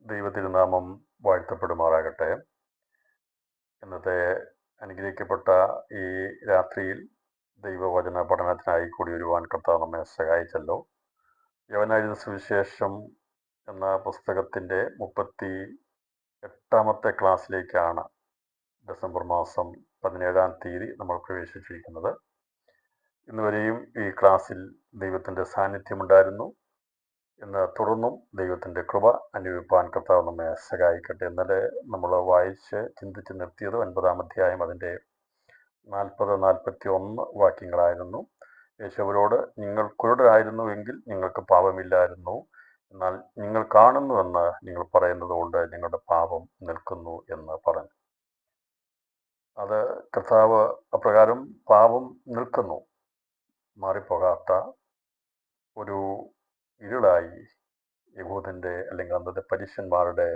ദൈവത്തിരുനാമം വാഴ്ത്തപ്പെടുമാറാകട്ടെ. ഇന്നത്തെ അനുഗ്രഹിക്കപ്പെട്ട ഈ രാത്രിയിൽ ദൈവവചന പഠനത്തിനായി കൂടി വരുവാൻ കർത്താവ് നമ്മെ സഹായിച്ചല്ലോ. യോഹന്നാനെഴുതിയ സുവിശേഷം എന്ന പുസ്തകത്തിൻ്റെ 38ാമത്തെ ക്ലാസ്സിലേക്കാണ് ഡിസംബർ മാസം 17-ാം തീയതി നമ്മൾ പ്രവേശിച്ചിരിക്കുന്നത്. ഇന്നുവരെയും ഈ ക്ലാസ്സിൽ ദൈവത്തിൻ്റെ സാന്നിധ്യമുണ്ടായിരുന്നു. ഇന്ന് തുടർന്നും ദൈവത്തിൻ്റെ കൃപ അനുഭവിപ്പാൻ കർത്താവ് നമ്മെ സഹായിക്കട്ടെ. ഇന്നലെ നമ്മൾ വായിച്ച് ചിന്തിച്ച് നിർത്തിയത് 9-ാം അധ്യായം അതിൻ്റെ 40-41 വാക്യങ്ങളായിരുന്നു. യേശു അവരോട്, നിങ്ങൾ കുരുടരായിരുന്നുവെങ്കിൽ നിങ്ങൾക്ക് പാപമില്ലായിരുന്നു, എന്നാൽ നിങ്ങൾ കാണുന്നുവെന്ന് നിങ്ങൾ പറയുന്നത് കൊണ്ട് നിങ്ങളുടെ പാപം നിൽക്കുന്നു എന്ന് പറഞ്ഞു. അത് കർത്താവ് അപ്രകാരം പാപം നിൽക്കുന്നു, മാറിപ്പോകാത്ത ഒരു ഇരുളായി യഹൂദൻ്റെ അല്ലെങ്കിൽ അന്നത്തെ പരീശന്മാരുടെ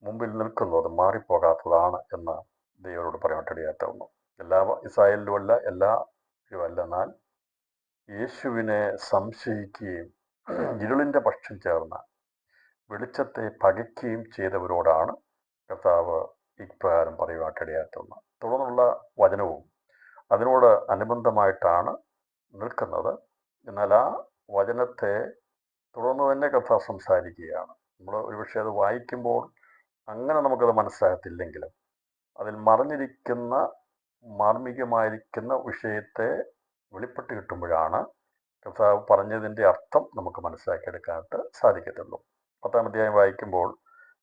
മുമ്പിൽ നിൽക്കുന്നു. അത് മാറിപ്പോകാത്തതാണ് എന്ന് ദൈവരോട് പറയാനിടയായിത്തീർന്നു. എല്ലാ ഇസ്രായേലിലുമല്ല, എല്ലാവരുമല്ല, എന്നാൽ യേശുവിനെ സംശയിക്കുകയും ഇരുളിൻ്റെ പക്ഷം ചേർന്ന് വെളിച്ചത്തെ പകയ്ക്കുകയും ചെയ്തവരോടാണ് കർത്താവ് ഇപ്രകാരം പറയുവാനിടയായിത്തീർന്നു. തുടർന്നുള്ള വചനവും അതിനോട് അനുബന്ധമായിട്ടാണ് നിൽക്കുന്നത്. എന്നാൽ ആ വചനത്തെ തുടർന്ന് തന്നെ കർത്താവ് സംസാരിക്കുകയാണ്. നമ്മൾ ഒരുപക്ഷെ അത് വായിക്കുമ്പോൾ അങ്ങനെ നമുക്കത് മനസ്സിലാകത്തില്ലെങ്കിലും അതിൽ മറിഞ്ഞിരിക്കുന്ന മാർമികമായിരിക്കുന്ന വിഷയത്തെ വെളിപ്പെട്ട് കിട്ടുമ്പോഴാണ് കർത്താവ് പറഞ്ഞതിൻ്റെ അർത്ഥം നമുക്ക് മനസ്സിലാക്കിയെടുക്കാനായിട്ട് സാധിക്കത്തുള്ളൂ. 10-ാം അധ്യായം വായിക്കുമ്പോൾ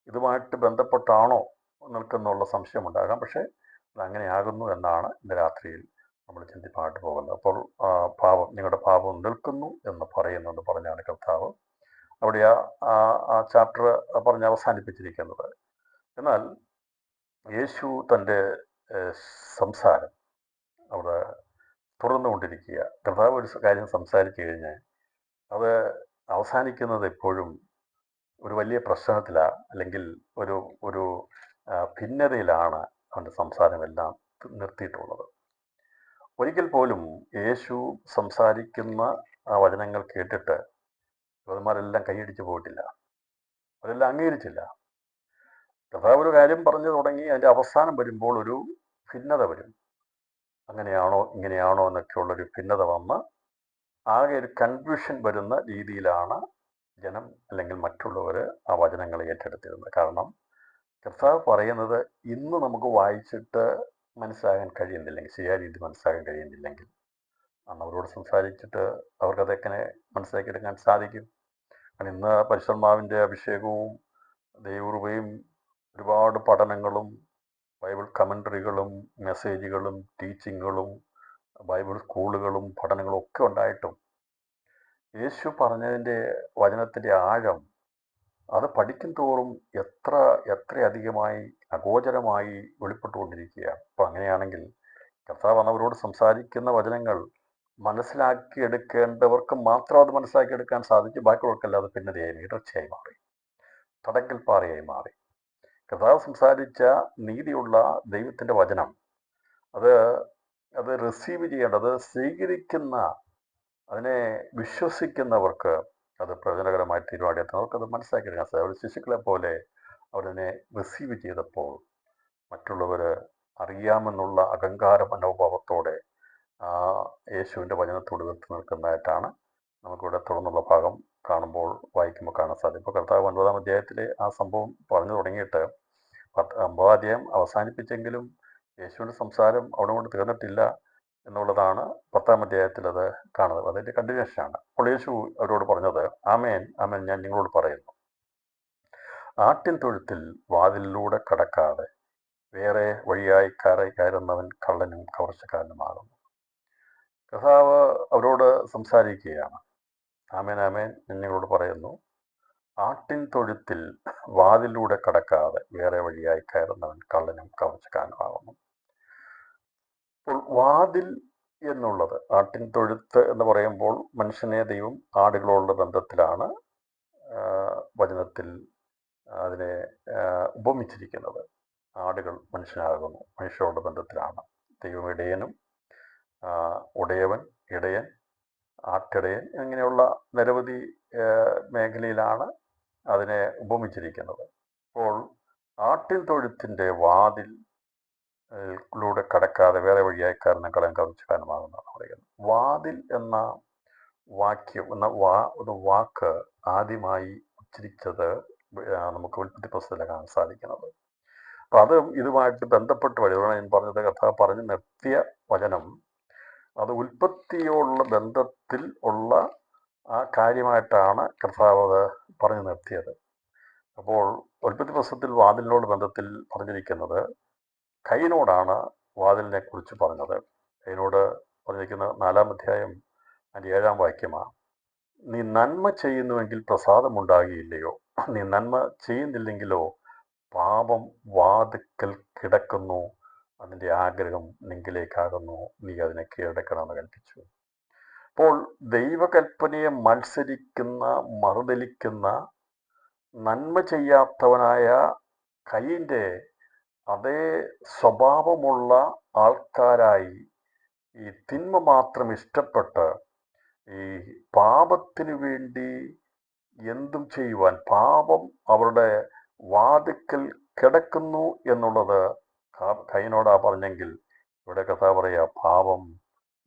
ഇതുമായിട്ട് ബന്ധപ്പെട്ടാണോ നിൽക്കുന്നുള്ള സംശയമുണ്ടാകാം. പക്ഷേ അതങ്ങനെയാകുന്നു എന്നാണ് ഇന്ന് രാത്രിയിൽ നമ്മൾ ചിന്തിപ്പായിട്ട് പോകുന്നത്. അപ്പോൾ പാപം, നിങ്ങളുടെ പാപം നിൽക്കുന്നു എന്ന് പറയുന്നത് പറഞ്ഞാണ് കർത്താവ് അവിടെ ആ ചാപ്റ്റർ പറഞ്ഞ് അവസാനിപ്പിച്ചിരിക്കുന്നത്. എന്നാൽ യേശു തൻ്റെ സംസാരം അവിടെ തുറന്നുകൊണ്ടിരിക്കുക. കർത്താവ് ഒരു കാര്യം സംസാരിച്ചു കഴിഞ്ഞാൽ അത് അവസാനിക്കുന്നത് എപ്പോഴും ഒരു വലിയ പ്രശ്നത്തിലാണ്, അല്ലെങ്കിൽ ഒരു ഒരു ഭിന്നതയിലാണ് അവൻ്റെ സംസാരമെല്ലാം നിർത്തിയിട്ടുള്ളത്. ഒരിക്കൽ പോലും യേശു സംസാരിക്കുന്ന ആ വചനങ്ങൾ കേട്ടിട്ട് യഹൂദന്മാരെല്ലാം കൈയടിച്ച് പോയിട്ടില്ല, അവരെല്ലാം അംഗീകരിച്ചില്ല. കർത്താവ് ഒരു കാര്യം പറഞ്ഞു തുടങ്ങി അതിൻ്റെ അവസാനം വരുമ്പോൾ ഒരു ഭിന്നത വരും. അങ്ങനെയാണോ ഇങ്ങനെയാണോ എന്നൊക്കെയുള്ളൊരു ഭിന്നത വന്ന് ആകെ ഒരു കൺഫ്യൂഷൻ വരുന്ന രീതിയിലാണ് ജനം അല്ലെങ്കിൽ മറ്റുള്ളവർ ആ വചനങ്ങൾ ഏറ്റെടുത്തിരുന്നത്. കാരണം കർത്താവ് പറയുന്നത് ഇന്ന് നമുക്ക് വായിച്ചിട്ട് മനസ്സിലാകാൻ കഴിയുന്നില്ലെങ്കിൽ, ശരിയായ രീതി മനസ്സിലാക്കാൻ കഴിയുന്നില്ലെങ്കിൽ അന്ന് അവരോട് സംസാരിച്ചിട്ട് അവർക്കതെങ്ങനെ മനസ്സിലാക്കിയെടുക്കാൻ സാധിക്കും? കാരണം ഇന്ന് പരിശുദ്ധാത്മാവിൻ്റെ അഭിഷേകവും ദൈവകൃപയും ഒരുപാട് പഠനങ്ങളും ബൈബിൾ കമൻട്രികളും മെസ്സേജുകളും ടീച്ചിങ്ങുകളും ബൈബിൾ സ്കൂളുകളും പഠനങ്ങളും ഒക്കെ ഉണ്ടായിട്ടും യേശു പറഞ്ഞതിൻ്റെ വചനത്തിൻ്റെ ആഴം അത് പഠിക്കും തോറും എത്രയധികമായി അഗോചരമായി വെളിപ്പെട്ടുകൊണ്ടിരിക്കുകയാണ്. അപ്പോൾ അങ്ങനെയാണെങ്കിൽ കർത്താവ് അവരോട് സംസാരിക്കുന്ന വചനങ്ങൾ മനസ്സിലാക്കിയെടുക്കേണ്ടവർക്ക് മാത്രം അത് മനസ്സിലാക്കിയെടുക്കാൻ സാധിച്ചു. ബാക്കിയുള്ളവർക്കല്ലാതെ ഭിന്നതയായി ഇടർച്ചയായി മാറി, തടങ്കൽ പാറയായി മാറി. കർത്താവ് സംസാരിച്ച നീതിയുള്ള ദൈവത്തിൻ്റെ വചനം അത് റിസീവ് ചെയ്യേണ്ടത്, സ്വീകരിക്കുന്ന, അതിനെ വിശ്വസിക്കുന്നവർക്ക് അത് പ്രയോജനകരമായി തീരുമാനമെത്തുന്നവർക്ക് അത് മനസ്സിലാക്കിയെടുക്കാൻ സാധിക്കും. അവർ ശിശുക്കളെ പോലെ അവരതിനെ റിസീവ് ചെയ്തപ്പോൾ മറ്റുള്ളവർ അറിയാമെന്നുള്ള അഹങ്കാര മനോഭാവത്തോടെ യേശുവിൻ്റെ വചനത്തോട് എത്തി നിൽക്കുന്നതായിട്ടാണ് നമുക്കിവിടെ തുടർന്നുള്ള ഭാഗം കാണുമ്പോൾ വായിക്കുമ്പോൾ കാണാൻ സാധിക്കും. ഇപ്പോൾ കർത്താവ് 9-ാം അധ്യായത്തിലെ ആ സംഭവം പറഞ്ഞു തുടങ്ങിയിട്ട് 9-ാം അധ്യായം അവസാനിപ്പിച്ചെങ്കിലും യേശുവിൻ്റെ സംസാരം അവിടെ കൊണ്ട് തീർന്നിട്ടില്ല എന്നുള്ളതാണ് 10-ാം അധ്യായത്തിൽ അത് കാണുന്നത്. അതിൻ്റെ കണ്ടിന്യൂഷനാണ്. അപ്പോൾ യേശു അവരോട് പറഞ്ഞത്, ആമേൻ ആമേൻ ഞാൻ നിങ്ങളോട് പറയുന്നു, ആട്ടിൻ തൊഴുത്തിൽ വാതിലിലൂടെ കടക്കാതെ വേറെ വഴിയായി കയറുന്നവൻ കള്ളനും കവർച്ചക്കാരനുമാകുന്നു. കർത്താവ് അവരോട് സംസാരിക്കുകയാണ്. ആമേൻ ആമേൻ ഞാൻ നിങ്ങളോട് പറയുന്നു, ആട്ടിൻ തൊഴുത്തിൽ വാതിലൂടെ കടക്കാതെ വേറെ വഴിയായി കയറുന്നവൻ കള്ളനും കവർച്ചക്കാരനുമാകുന്നു. അപ്പോൾ വാതിൽ എന്നുള്ളത്, ആട്ടിൻ തൊഴുത്ത് എന്ന് പറയുമ്പോൾ മനുഷ്യനെ ദൈവം ആടുകളോടുള്ള ബന്ധത്തിലാണ് വചനത്തിൽ അതിനെ ഉപമിച്ചിരിക്കുന്നത്. ആടുകൾ മനുഷ്യനാകുന്നു, മനുഷ്യരോടുള്ള ബന്ധത്തിലാണ്. ദൈവം ഇടയനും, ഉടയവൻ, ഇടയൻ, ആട്ടിടയൻ, ഇങ്ങനെയുള്ള നിരവധി മേഖലയിലാണ് അതിനെ ഉപമിച്ചിരിക്കുന്നത്. അപ്പോൾ ആട്ടിൻ തൊഴുത്തിൻ്റെ വാതിൽ ലൂടെ കടക്കാതെ വേറെ വഴിയായി കയറുന്നേക്കാളും കവിച്ചു കാരണമാകുന്നതാണ് പറയുന്നത്. വാതിൽ എന്ന വാക്യം ഒരു വാക്ക് ആദ്യമായി ഉച്ചരിച്ചത് നമുക്ക് ഉൽപ്പത്തി പുസ്തകത്തിൽ കാണാൻ സാധിക്കുന്നത്. അപ്പം അത് ഇതുമായിട്ട് ബന്ധപ്പെട്ട് വഴിയാണ് ഞാൻ പറഞ്ഞത്. കഥ പറഞ്ഞു നിർത്തിയ വചനം അത് ഉൽപ്പത്തിയോടുള്ള ബന്ധത്തിൽ ഉള്ള ആ കാര്യമായിട്ടാണ് കർത്താവ് പറഞ്ഞു നിർത്തിയത്. അപ്പോൾ ഉൽപ്പത്തി പുസ്തകത്തിൽ വാതിലിനോട് ബന്ധത്തിൽ പറഞ്ഞിരിക്കുന്നത് കയ്യനോടാണ് വാതിലിനെ കുറിച്ച് പറഞ്ഞത്. കയ്യനോട് പറഞ്ഞിരിക്കുന്ന 4-ാം അധ്യായം അതിൻ്റെ 7-ാം വാക്യമാണ്. നീ നന്മ ചെയ്യുന്നുവെങ്കിൽ പ്രസാദമുണ്ടാകുകയില്ലയോ? നീ നന്മ ചെയ്യുന്നില്ലെങ്കിലോ പാപം വാതിക്കൽ കിടക്കുന്നു, അതിൻ്റെ ആഗ്രഹം നിങ്കിലേക്കാകുന്നു, നീ അതിനെ കീഴടക്കണമെന്ന് കൽപ്പിച്ചു. അപ്പോൾ ദൈവകൽപ്പനയെ മറുതലിക്കുന്ന നന്മ ചെയ്യാത്തവനായ കയ്യിൻ്റെ അതേ സ്വഭാവമുള്ള ആൾക്കാരായി ഈ തിന്മ മാത്രം ഇഷ്ടപ്പെട്ട് ഈ പാപത്തിനു വേണ്ടി എന്തും ചെയ്യുവാൻ, പാപം അവരുടെ വാതിക്കൽ കിടക്കുന്നു എന്നുള്ളത് കയ്യനോടാ പറഞ്ഞെങ്കിൽ ഇവിടെ കഥ പറയുക പാപം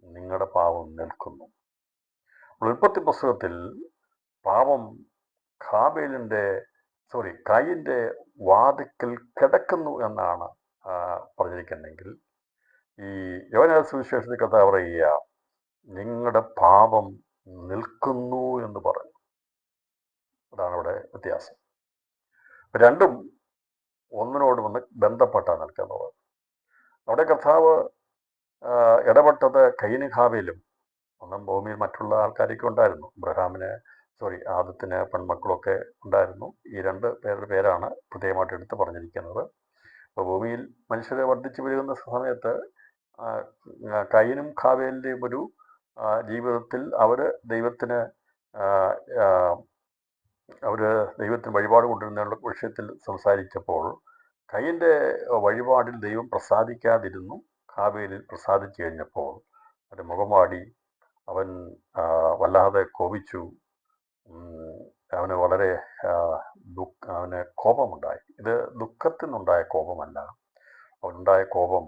നിങ്ങളുടെ പാപം നിൽക്കുന്നു. ഉൽപ്പത്തി പുസ്തകത്തിൽ പാപം കയ്യിൻ്റെ വാതിക്കൽ കിടക്കുന്നു എന്നാണ് പറഞ്ഞിരിക്കുന്നെങ്കിൽ, ഈ യോഹന്നാൻ സുവിശേഷത്തിൽ കഥ പറയുക നിങ്ങളുടെ പാപം നിൽക്കുന്നു എന്ന് പറഞ്ഞു. അതാണ് ഇവിടെ വ്യത്യാസം. രണ്ടും ഒന്നിനോട് ബന്ധപ്പെട്ടാണ് നിൽക്കുന്നത്. അവിടെ കർത്താവ് ഇടപെട്ടത് കയ്യനും ഹാബേലും. ഒന്നും ഭൂമിയിൽ മറ്റുള്ള ആൾക്കാരൊക്കെ ഉണ്ടായിരുന്നു. ആദത്തിന് പെൺമക്കളൊക്കെ ഉണ്ടായിരുന്നു. ഈ 2 പേരുടെ പേരാണ് പ്രത്യേകമായിട്ട് എടുത്ത് പറഞ്ഞിരിക്കുന്നത്. അപ്പോൾ ഭൂമിയിൽ മനുഷ്യരെ വർദ്ധിച്ചു വരുന്ന സമയത്ത് കയ്യനും ഹാബേലിൻ്റെയും ഒരു ജീവിതത്തിൽ അവർ ദൈവത്തിന് വഴിപാട് കൊണ്ടിരുന്ന വിഷയത്തിൽ സംസാരിച്ചപ്പോൾ കയ്യൻ്റെ വഴിപാടിൽ ദൈവം പ്രസാദിക്കാതിരുന്നു. ഹാബേലിൽ പ്രസാദിച്ചു കഴിഞ്ഞപ്പോൾ അവൻ്റെ മുഖം വാടി, അവൻ വല്ലാതെ കോപിച്ചു. അവന് വളരെ അവന് കോപമുണ്ടായി. ഇത് ദുഃഖത്തിൽ നിന്നുണ്ടായ കോപമല്ല. അവനുണ്ടായ കോപം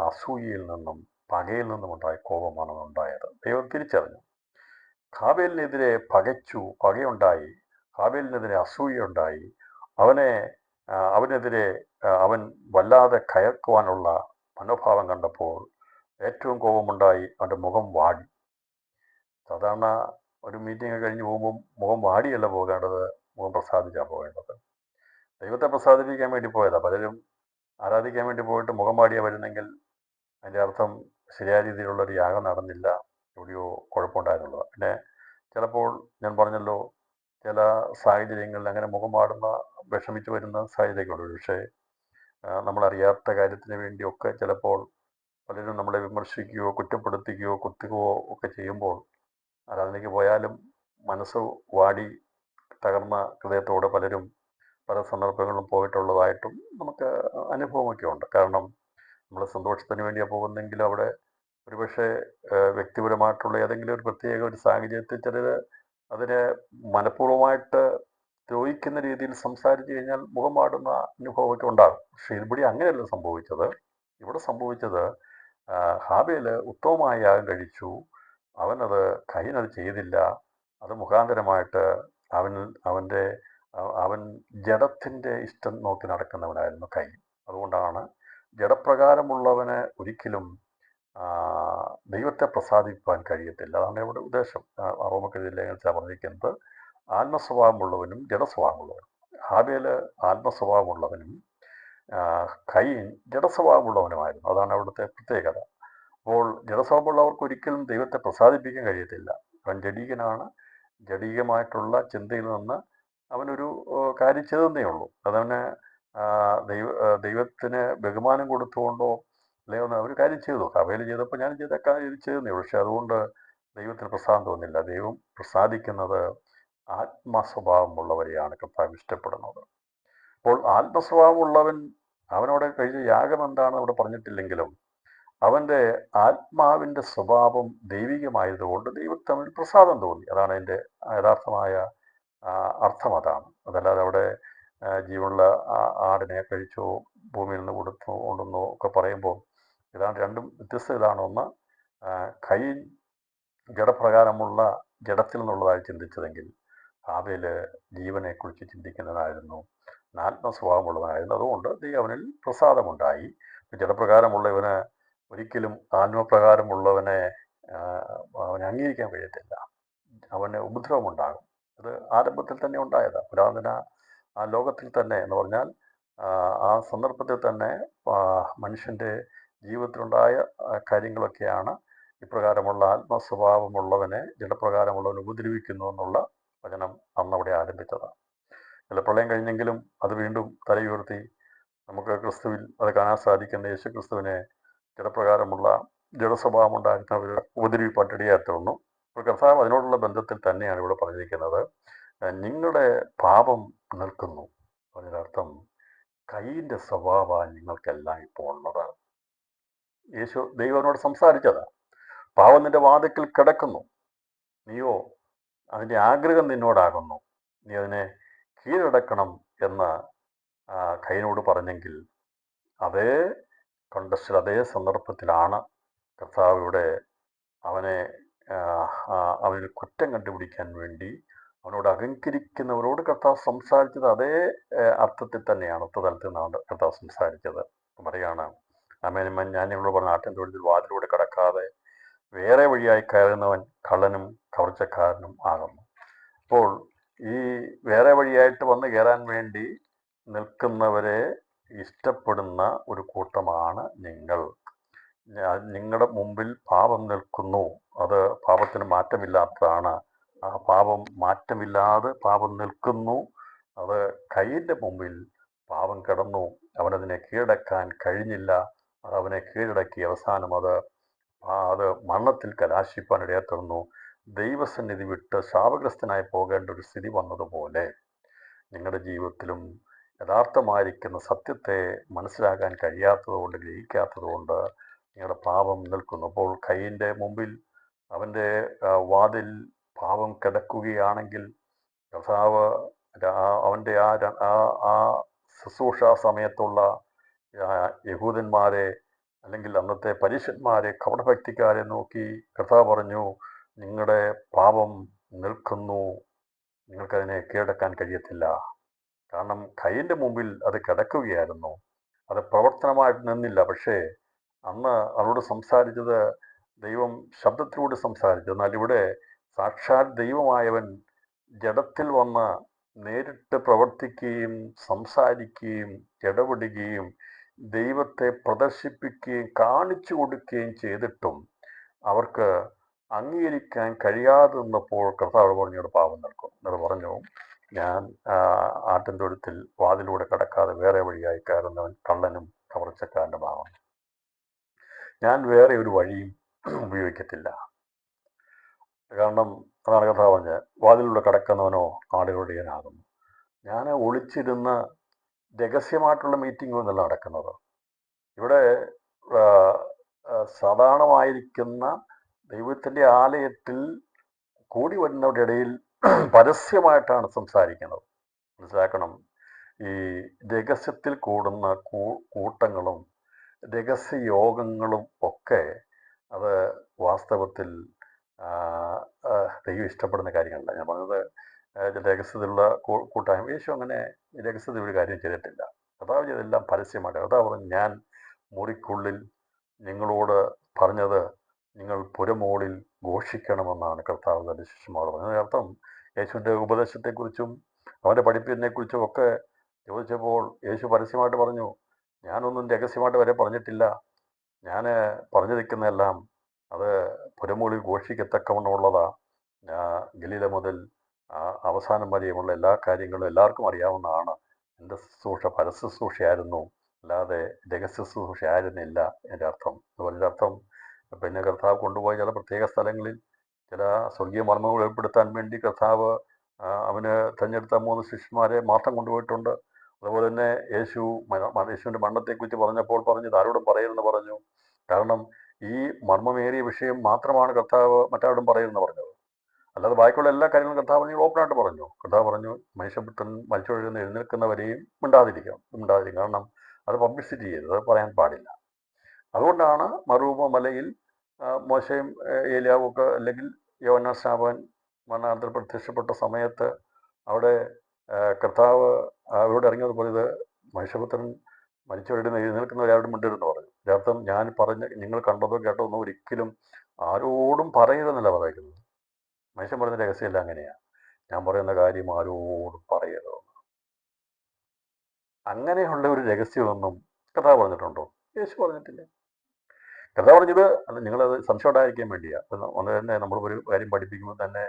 അസൂയയിൽ നിന്നും പകയിൽ നിന്നുമുണ്ടായ കോപമാണ് അവനുണ്ടായത്. ദൈവം തിരിച്ചറിഞ്ഞു. ഹാബേലിനെതിരെ പകയുണ്ടായി. ഹാബേലിനെതിരെ അസൂയയുണ്ടായി. അവനെതിരെ അവൻ വല്ലാതെ കയർക്കുവാനുള്ള മനോഭാവം കണ്ടപ്പോൾ ഏറ്റവും കോപമുണ്ടായി. അവൻ്റെ മുഖം വാടി. സാധാരണ ഒരു മീറ്റിംഗ് കഴിഞ്ഞ് പോകുമ്പം മുഖം വാടിയല്ല പോകേണ്ടത്, മുഖം പ്രസാദിച്ചാണ് പോകേണ്ടത്. ദൈവത്തെ പ്രസാദിപ്പിക്കാൻ വേണ്ടി പോയതാണ്. പലരും ആരാധിക്കാൻ വേണ്ടി പോയിട്ട് മുഖം വാടിയാണ് വരുന്നെങ്കിൽ അതിൻ്റെ അർത്ഥം ശരിയായ രീതിയിലുള്ളൊരു യാഗം നടന്നില്ല, എവിടെയോ കുഴപ്പമുണ്ടായിരുന്നുള്ളത്. പിന്നെ ചിലപ്പോൾ ഞാൻ പറഞ്ഞല്ലോ, ചില സാഹചര്യങ്ങളിൽ അങ്ങനെ മുഖം വാടുന്ന വിഷമിച്ച് വരുന്ന സാഹചര്യമൊക്കെയുണ്ട്. പക്ഷേ നമ്മളറിയാത്ത കാര്യത്തിന് വേണ്ടിയൊക്കെ ചിലപ്പോൾ പലരും നമ്മളെ വിമർശിക്കുകയോ കുറ്റപ്പെടുത്തുകയോ കുത്തുകയോ ഒക്കെ ചെയ്യുമ്പോൾ ആരാധനയ്ക്ക് പോയാലും മനസ്സ് വാടി തകർന്ന ഹൃദയത്തോടെ പലരും പല സന്ദർഭങ്ങളിലും പോയിട്ടുള്ളതായിട്ടും നമുക്ക് അനുഭവമൊക്കെ ഉണ്ട്. കാരണം നമ്മൾ സന്തോഷത്തിന് വേണ്ടിയാണ് പോകുന്നെങ്കിൽ അവിടെ ഒരുപക്ഷെ വ്യക്തിപരമായിട്ടുള്ള ഏതെങ്കിലും ഒരു പ്രത്യേക ഒരു സാഹചര്യത്തിൽ ചിലർ അതിനെ മനഃപൂർവ്വമായിട്ട് ദ്രോഹിക്കുന്ന രീതിയിൽ സംസാരിച്ചു കഴിഞ്ഞാൽ മുഖം വാടുന്ന അനുഭവമൊക്കെ ഉണ്ടാകും. പക്ഷേ ഇവിടെ അങ്ങനെയല്ല സംഭവിച്ചത്. ഇവിടെ സംഭവിച്ചത് ഹാബേൽ ഉത്തമമായ യാഗം കഴിച്ചു. കയ്യനത് ചെയ്തില്ല. അത് മുഖാന്തരമായിട്ട് അവൻ ജഡത്തിൻ്റെ ഇഷ്ടം നോക്കി നടക്കുന്നവനായിരുന്നു കയ്യൻ. അതുകൊണ്ടാണ് ജഡപ്രകാരമുള്ളവന് ഒരിക്കലും ദൈവത്തെ പ്രസാദിപ്പാൻ കഴിയത്തില്ല. അതാണ് ഇവിടെ ഉദ്ദേശം. റോമക്കെഴുതിയ ലേഖനത്തിൽ പറഞ്ഞിരിക്കുന്നത് ആത്മസ്വഭാവമുള്ളവനും ജഡസ്വഭാവമുള്ളവനും. ഹാബേൽ ആത്മസ്വഭാവമുള്ളവനും കയ്യൻ ജഡസ്വഭാവമുള്ളവനുമായിരുന്നു. അതാണ് അവിടുത്തെ പ്രത്യേകത. അപ്പോൾ ജഡസ്വഭാവമുള്ളവർക്ക് ഒരിക്കലും ദൈവത്തെ പ്രസാദിപ്പിക്കാൻ കഴിയത്തില്ല. അവൻ ജഡീകനാണ്. ജഡീകമായിട്ടുള്ള ചിന്തയിൽ നിന്ന് അവനൊരു കാര്യം ചെയ്തതേ ഉള്ളൂ. അതവന് ദൈവത്തിന് ബഹുമാനം കൊടുത്തുകൊണ്ടോ അല്ലെങ്കിൽ ഒരു കാര്യം ചെയ്തു. ഹാബേൽ ചെയ്തപ്പോൾ ഞാൻ ഇത് ചെയ്തതേ ഉള്ളൂ. പക്ഷെ അതുകൊണ്ട് ദൈവത്തിന് പ്രസാദം തോന്നില്ല. ദൈവം പ്രസാദിക്കുന്നത് ആത്മസ്വഭാവമുള്ളവരെയാണ് കർത്താവ് ഇഷ്ടപ്പെടുന്നത്. അപ്പോൾ ആത്മസ്വഭാവമുള്ളവൻ അവനോട് കഴിഞ്ഞ യാഗം എന്താണ് അവിടെ പറഞ്ഞിട്ടില്ലെങ്കിലും അവൻ്റെ ആത്മാവിൻ്റെ സ്വഭാവം ദൈവികമായതുകൊണ്ട് ദൈവത്തിന് പ്രസാദം തോന്നി. അതാണ് അതിൻ്റെ യഥാർത്ഥമായ അർത്ഥം അതാണ്. അതല്ലാതെ അവിടെ ജീവനുള്ള ആടിനെ കഴിച്ചോ ഭൂമിയിൽ നിന്ന് കൊടുത്തോ കൊണ്ടെന്നോ ഒക്കെ പറയുമ്പോൾ ഇതാണ് രണ്ടും വ്യത്യസ്ത. ഇതാണ് ഒന്ന്, കൈൻ ജഡപ്രകാരമുള്ള ജഡത്തിൽ നിന്നുള്ളതായി ചിന്തിച്ചതെങ്കിൽ ഹാബേൽ ജീവനെക്കുറിച്ച് ചിന്തിക്കുന്നതായിരുന്നു, ആത്മസ്വഭാവമുള്ളവനായിരുന്നു. അതുകൊണ്ട് അവനിൽ പ്രസാദമുണ്ടായി. ജഡപ്രകാരമുള്ളവന് ഒരിക്കലും ആത്മപ്രകാരമുള്ളവനെ അവനെ അംഗീകരിക്കാൻ കഴിയത്തില്ല. അവന് ഉപദ്രവമുണ്ടാകും. അത് ആരംഭത്തിൽ തന്നെ ഉണ്ടായതാണ്. പുരാതന ലോകത്തിൽ തന്നെ എന്ന് പറഞ്ഞാൽ ആ സന്ദർഭത്തിൽ തന്നെ മനുഷ്യൻ്റെ ജീവിതത്തിലുണ്ടായ കാര്യങ്ങളൊക്കെയാണ് ഇപ്രകാരമുള്ള ആത്മസ്വഭാവമുള്ളവനെ ജഡപ്രകാരമുള്ളവനെ ഉപദ്രവിക്കുന്നു എന്നുള്ള വചനം അന്നവിടെ ആരംഭിച്ചതാണ്. ജലപ്രളയം കഴിഞ്ഞെങ്കിലും അത് വീണ്ടും തലയുയർത്തി നമുക്ക് ക്രിസ്തുവിൽ അത് കാണാൻ സാധിക്കുന്ന യേശു ക്രിസ്തുവിനെ ജഡപ്രകാരമുള്ള ജഡസ്വഭാവം ഉണ്ടായിരുന്നവർ ഉപദ്രവിപ്പാട്ടിടയായി തീർന്നു. ഇപ്പോൾ കർത്താവ് അതിനോടുള്ള ബന്ധത്തിൽ തന്നെയാണ് ഇവിടെ പറഞ്ഞിരിക്കുന്നത്, നിങ്ങളുടെ പാപം നിൽക്കുന്നു. അതിനർത്ഥം കൈയിൻ്റെ സ്വഭാവം നിങ്ങൾക്കെല്ലാം ഇപ്പോൾ ഉള്ളതാണ്. ദൈവനോട് സംസാരിച്ചതാണ്. പാവം നിന്റെ വാതിക്കൽ കിടക്കുന്നു, നീയോ അതിൻ്റെ ആഗ്രഹം നിന്നോടാകുന്നു, നീ അതിനെ കീഴടക്കണം എന്ന് കൈനോട് പറഞ്ഞെങ്കിൽ അതേ കണ്ടസ്റ്റിൽ അതേ സന്ദർഭത്തിലാണ് കർത്താവ് ഇവിടെ അവനിൽ കുറ്റം കണ്ടുപിടിക്കാൻ വേണ്ടി അവനോട് അഹങ്കരിക്കുന്നവരോട് കർത്താവ് സംസാരിച്ചത് അതേ അർത്ഥത്തിൽ തന്നെയാണ്, തലത്തിൽ നിന്നാണ് കർത്താവ് സംസാരിച്ചത്. പറയാണ്, അമേന്മൻ ഞാൻ നിങ്ങളോട് പറഞ്ഞ ആട്ടിൻ തൊഴുത്തിൽ വാതിലൂടെ കടക്കാതെ വേറെ വഴിയായി കയറുന്നവൻ കള്ളനും കവർച്ചക്കാരനും ആകുന്നു. അപ്പോൾ ഈ വേറെ വഴിയായിട്ട് വന്ന് കയറാൻ വേണ്ടി നിൽക്കുന്നവരെ ഇഷ്ടപ്പെടുന്ന ഒരു കൂട്ടമാണ് നിങ്ങൾ. നിങ്ങളുടെ മുമ്പിൽ പാപം നിൽക്കുന്നു, അത് പാപത്തിന് മാറ്റമില്ലാത്തതാണ്. ആ പാപം മാറ്റമില്ലാതെ പാപം നിൽക്കുന്നു. അത് കൈയിൻ്റെ മുമ്പിൽ പാപം കിടന്നു, അവനതിനെ കീഴടക്കാൻ കഴിഞ്ഞില്ല. അത് അവനെ കീഴടക്കി അവസാനം അത് മരണത്തിൽ കലാശിപ്പാൻ ഇടയാത്തുന്നു. ദൈവസന്നിധി വിട്ട് ശാപഗ്രസ്തനായി പോകേണ്ട ഒരു സ്ഥിതി വന്നതുപോലെ നിങ്ങളുടെ ജീവിതത്തിലും യഥാർത്ഥമായിരിക്കുന്ന സത്യത്തെ മനസ്സിലാക്കാൻ കഴിയാത്തതുകൊണ്ട്, ഗ്രഹിക്കാത്തതുകൊണ്ട് നിങ്ങളുടെ പാപം നിൽക്കുന്നു. അപ്പോൾ കൈയിൻ്റെ മുമ്പിൽ അവൻ്റെ വാതിൽ പാപം കിടക്കുകയാണെങ്കിൽ കർത്താവ് അവൻ്റെ ആ ശുശ്രൂഷ സമയത്തുള്ള യഹൂദന്മാരെ അല്ലെങ്കിൽ അന്നത്തെ പരീശന്മാരെ, കപടഭക്തിക്കാരെ നോക്കി കർത്താവ് പറഞ്ഞു, നിങ്ങളുടെ പാപം നിൽക്കുന്നു, നിങ്ങൾക്കതിനെ കീഴടക്കാൻ കഴിയത്തില്ല. കാരണം കൈയിൻ്റെ മുമ്പിൽ അത് കിടക്കുകയായിരുന്നു, അത് പ്രവർത്തനമായിട്ട് നിന്നില്ല. പക്ഷേ അന്ന് അവരോട് സംസാരിച്ചത് ദൈവം ശബ്ദത്തിലൂടെ സംസാരിച്ചു. എന്നാൽ ഇവിടെ സാക്ഷാൽ ദൈവമായവൻ ജഡത്തിൽ വന്ന് നേരിട്ട് പ്രവർത്തിക്കുകയും സംസാരിക്കുകയും ഇടപെടുകയും ദൈവത്തെ പ്രദർശിപ്പിക്കുകയും കാണിച്ചു കൊടുക്കുകയും ചെയ്തിട്ടും അവർക്ക് അംഗീകരിക്കാൻ കഴിയാതെ നിന്നപ്പോൾ കർത്താവ് പറഞ്ഞോട് പാപം നിൽക്കും എന്ന് പറഞ്ഞു, ഞാൻ ആട്ടിൻ തൊഴുത്തിൽ വാതിലൂടെ കടക്കാതെ വേറെ വഴിയായി കയറുന്നവൻ കള്ളനും കവർച്ചക്കാരൻ്റെ ഭാവം. ഞാൻ വേറെ ഒരു വഴിയും ഉപയോഗിക്കത്തില്ല. കാരണം അതാണ് കഥ പറഞ്ഞ്, വാതിലൂടെ കടക്കുന്നവനോ ആടുകളുടെ ഇടയനാകുന്നു. ഞാൻ ഒളിച്ചിരുന്ന് രഹസ്യമായിട്ടുള്ള മീറ്റിംഗ് ഒന്നല്ല നടക്കുന്നത്. ഇവിടെ സാധാരണമായിരിക്കുന്ന ദൈവത്തിൻ്റെ ആലയത്തിൽ കൂടി വരുന്നവരുടെ ഇടയിൽ പരസ്യമായിട്ടാണ് സംസാരിക്കുന്നത്. മനസ്സിലാക്കണം, ഈ രഹസ്യത്തിൽ കൂടുന്ന കൂട്ടങ്ങളും രഹസ്യ യോഗങ്ങളും ഒക്കെ അത് വാസ്തവത്തിൽ ദൈവം ഇഷ്ടപ്പെടുന്ന കാര്യങ്ങളല്ല. ഞാൻ പറഞ്ഞത് രഹസ്യത്തിലുള്ള കൂട്ടായ്മ. യേശു അങ്ങനെ രഹസ്യത്തിൽ ഒരു കാര്യം ചെയ്തിട്ടില്ല. കർത്താവ് ചെയ്തെല്ലാം പരസ്യമായിട്ട്. കർത്താവ് പറഞ്ഞു, ഞാൻ മുറിക്കുള്ളിൽ നിങ്ങളോട് പറഞ്ഞത് നിങ്ങൾ പുരമോളിൽ ഘോഷിക്കണമെന്നാണ് കർത്താവ് തൻ്റെ ശിഷ്യന്മാരോട് പറഞ്ഞത്. അതിനർത്ഥം യേശുവിൻ്റെ ഉപദേശത്തെക്കുറിച്ചും അവൻ്റെ പഠിപ്പിനെക്കുറിച്ചും ഒക്കെ ചോദിച്ചപ്പോൾ യേശു പരസ്യമായിട്ട് പറഞ്ഞു, ഞാനൊന്നും രഹസ്യമായിട്ട് വരെ പറഞ്ഞിട്ടില്ല. ഞാൻ പറഞ്ഞു നിൽക്കുന്നതെല്ലാം അത് പുരമോളിൽ ഘോഷിക്കത്തക്കവണ്ണമുള്ളതാ. ഗലീല മുതൽ അവസാനം വരെയുമുള്ള എല്ലാ കാര്യങ്ങളും എല്ലാവർക്കും അറിയാവുന്നതാണ്. എൻ്റെ ശുശ്രൂഷ പരശുശ്രൂഷയായിരുന്നു, അല്ലാതെ രഹസ്യ ശുശ്രൂഷ ആയിരുന്നില്ല എൻ്റെ അർത്ഥം. അതുപോലെ അർത്ഥം പിന്നെ കർത്താവ് കൊണ്ടുപോയ ചില പ്രത്യേക സ്ഥലങ്ങളിൽ ചില സ്വർഗീയ മർമ്മങ്ങൾ വെളിപ്പെടുത്താൻ വേണ്ടി കർത്താവ് അവന് തിരഞ്ഞെടുത്ത 3 ശിഷ്യന്മാരെ മാത്രം കൊണ്ടുപോയിട്ടുണ്ട്. അതുപോലെ തന്നെ യേശുവിൻ്റെ മരണത്തെക്കുറിച്ച് പറഞ്ഞപ്പോൾ പറഞ്ഞത് ആരോടും പറയരുതെന്ന് പറഞ്ഞു. കാരണം ഈ മർമ്മമേറിയ വിഷയം മാത്രമാണ് കർത്താവ് മറ്റാരോടും പറയരുതെന്ന് പറഞ്ഞത്. അല്ലാതെ ബാക്കിയുള്ള എല്ലാ കാര്യങ്ങളും കർത്താവ് പറഞ്ഞു ഓപ്പണായിട്ട് പറഞ്ഞു. കർത്താവ് പറഞ്ഞു മനുഷ്യപുത്രൻ മരിച്ചൊഴുകുന്ന എഴുന്നേൽക്കുന്നവരെയും മിണ്ടാതിരിക്കും. കാരണം അത് പബ്ലിസിറ്റി ചെയ്തത്, അത് പറയാൻ പാടില്ല. അതുകൊണ്ടാണ് മറൂമ മലയിൽ മോശയും ഏലിയാവും ഒക്കെ, അല്ലെങ്കിൽ യോഹന്നാൻ സ്നാപകൻ മരണാനന്തരം പ്രത്യക്ഷപ്പെട്ട സമയത്ത് അവിടെ കർത്താവ് അവരോട് ഇറങ്ങിയതുപോലെ ഇത് മനുഷ്യപുത്രൻ മരിച്ചവരുടെ എഴുന്നേൽക്കുന്നവരവിടെ മിണ്ടരുതെന്ന് പറഞ്ഞു. യഥാർത്ഥം ഞാൻ പറഞ്ഞ നിങ്ങൾ കണ്ടതോ കേട്ടതോ ഒന്നും ഒരിക്കലും ആരോടും പറയരുതെന്നല്ല പറയുന്നത്. മനുഷ്യൻ പറയുന്ന രഹസ്യമല്ല അങ്ങനെയാണ്. ഞാൻ പറയുന്ന കാര്യം ആരോടും പറയരുത്. അങ്ങനെയുള്ള ഒരു രഹസ്യമൊന്നും കർത്താവ് പറഞ്ഞിട്ടുണ്ടോ? യേശു പറഞ്ഞിട്ടില്ല. കർത്താവ് പറഞ്ഞത് നിങ്ങളത് സംശയമുണ്ടായിരിക്കാൻ വേണ്ടിയാണ്. ഒന്ന് തന്നെ നമ്മൾ ഒരു കാര്യം പഠിപ്പിക്കുമ്പോൾ തന്നെ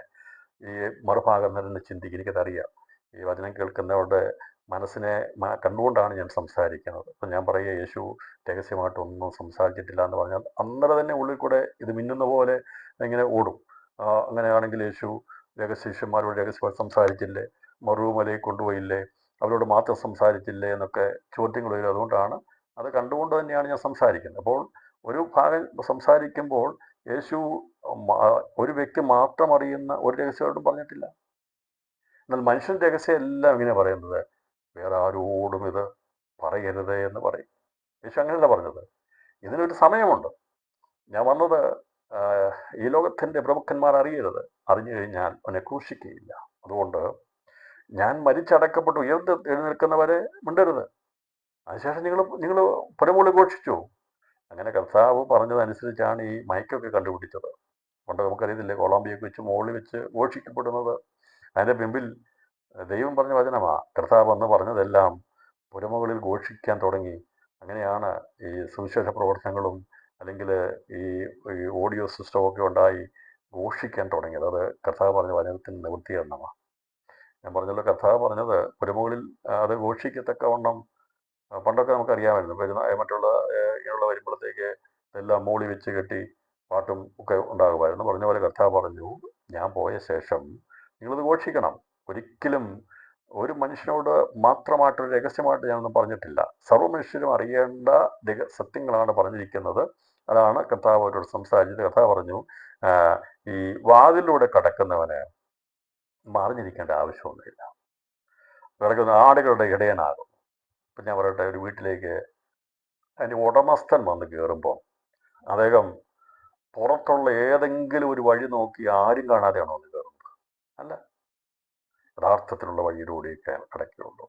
ഈ മറുഭാഗം തന്നെ ചിന്തിക്കും. എനിക്കതറിയാം. ഈ വചനം കേൾക്കുന്നവരുടെ മനസ്സിനെ കണ്ടുകൊണ്ടാണ് ഞാൻ സംസാരിക്കുന്നത്. അപ്പം ഞാൻ പറയുക യേശു രഹസ്യമായിട്ടൊന്നും സംസാരിച്ചിട്ടില്ല എന്ന് പറഞ്ഞാൽ അന്നേരം തന്നെ ഉള്ളിൽ കൂടെ ഇത് മിന്നുന്ന പോലെ ഇങ്ങനെ ഓടും. അങ്ങനെയാണെങ്കിൽ യേശു ശിഷ്യന്മാരോട് രഹസ്യമായി സംസാരിച്ചില്ലേ? മറുമലയിൽ കൊണ്ടുപോയില്ലേ? അവരോട് മാത്രം സംസാരിച്ചില്ലേ എന്നൊക്കെ ചോദ്യങ്ങൾ വരും. അതുകൊണ്ടാണ് അത് കണ്ടുകൊണ്ട് തന്നെയാണ് ഞാൻ സംസാരിക്കുന്നത്. അപ്പോൾ ഒരു ഭാഗം സംസാരിക്കുമ്പോൾ യേശു ഒരു വ്യക്തി മാത്രം അറിയുന്ന ഒരു രഹസ്യമായിട്ടും പറഞ്ഞിട്ടില്ല. എന്നാൽ മനുഷ്യൻ രഹസ്യം എല്ലാം ഇങ്ങനെ പറയുന്നത് വേറെ ആരോടും ഇത് പറയരുത് എന്ന് പറയും. യേശു അങ്ങനെയല്ല പറഞ്ഞത്. ഇതിനൊരു സമയമുണ്ട്. ഞാൻ വന്നത് ഈ ലോകത്തിൻ്റെ പ്രമുഖന്മാർ അറിയരുത്. അറിഞ്ഞു കഴിഞ്ഞാൽ അവനെ ക്രൂശിക്കുകയില്ല. അതുകൊണ്ട് ഞാൻ മരിച്ചടക്കപ്പെട്ട് എഴുന്നേൽക്കുന്നവരെ മിണ്ടരുത്. അതിനുശേഷം നിങ്ങൾ പുരമുളി ഘോഷിച്ചു. അങ്ങനെ കർത്താവ് പറഞ്ഞതനുസരിച്ചാണ് ഈ മൈക്കൊക്കെ കണ്ടുപിടിച്ചത്. പണ്ട് നമുക്കറിയത്തില്ലേ, കൊളംബിയൊക്കെ വെച്ച് മുകളിൽ വെച്ച് ഘോഷിക്കപ്പെടുന്നത്. അതിൻ്റെ പിമ്പിൽ ദൈവം പറഞ്ഞ വചനമാണ്. കർത്താവ് എന്ന് പറഞ്ഞതെല്ലാം പുരമുകളിൽ ഘോഷിക്കാൻ തുടങ്ങി. അങ്ങനെയാണ് ഈ സുവിശേഷ പ്രവർത്തനങ്ങളും അല്ലെങ്കിൽ ഈ ഓഡിയോ സിസ്റ്റമൊക്കെ ഉണ്ടായി ഘോഷിക്കാൻ തുടങ്ങിയത്. അത് കർത്താവ് പറഞ്ഞ വചനത്തിന് നിവൃത്തീകരണമാണ്. ഞാൻ പറഞ്ഞല്ലോ, കർത്താവ് പറഞ്ഞത് പുരമുകളിൽ അത് ഘോഷിക്കത്തക്കവണ്ണം പണ്ടൊക്കെ നമുക്കറിയാമായിരുന്നു. മറ്റുള്ള ഇങ്ങനെയുള്ള വരുമ്പോഴത്തേക്ക് എല്ലാം മോളി വെച്ച് കെട്ടി പാട്ടും ഒക്കെ ഉണ്ടാകുമായിരുന്നു. പറഞ്ഞ പോലെ കർത്താവ് പറഞ്ഞു, ഞാൻ പോയ ശേഷം നിങ്ങളിത് ഘോഷിക്കണം. ഒരിക്കലും ഒരു മനുഷ്യനോട് മാത്രമായിട്ടൊരു രഹസ്യമായിട്ട് ഞാനൊന്നും പറഞ്ഞിട്ടില്ല. സർവ്വ മനുഷ്യരും അറിയേണ്ട സത്യങ്ങളാണ് പറഞ്ഞിരിക്കുന്നത്. അതാണ് കർത്താവ് അവരോട് സംസാരിച്ചത്. കർത്താവ് പറഞ്ഞു, ഈ വാതിലൂടെ കടക്കുന്നവന് മറിഞ്ഞിരിക്കേണ്ട ആവശ്യമൊന്നുമില്ല. കിടക്കുന്ന ആടുകളുടെ ഇടയനാകും. ഇപ്പം ഞാൻ പറയട്ടെ, ഒരു വീട്ടിലേക്ക് അതിൻ്റെ ഉടമസ്ഥൻ വന്ന് കയറുമ്പോൾ അദ്ദേഹം പുറത്തുള്ള ഏതെങ്കിലും ഒരു വഴി നോക്കി ആരും കാണാതെയാണോ വന്ന് കയറുന്നത്? അല്ല, യഥാർത്ഥത്തിലുള്ള വഴിയിലൂടെയൊക്കെ കിടക്കുകയുള്ളൂ.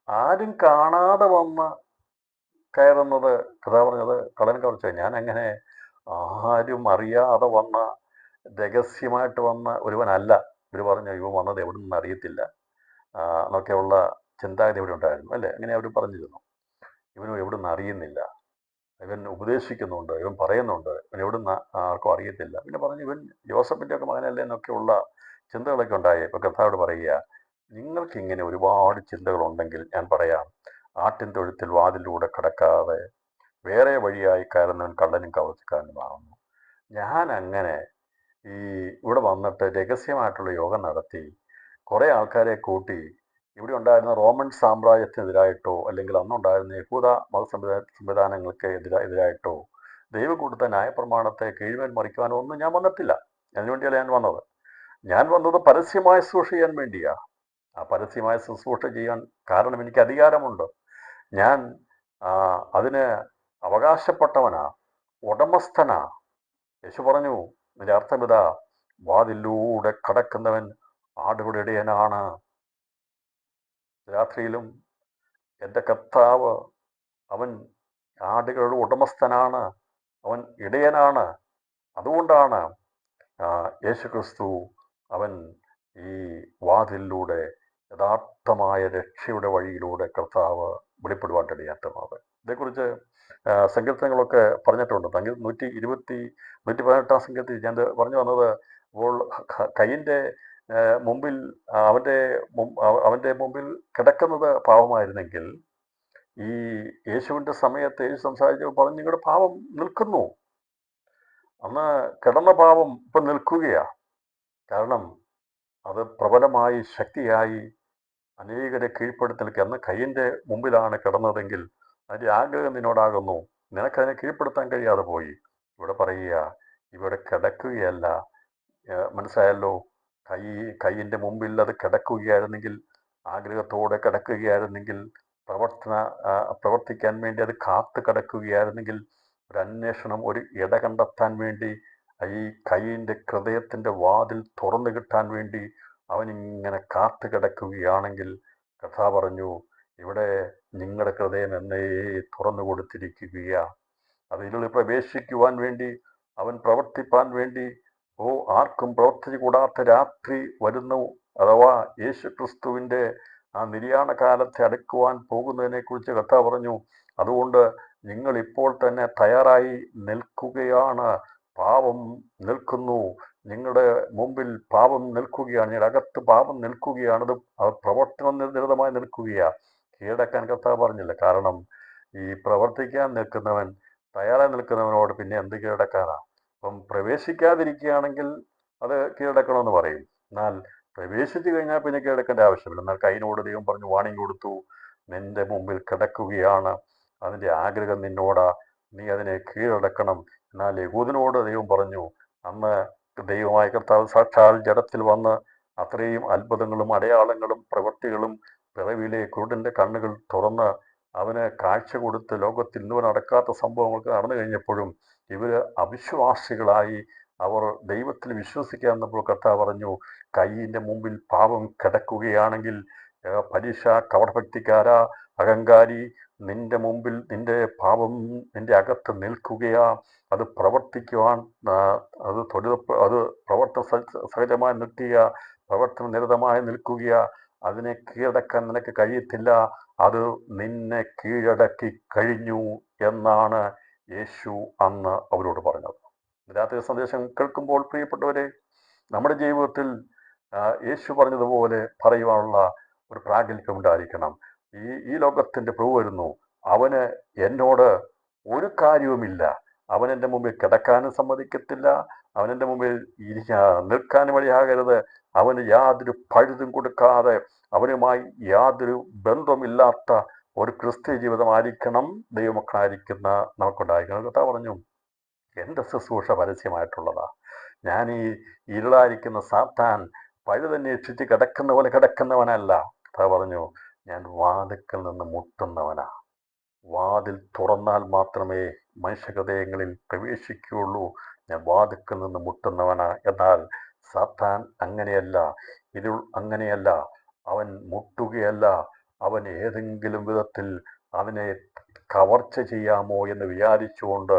ആരും കാണാതെ വന്ന് കയറുന്നത് കഥ പറഞ്ഞത് കള്ളൻ കവർച്ച. ഞാൻ അങ്ങനെ ആരും അറിയാതെ വന്ന രഹസ്യമായിട്ട് വന്ന ഒരുവനല്ല. ഇവർ പറഞ്ഞു ഇവൻ വന്നത് എവിടെ നിന്ന് അറിയത്തില്ല എന്നൊക്കെയുള്ള ചിന്താഗതി ഇവിടെ ഉണ്ടായിരുന്നു, അല്ലേ? അങ്ങനെ അവർ പറഞ്ഞിരുന്നു. ഇവനും എവിടെ നിന്ന് അറിയുന്നില്ല, ഇവൻ ഉപദേശിക്കുന്നുണ്ട്, ഇവൻ പറയുന്നുണ്ട്, ഇവൻ എവിടെ നിന്ന് ആർക്കും അറിയത്തില്ല. പിന്നെ പറഞ്ഞു ഇവൻ ജോസഫിൻ്റെ ഒക്കെ മകനല്ലേ എന്നൊക്കെയുള്ള ചിന്തകളൊക്കെ ഉണ്ടായി. ഇപ്പോൾ കർത്താവോട് പറയുക, നിങ്ങൾക്കിങ്ങനെ ഒരുപാട് ചിന്തകളുണ്ടെങ്കിൽ ഞാൻ പറയാം, ആട്ടിൻ തൊഴുത്തിൽ വാതിലൂടെ കടക്കാതെ വേറെ വഴിയായി കയറുന്നവൻ കള്ളനും കവർച്ചക്കാരനുമാകുന്നു. ഞാൻ അങ്ങനെ ഈ ഇവിടെ വന്നിട്ട് രഹസ്യമായിട്ടുള്ള യോഗം നടത്തി കുറേ ആൾക്കാരെ കൂട്ടി ഇവിടെ ഉണ്ടായിരുന്ന റോമൻ സാമ്രാജ്യത്തിനെതിരായിട്ടോ അല്ലെങ്കിൽ അന്നുണ്ടായിരുന്ന യഹൂദ മത സംവിധാനങ്ങൾക്ക് എതിരായിട്ടോ ദൈവം കൊടുത്ത ന്യായപ്രമാണത്തെ കീഴ്മേൽ മറിക്കുവാനോ ഒന്നും ഞാൻ വന്നിട്ടില്ല. അതിനുവേണ്ടിയല്ല ഞാൻ വന്നത്. ഞാൻ വന്നത് പരസ്യമായ ശുശ്രൂഷ ചെയ്യാൻ വേണ്ടിയാണ്. ആ പരസ്യമായ ശുശ്രൂഷ ചെയ്യാൻ കാരണം എനിക്ക് അധികാരമുണ്ട്. ഞാൻ അതിന് അവകാശപ്പെട്ടവനാ, ഉടമസ്ഥനാ. യേശു പറഞ്ഞു, ഇതിൻ്റെ അർത്ഥം ഇതാ, വാതിലൂടെ കടക്കുന്നവൻ ആടുകളുടെ ഇടയനാണ്. രാത്രിയിലും എൻ്റെ കർത്താവ് അവൻ ആടുകളുടെ ഉടമസ്ഥനാണ്, അവൻ ഇടയനാണ്. അതുകൊണ്ടാണ് യേശുക്രിസ്തു അവൻ ഈ വാതിലിലൂടെ യഥാർത്ഥമായ രക്ഷയുടെ വഴിയിലൂടെ കർത്താവ് വെളിപ്പെടുവാൻ ഇടയാക്കുന്നത്. ഇതേക്കുറിച്ച് സങ്കീർത്തനങ്ങളൊക്കെ പറഞ്ഞിട്ടുണ്ട്. 118 സങ്കീർത്തനത്തിൽ ഞാൻ പറഞ്ഞു വന്നത്, അപ്പോൾ കയ്യിൻ്റെ മുമ്പിൽ അവൻ്റെ മുമ്പിൽ കിടക്കുന്നത് പാവമായിരുന്നെങ്കിൽ ഈ യേശുവിൻ്റെ സമയത്ത് യേശു സംസാരിച്ചപ്പോൾ പറഞ്ഞു, നിങ്ങളുടെ പാവം നിൽക്കുന്നു. അന്ന് കിടന്ന പാവം ഇപ്പം നിൽക്കുകയാണ്. കാരണം അത് പ്രബലമായി ശക്തിയായി അനേകരെ കീഴ്പ്പെടുത്തി. അന്ന് കയ്യിൻ്റെ മുമ്പിലാണ് കിടന്നതെങ്കിൽ അതിൻ്റെ ആഗ്രഹം നിന്നോടാകുന്നു, നിനക്കതിനെ കീഴ്പ്പെടുത്താൻ കഴിയാതെ പോയി. ഇവിടെ പറയുക, ഇവിടെ കിടക്കുകയല്ല, മനസ്സിലായല്ലോ. കൈ കൈയിൻ്റെ മുമ്പിൽ അത് കിടക്കുകയായിരുന്നെങ്കിൽ, ആഗ്രഹത്തോടെ കിടക്കുകയായിരുന്നെങ്കിൽ, പ്രവർത്തന പ്രവർത്തിക്കാൻ വേണ്ടി അത് കാത്തു കിടക്കുകയായിരുന്നെങ്കിൽ, ഒരു അന്വേഷണം, ഒരു ഇട കണ്ടെത്താൻ വേണ്ടി, ഈ കൈയിൻ്റെ ഹൃദയത്തിൻ്റെ വാതിൽ തുറന്നു കിട്ടാൻ വേണ്ടി അവനിങ്ങനെ കാത്തു കിടക്കുകയാണെങ്കിൽ, കഥാ പറഞ്ഞു, ഇവിടെ നിങ്ങളുടെ ഹൃദയം എന്നേ തുറന്നു കൊടുത്തിരിക്കുകയാ. അതിനുള്ളിൽ പ്രവേശിക്കുവാൻ വേണ്ടി, അവൻ പ്രവർത്തിപ്പാൻ വേണ്ടി, ആർക്കും പ്രവർത്തിച്ചു കൂടാത്ത രാത്രി വരുന്നു. അഥവാ യേശു ക്രിസ്തുവിൻ്റെ ആ നിര്യാണ കാലത്തെ അടുക്കുവാൻ പോകുന്നതിനെ കുറിച്ച് കർത്താവ് പറഞ്ഞു. അതുകൊണ്ട് നിങ്ങൾ ഇപ്പോൾ തന്നെ തയ്യാറായി നിൽക്കുകയാണ്. പാപം നിൽക്കുന്നു, നിങ്ങളുടെ മുമ്പിൽ പാപം നിൽക്കുകയാണ്, നിങ്ങളുടെ അകത്ത് പാപം നിൽക്കുകയാണ്. അത് പ്രവർത്തനം നിരതമായി നിൽക്കുകയാണ്. കീഴടക്കാൻ കർത്താവ് പറഞ്ഞില്ല. കാരണം ഈ പ്രവർത്തിക്കാൻ നിൽക്കുന്നവൻ, തയ്യാറായി നിൽക്കുന്നവനോട് പിന്നെ എന്ത് കീഴടക്കാനാ? അപ്പം പ്രവേശിക്കാതിരിക്കുകയാണെങ്കിൽ അത് കീഴടക്കണമെന്ന് പറയും. എന്നാൽ പ്രവേശിച്ചു കഴിഞ്ഞാൽ പിന്നെ കീഴടക്കേണ്ട ആവശ്യമില്ല. എന്നാൽ കൈനോട് ദൈവം പറഞ്ഞു, വാണിംഗ് കൊടുത്തു, നിന്റെ മുമ്പിൽ കിടക്കുകയാണ്, അതിൻ്റെ ആഗ്രഹം നിന്നോടാ, നീ അതിനെ കീഴടക്കണം. എന്നാൽ യഹൂദനോട് ദൈവം പറഞ്ഞു, അന്ന് ദൈവമായ കർത്താവ് സാക്ഷാൽ ജഡത്തിൽ വന്ന് അത്രയും അത്ഭുതങ്ങളും അടയാളങ്ങളും പ്രവൃത്തികളും പിറവിയിലെ കുരുടൻ്റെ കണ്ണുകൾ തുറന്ന് അവന് കാഴ്ച കൊടുത്ത് ലോകത്തിൽ ഇന്നുവരെ നടക്കാത്ത സംഭവങ്ങൾക്ക് നടന്നു കഴിഞ്ഞപ്പോഴും ഇവർ അവിശ്വാസികളായി അവർ ദൈവത്തിൽ വിശ്വസിക്കാമെന്നപ്പോൾ കർത്താവ് പറഞ്ഞു, കൈയിൻ്റെ മുമ്പിൽ പാപം കിടക്കുകയാണെങ്കിൽ, പരീക്ഷ, കപടഭക്തിക്കാരാ, അഹങ്കാരി, നിന്റെ മുമ്പിൽ നിന്റെ പാപം നിന്റെ അകത്ത് നിൽക്കുകയാ. അത് പ്രവർത്തിക്കുവാൻ അത് പ്രവർത്തന സഹജമായി നിൽക്കുക, പ്രവർത്തന നിരതമായി നിൽക്കുകയാ. അതിനെ കീഴടക്കാൻ നിനക്ക് കഴിയത്തില്ല. അത് നിന്നെ കീഴടക്കി കഴിഞ്ഞു എന്നാണ് യേശു അന്ന് അവരോട് പറഞ്ഞത്. രാത്രി സന്ദേശം കേൾക്കുമ്പോൾ പ്രിയപ്പെട്ടവരെ, നമ്മുടെ ജീവിതത്തിൽ യേശു പറഞ്ഞതുപോലെ പറയുവാനുള്ള ഒരു പ്രാഗൽഭ്യം ഉണ്ടായിരിക്കണം. ഈ ലോകത്തിൻ്റെ പ്രഭു വരുന്നു, അവന് എന്നോട് ഒരു കാര്യവുമില്ല. അവൻ എൻ്റെ മുമ്പിൽ കിടക്കാനും സമ്മതിക്കത്തില്ല, അവൻ എൻ്റെ മുമ്പിൽ നിൽക്കാനും വഴിയാകരുത്. അവന് യാതൊരു പഴുതും കൊടുക്കാതെ, അവനുമായി യാതൊരു ബന്ധമില്ലാത്ത ഒരു ക്രിസ്ത്യ ജീവിതമായിരിക്കണം ദൈവമക്കളായിരിക്കുന്ന നമുക്കുണ്ടായിരിക്കണം. കർത്താവ് പറഞ്ഞു, എൻ്റെ ശുശ്രൂഷ പരസ്യമായിട്ടുള്ളതാ. ഞാൻ ഈ ഇരുളായിരിക്കുന്ന സാത്താൻ പഴുതന്വേഷിച്ച് കിടക്കുന്ന പോലെ കിടക്കുന്നവനല്ല. കർത്താവ് പറഞ്ഞു, ഞാൻ വാതിൽക്കൽ നിന്ന് മുട്ടുന്നവനാ. വാതിൽ തുറന്നാൽ മാത്രമേ മനുഷ്യഹൃദയങ്ങളിൽ പ്രവേശിക്കുകയുള്ളൂ. ഞാൻ വാതിൽക്കൽ നിന്ന് മുട്ടുന്നവനാ. എന്നാൽ സാത്താൻ അങ്ങനെയല്ല, ഇരുൾ അങ്ങനെയല്ല. അവൻ മുട്ടുകയല്ല, അവൻ ഏതെങ്കിലും വിധത്തിൽ അവനെ കവർച്ച ചെയ്യാമോ എന്ന് വിചാരിച്ചുകൊണ്ട്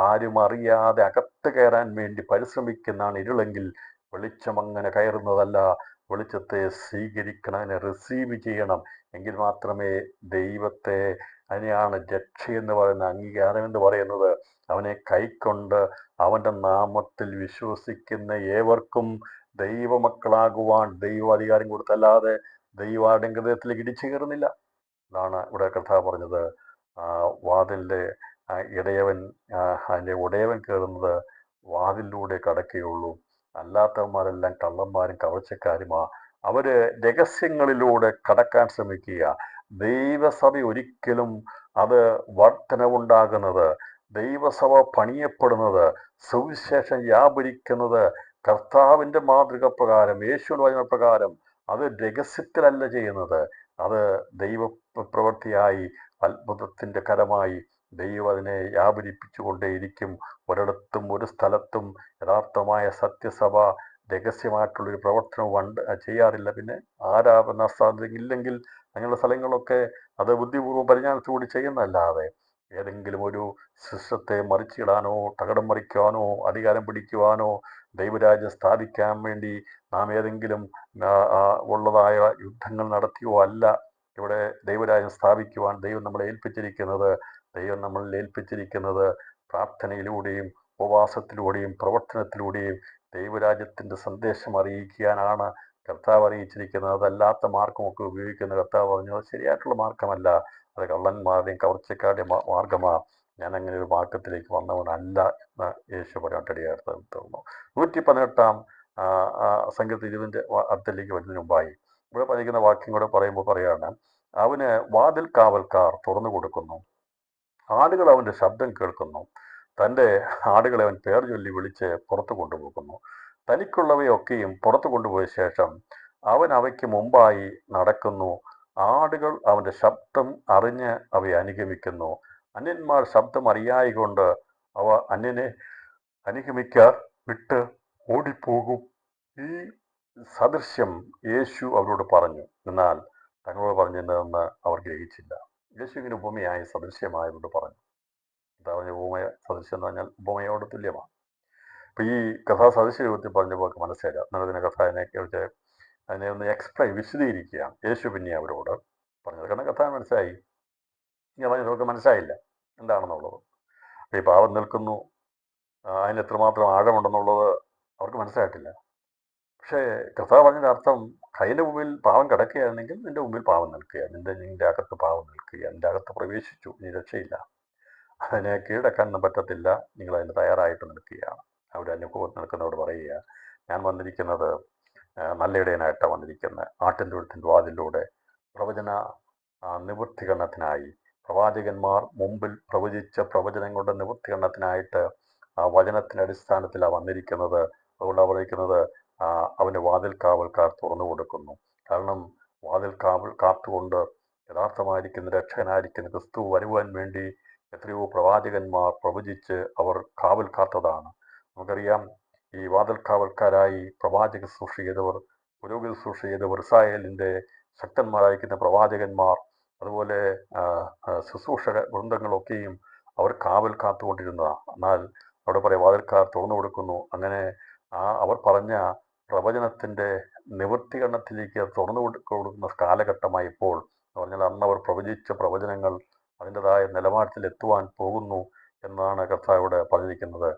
ആരും അറിയാതെ അകത്ത് കയറാൻ വേണ്ടി പരിശ്രമിക്കുന്നതാണ് ഇരുളെങ്കിൽ, വെളിച്ചം അങ്ങനെ കയറുന്നതല്ല. വെളിച്ചത്തെ സ്വീകരിക്കണം, അതിനെ റിസീവ് ചെയ്യണം. എങ്കിൽ മാത്രമേ ദൈവത്തെ, അതിനെയാണ് രക്ഷയെന്ന് പറയുന്ന, അംഗീകാരം എന്ന് പറയുന്നത്. അവനെ കൈക്കൊണ്ട് അവൻ്റെ നാമത്തിൽ വിശ്വസിക്കുന്ന ഏവർക്കും ദൈവമക്കളാകുവാൻ ദൈവം അധികാരം കൊടുത്തല്ലാതെ ദൈവയുടെ ഹൃദയത്തിലേക്ക് ഇടിച്ചു കയറുന്നില്ല. അതാണ് ഇവിടെ കർത്താവ് പറഞ്ഞത്. വാതിലിൻ്റെ ഇടയവൻ, അതിൻ്റെ ഉടയവൻ കയറുന്നത് വാതിലിലൂടെ കടക്കുകയുള്ളൂ. അല്ലാത്തവന്മാരെല്ലാം കള്ളന്മാരും കവർച്ചക്കാരുമാ. അവര് രഹസ്യങ്ങളിലൂടെ കടക്കാൻ ശ്രമിക്കുക. ദൈവസഭ ഒരിക്കലും അത് വർധനവുണ്ടാകുന്നത്, ദൈവസഭ പണിയപ്പെടുന്നത്, സുവിശേഷം വ്യാപരിക്കുന്നത് കർത്താവിൻ്റെ മാതൃക പ്രകാരം, യേശുവിൻ്റെ വചന പ്രകാരം, അത് രഹസ്യത്തിലല്ല ചെയ്യുന്നത്. അത് ദൈവ പ്രവൃത്തിയായി, അത്ഭുതത്തിൻ്റെ കരമായി ദൈവം അതിനെ വ്യാപരിപ്പിച്ചുകൊണ്ടേയിരിക്കും. ഒരിടത്തും ഒരു സ്ഥലത്തും യഥാർത്ഥമായ സത്യസഭ രഹസ്യമായിട്ടുള്ളൊരു പ്രവർത്തനം ചെയ്യാറില്ല. പിന്നെ ആരാധന സാധ്യതയില്ലെങ്കിൽ അങ്ങനെയുള്ള സ്ഥലങ്ങളൊക്കെ അത് ബുദ്ധിപൂർവ്വം പരിജ്ഞാനത്തോടുകൂടി ചെയ്യുന്നതല്ലാതെ ഏതെങ്കിലും ഒരു സിസ്റ്റത്തെ മറിച്ചിടാനോ തകിടം മറിക്കുവാനോ അധികാരം പിടിക്കുവാനോ ദൈവരാജ്യം സ്ഥാപിക്കാൻ വേണ്ടി നാം ഏതെങ്കിലും ഉള്ളതായ യുദ്ധങ്ങൾ നടത്തിയോ അല്ല ഇവിടെ ദൈവരാജ്യം സ്ഥാപിക്കുവാൻ ദൈവം നമ്മളെ ഏൽപ്പിച്ചിരിക്കുന്നത്. ദൈവം നമ്മളിൽ ഏൽപ്പിച്ചിരിക്കുന്നത് പ്രാർത്ഥനയിലൂടെയും ഉപവാസത്തിലൂടെയും പ്രവർത്തനത്തിലൂടെയും ദൈവരാജ്യത്തിൻ്റെ സന്ദേശം അറിയിക്കാനാണ് കർത്താവ് അറിയിച്ചിരിക്കുന്നത്. അതല്ലാത്ത മാർഗമൊക്കെ ഉപയോഗിക്കുന്ന കർത്താവ് പറഞ്ഞു, അത് ശരിയായിട്ടുള്ള മാർഗമല്ല, അത് കള്ളന്മാരുടെയും കവർച്ചക്കാരുടെയും മാർഗമാണ്. ഞാൻ അങ്ങനെ ഒരു മാർഗത്തിലേക്ക് വന്നവനല്ല എന്ന് യേശു പറയാനിടയായിട്ട് തോന്നുന്നു. 118 സംഗീത 20 അർത്ഥത്തിലേക്ക് വരുന്നതിന് മുമ്പായി ഇവിടെ പഠിക്കുന്ന വാക്യം കൂടെ പറയുമ്പോൾ പറയാണ്, അവന് വാതിൽ കാവൽക്കാർ തുറന്നു കൊടുക്കുന്നു, ആടുകൾ അവൻ്റെ ശബ്ദം കേൾക്കുന്നു, തൻ്റെ ആടുകളെ അവൻ പേർ ചൊല്ലി വിളിച്ച് പുറത്തു കൊണ്ടുപോകുന്നു. തനിക്കുള്ളവയൊക്കെയും പുറത്തു കൊണ്ടുപോയ ശേഷം അവൻ അവയ്ക്ക് മുമ്പായി നടക്കുന്നു. ആടുകൾ അവൻ്റെ ശബ്ദം അറിഞ്ഞ് അവയെ അനുഗമിക്കുന്നു. അന്യന്മാർ ശബ്ദം അറിയായികൊണ്ട് അവ അന്യനെ അനുഗമിക്കാർ വിട്ട് ഓടിപ്പോകും. ഈ സദൃശ്യം യേശു അവരോട് പറഞ്ഞു. എന്നാൽ തങ്ങളോട് പറഞ്ഞതെന്ന് അവർ ഗ്രഹിച്ചില്ല. യേശു ഇങ്ങനെ ഉപമയായി സദൃശ്യമായവരോട് പറഞ്ഞു. എന്താ പറഞ്ഞ ഉപമയ സദൃശ്യം എന്ന് പറഞ്ഞാൽ ഉപമയോട് തുല്യമാണ്. അപ്പം ഈ കഥാ സദൃശ്യ രൂപത്തിൽ പറഞ്ഞപ്പോൾ മനസ്സിലായില്ല. എന്നതിനെ കഥാവിനെക്കുറിച്ച് അതിനെ ഒന്ന് വിശദീകരിക്കുകയാണ് യേശു പിന്നെ അവരോട് പറഞ്ഞത്. കാരണം കഥ മനസ്സിലായി, ഇങ്ങനെ പറഞ്ഞവർക്ക് മനസ്സിലായില്ല എന്താണെന്നുള്ളത്. ഈ പാവം നിൽക്കുന്നു, അതിന് എത്രമാത്രം ആഴമുണ്ടെന്നുള്ളത് അവർക്ക് മനസ്സിലായിട്ടില്ല. പക്ഷേ കർത്താവ് പറഞ്ഞതിൻ്റെ അർത്ഥം, കയ്യിൻ്റെ മുമ്പിൽ പാവം കിടക്കുകയാണെങ്കിൽ നിന്റെ മുമ്പിൽ പാവം നിൽക്കുക, നിന്റെ അകത്ത് പാവം നിൽക്കുക, നിന്റെ അകത്ത് പ്രവേശിച്ചു, നീ രക്ഷയില്ല, അതിനെ കീഴടക്കാനൊന്നും പറ്റത്തില്ല, നിങ്ങൾ അതിന് തയ്യാറായിട്ട് നിൽക്കുകയാണ്. അവിടെ അനുഭവം നിൽക്കുന്നവരോട് പറയുക, ഞാൻ വന്നിരിക്കുന്നത് നല്ല ഇടയനായിട്ടാണ് വന്നിരിക്കുന്നത്. ആട്ടിൻ തൊഴുത്തിൻ്റെ വാതിലൂടെ പ്രവചന നിവൃത്തികരണത്തിനായി, പ്രവാചകന്മാർ മുമ്പിൽ പ്രവചിച്ച പ്രവചനങ്ങളുടെ നിവൃത്തികരണത്തിനായിട്ട് ആ വചനത്തിൻ്റെ അടിസ്ഥാനത്തിലാണ് വന്നിരിക്കുന്നത്. അതുകൊണ്ട് പറയുന്നത് അവൻ്റെ വാതിൽ കാവൽക്കാർ തുറന്നു കൊടുക്കുന്നു. കാരണം വാതിൽ കാത്തുകൊണ്ട് യഥാർത്ഥമായിരിക്കുന്ന രക്ഷകനായിരിക്കുന്ന ക്രിസ്തു വരുവാൻ വേണ്ടി എത്രയോ പ്രവാചകന്മാർ പ്രവചിച്ച് അവർ കാവൽ കാത്തതാണ്. നമുക്കറിയാം, ഈ വാതിൽ കാവൽക്കാരായി പ്രവാചക ശുശ്രൂഷ ചെയ്തവർ, പുരോഹിത ശുശ്രൂഷ ചെയ്തവർ, ഇസ്രായേലിൻ്റെ ശക്തന്മാരായിരിക്കുന്ന പ്രവാചകന്മാർ, അതുപോലെ ശുശ്രൂഷക വൃന്ദങ്ങളൊക്കെയും അവർ കാവൽ കാത്തുകൊണ്ടിരുന്നതാണ്. എന്നാൽ അവിടെ പറയാം വാതിൽക്കാർ തുറന്നു കൊടുക്കുന്നു. അങ്ങനെ അവർ പറഞ്ഞ പ്രവചനത്തിൻ്റെ നിവൃത്തികരണത്തിലേക്ക് തുറന്നു കൊടുക്കുന്ന കാലഘട്ടമായി ഇപ്പോൾ. എന്ന് പറഞ്ഞാൽ അന്ന് അവർ പ്രവചിച്ച പ്രവചനങ്ങൾ അതിൻ്റെതായ നിലവാരത്തിൽ എത്തുവാൻ പോകുന്നു എന്നാണ് കർത്താവിടെ പറഞ്ഞിരിക്കുന്നത്.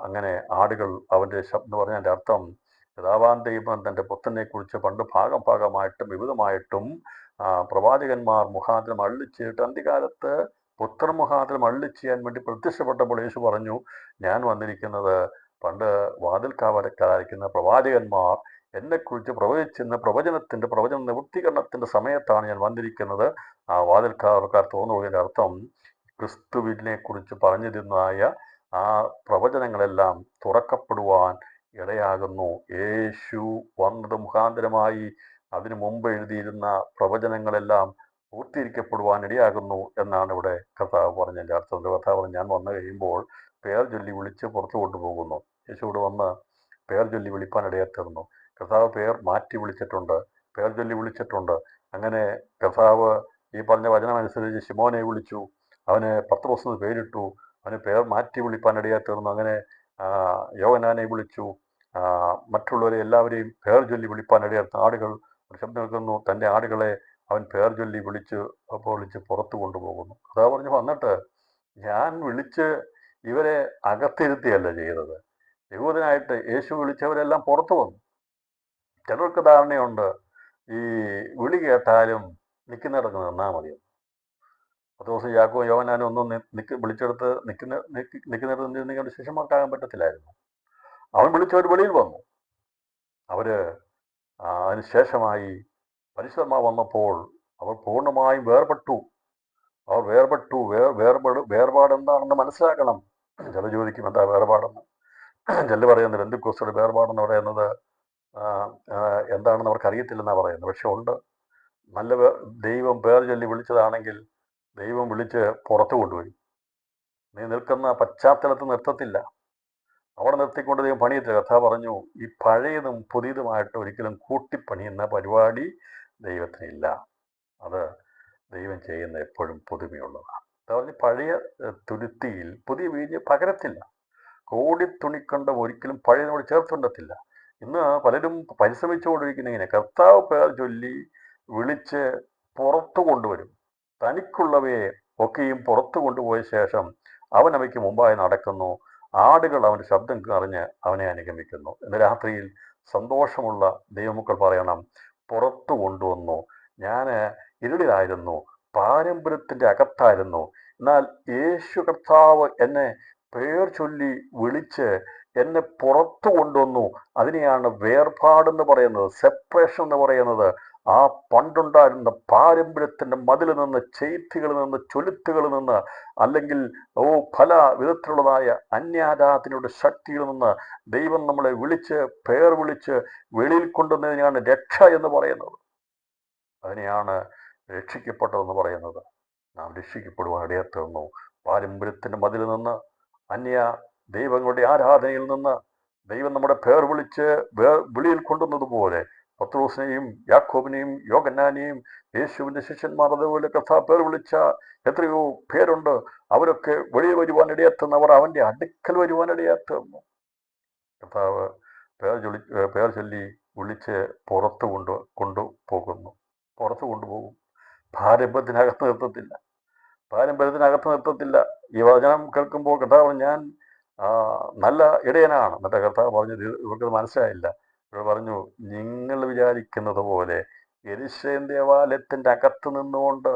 അങ്ങനെ ആടുകൾ അവൻ്റെ ശബ്ദം പറഞ്ഞതിൻ്റെ അർത്ഥം, പിതാവാൻ ദൈവം തൻ്റെ പുത്രനെക്കുറിച്ച് പണ്ട് ഭാഗമായിട്ടും വിവിധമായിട്ടും പ്രവാചകന്മാർ മുഖാന്തരം അള്ളിച്ചിട്ട് അന്ത്യകാലത്ത് പുത്രൻ മുഖാന്തരം അള്ളിച്ചെയ്യാൻ വേണ്ടി പ്രത്യക്ഷപ്പെട്ടപ്പോൾ യേശു പറഞ്ഞു, ഞാൻ വന്നിരിക്കുന്നത് പണ്ട് വാതിൽ കാവൽക്കാരായിരിക്കുന്ന പ്രവാചകന്മാർ എന്നെക്കുറിച്ച് പ്രവചിച്ചിരുന്ന പ്രവചന നിവൃത്തീകരണത്തിൻ്റെ സമയത്താണ് ഞാൻ വന്നിരിക്കുന്നത്. ആ വാതിൽ കാവൽക്കാർ തോന്നുന്നതിൻ്റെ അർത്ഥം, ക്രിസ്തുവിനെ കുറിച്ച് പറഞ്ഞിരുന്നതായ ആ പ്രവചനങ്ങളെല്ലാം തുറക്കപ്പെടുവാൻ ഇടയാകുന്നു. യേശു വന്നത് മുഖാന്തരമായി അതിനു മുമ്പ് എഴുതിയിരുന്ന പ്രവചനങ്ങളെല്ലാം പൂർത്തീകരിക്കപ്പെടുവാൻ ഇടയാകുന്നു എന്നാണ് ഇവിടെ കർത്താവ് പറഞ്ഞതിൻ്റെ അർത്ഥം. കർത്താവ് പറഞ്ഞ്, ഞാൻ വന്നു കഴിയുമ്പോൾ പേർ ചൊല്ലി വിളിച്ച് പുറത്തു കൊണ്ടുപോകുന്നു. യേശുവിടെ വന്ന് പേർ ചൊല്ലി വിളിപ്പാൻ ഇടയാത്തീർന്നു. കർത്താവ് പേർ മാറ്റി വിളിച്ചിട്ടുണ്ട്, പേർ ചൊല്ലി വിളിച്ചിട്ടുണ്ട്. അങ്ങനെ കർത്താവ് ഈ പറഞ്ഞ വചനമനുസരിച്ച് ശിമോനെ വിളിച്ചു, അവന് പത്രോസ് പേരിട്ടു, അവന് പേർ മാറ്റി വിളിപ്പാൻ ഇടയാത്തീർന്നു. അങ്ങനെ യോഹന്നാനെ വിളിച്ചു, മറ്റുള്ളവരെ എല്ലാവരെയും പേർ ചൊല്ലി വിളിപ്പാൻ ഇടയാത്ത ആടുകൾ ശബ്ദം കേൾക്കുന്നു. തൻ്റെ ആടുകളെ അവൻ പേർ ചൊല്ലി വിളിച്ച് പുറത്തു കൊണ്ടുപോകുന്നു. കർത്താവ് പറഞ്ഞു, വന്നിട്ട് ഞാൻ വിളിച്ച് ഇവരെ അകത്തിരുത്തിയല്ല ചെയ്തത്. യഹൂദനായിട്ട് യേശു വിളിച്ചവരെല്ലാം പുറത്തു വന്നു. ചിലർക്ക് ധാരണയുണ്ട്, ഈ വിളി കേട്ടാലും നിൽക്കുന്നിടത്ത് നിന്നാൽ മതി. പത്രോസ് യാക്കോബും യോഹന്നാനും ഒന്നും വിളിച്ചെടുത്ത് നിൽക്കുന്നിടത്ത് നിന്നിട്ട് ശിഷ്യന്മാർക്കാകാൻ പറ്റത്തില്ലായിരുന്നു. അവൻ വിളിച്ചവർ വെളിയിൽ വന്നു. അവര് അതിനുശേഷമായി പരിശുദ്ധാത്മാവ് വന്നപ്പോൾ അവർ പൂർണ്ണമായും വേർപെട്ടു. അവർ വേർപാട് എന്താണെന്ന് മനസ്സിലാക്കണം. ചില ചോദിക്കും, എന്താ വേർപാടെന്ന്? ചില പറയുന്നത് പെന്തക്കോസ്തുടെ വേർപാടെന്ന് പറയുന്നത് എന്താണെന്ന് അവർക്ക് അറിയത്തില്ലെന്നാണ് പറയുന്നത്. പക്ഷെ ഉണ്ട്. നല്ല ദൈവം പേർ ചൊല്ലി വിളിച്ചതാണെങ്കിൽ ദൈവം വിളിച്ച് പുറത്തു കൊണ്ടുവരും. നീ നിൽക്കുന്ന പശ്ചാത്തലത്തിൽ നിർത്തത്തില്ല, അവിടെ നിർത്തിക്കൊണ്ട് ദൈവം പണിയത്തില്ല. കഥ പറഞ്ഞു, ഈ പഴയതും പുതിയതുമായിട്ട് ഒരിക്കലും കൂട്ടിപ്പണിയുന്ന പരിപാടി ദൈവത്തിനില്ല. അത് ദൈവം ചെയ്യുന്ന എപ്പോഴും പുതുമയുള്ളതാണ്. പറഞ്ഞ് പഴയ തുരുത്തിയിൽ പുതിയ വീഞ്ഞ് പകരത്തില്ല. കോടി തുണിക്കണ്ടം ഒരിക്കലും പഴയതിനോട് ചേർത്തുണ്ടത്തില്ല. ഇന്ന് പലരും പരിശ്രമിച്ചുകൊണ്ടിരിക്കുന്ന ഇങ്ങനെ കർത്താവ് പേർ ചൊല്ലി വിളിച്ച് പുറത്തു കൊണ്ടുവരും. തനിക്കുള്ളവയെ ഒക്കെയും പുറത്തു കൊണ്ടുപോയ ശേഷം അവൻ അവയ്ക്ക് മുമ്പായി നടക്കുന്നു. ആടുകൾ അവൻ്റെ ശബ്ദം അറിഞ്ഞ് അവനെ അനുഗമിക്കുന്നു. ഇന്ന് രാത്രിയിൽ സന്തോഷമുള്ള ദൈവമക്കൾ പറയണം, പുറത്തു കൊണ്ടുവന്നു. ഞാൻ ഇരുളിലായിരുന്നു, പാരമ്പര്യത്തിൻ്റെ അകത്തായിരുന്നു. എന്നാൽ യേശു കർത്താവ് എന്നെ പേർ ചൊല്ലി വിളിച്ച് എന്നെ പുറത്തു കൊണ്ടുവന്നു. അതിനെയാണ് വേർപാടെന്ന് പറയുന്നത്, സെപ്പറേഷൻ എന്ന് പറയുന്നത്. ആ പണ്ടുണ്ടായിരുന്ന പാരമ്പര്യത്തിൻ്റെ മതിലിൽ നിന്ന്, ചെയ്ത്തികളിൽ നിന്ന്, ചൊലുത്തുകളിൽ നിന്ന്, അല്ലെങ്കിൽ പല വിധത്തിലുള്ളതായ അന്യാരാധനയുടെ ശക്തിയിൽ നിന്ന് ദൈവം നമ്മളെ വിളിച്ച്, പേർ വിളിച്ച് വെളിയിൽ കൊണ്ടുവന്നതിനെയാണ് രക്ഷ എന്ന് പറയുന്നത്. അതിനെയാണ് രക്ഷിക്കപ്പെട്ടതെന്ന് പറയുന്നത്. നാം രക്ഷിക്കപ്പെടുവാൻ ഇടയാത്തീർന്നു. പാരമ്പര്യത്തിൻ്റെ മതിലിൽ നിന്ന്, അന്യ ദൈവങ്ങളുടെ ആരാധനയിൽ നിന്ന് ദൈവം നമ്മുടെ പേർ വിളിച്ച് വെളിയിൽ കൊണ്ടുവന്നതുപോലെ പത്രോസിനെയും യാക്കോബിനെയും യോഹന്നാനെയും യേശുവിൻ്റെ ശിഷ്യന്മാർ അതുപോലെ പേർ വിളിച്ച എത്രയോ പേരുണ്ട്. അവരൊക്കെ വെളിയിൽ വരുവാൻ ഇടയാത്തുന്നവർ അവൻ്റെ അടുക്കൽ വരുവാൻ ഇടയാത്തുന്നു. കർത്താവ് പേർ ചൊല്ലി വിളിച്ച് പുറത്ത് കൊണ്ടുപോകുന്നു. പുറത്ത് കൊണ്ടുപോകും. പാരമ്പര്യത്തിനകത്ത് നിർത്തത്തില്ല. ഈ വചനം കേൾക്കുമ്പോൾ കർത്താവ് ഞാൻ നല്ല ഇടയനാണ്. എന്നിട്ട് കർത്താവ് പറഞ്ഞത് ഇവർക്കത് മനസ്സിലായില്ല. ഇവർ പറഞ്ഞു, നിങ്ങൾ വിചാരിക്കുന്നത് പോലെ യെരൂശലേം ദേവാലയത്തിൻ്റെ അകത്ത് നിന്നുകൊണ്ട്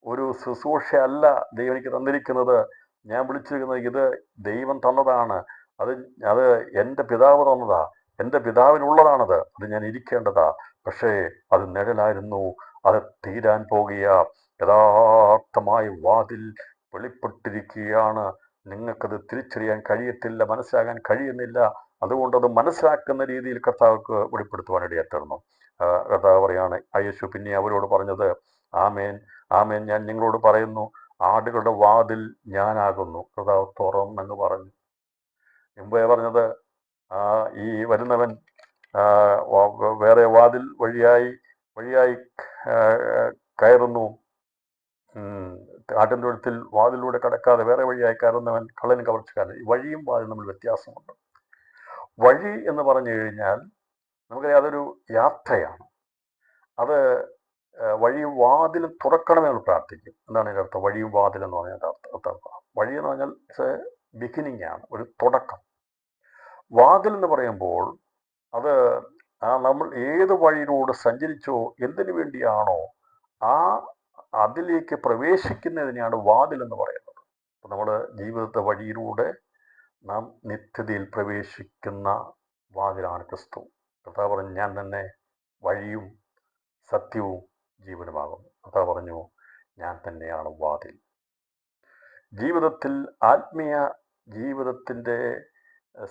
ഒരു ശുശ്രൂഷ അല്ല ദൈവം എനിക്ക് തന്നിരിക്കുന്നത്. ഞാൻ വിളിച്ചിരിക്കുന്നത് ഇത് ദൈവം തന്നതാണ്. അത് എൻ്റെ പിതാവ് തന്നതാ. എൻ്റെ പിതാവിനുള്ളതാണത്. അത് ഞാൻ ഇരിക്കേണ്ടതാ. പക്ഷേ അത് നിഴലായിരുന്നു. അത് തീരാൻ പോകുക. യഥാർത്ഥമായ വാതിൽ വെളിപ്പെട്ടിരിക്കുകയാണ്. നിങ്ങൾക്കത് തിരിച്ചറിയാൻ കഴിയത്തില്ല, മനസ്സിലാകാൻ കഴിയുന്നില്ല. അതുകൊണ്ടത് മനസ്സിലാക്കുന്ന രീതിയിൽ കർത്താവ്ക്ക് വെളിപ്പെടുത്തുവാനിടയായിത്തീർന്നു. കർത്താവ് പറയാണ്, യേശു പിന്നെ അവരോട് പറഞ്ഞത്, ആമേൻ ആമേൻ ഞാൻ നിങ്ങളോട് പറയുന്നു, ആടുകളുടെ വാതിൽ ഞാനാകുന്നു. കർത്താവ് തുറന്നെന്ന് പറഞ്ഞു. മുമ്പേ പറഞ്ഞത് ഈ വരുന്നവൻ വേറെ വാതിൽ വഴിയായി കയറുന്നു. ആട്ടിൻ തൊഴുത്തിൽ വാതിലൂടെ കടക്കാതെ വേറെ വഴിയായി കയറുന്നവൻ കള്ളനും കവർച്ചക്കാരൻ. ഈ വഴിയും വാതിലും തമ്മിൽ വ്യത്യാസമുണ്ട്. വഴി എന്ന് പറഞ്ഞു കഴിഞ്ഞാൽ നമുക്കറിയാം അതൊരു യാത്രയാണ്. അത് വഴിയും വാതിലും തുറക്കണമെന്ന് പ്രാർത്ഥിക്കും. എന്താണ് ഇതിൻ്റെ അർത്ഥം? വഴിയും വാതിലെന്ന് പറഞ്ഞാൽ അർത്ഥം വഴി എന്ന് പറഞ്ഞാൽ ബിഗിനിങ് ആണ്, ഒരു തുടക്കം. വാതിൽ എന്ന് പറയുമ്പോൾ അത് നമ്മൾ ഏത് വഴിയിലൂടെ സഞ്ചരിച്ചോ എന്തിനു വേണ്ടിയാണോ അതിലേക്ക് പ്രവേശിക്കുന്നതിനെയാണ് വാതിൽ എന്ന് പറയുന്നത്. അപ്പം നമ്മൾ ജീവിതത്തെ വഴിയിലൂടെ നാം നിത്യതയിൽ പ്രവേശിക്കുന്ന വാതിലാണ് ക്രിസ്തു. കർത്താവ് പറഞ്ഞു, ഞാൻ തന്നെ വഴിയും സത്യവും ജീവനുമാകുന്നു. കർത്താവ് പറഞ്ഞു, ഞാൻ തന്നെയാണ് വാതിൽ. ജീവിതത്തിൽ ആത്മീയ ജീവിതത്തിൻ്റെ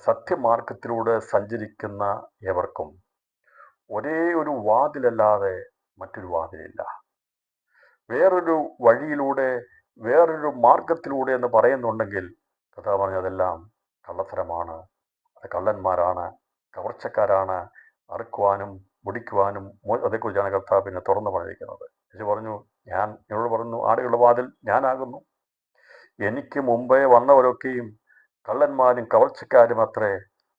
സത്യമാർഗത്തിലൂടെ സഞ്ചരിക്കുന്ന എവർക്കും ഒരേ ഒരു വാതിലല്ലാതെ മറ്റൊരു വാതിലില്ല. വേറൊരു വഴിയിലൂടെ, വേറൊരു മാർഗത്തിലൂടെ എന്ന് പറയുന്നുണ്ടെങ്കിൽ കർത്താവ് പറഞ്ഞു, അതെല്ലാം കള്ളത്തരമാണ്. അത് കള്ളന്മാരാണ്, കവർച്ചക്കാരാണ്, അറുക്കുവാനും മുടിക്കുവാനും. അതേക്കുറിച്ചാണ് കർത്താവ് പിന്നെ തുറന്നു പറഞ്ഞിരിക്കുന്നത്. യേശു പറഞ്ഞു, ഞാൻ നിങ്ങളോട് പറഞ്ഞു, ആടുകളുടെ വാതിൽ ഞാനാകുന്നു. എനിക്ക് മുമ്പേ വന്നവരൊക്കെയും കള്ളന്മാരും കവർച്ചക്കാരും അത്രേ.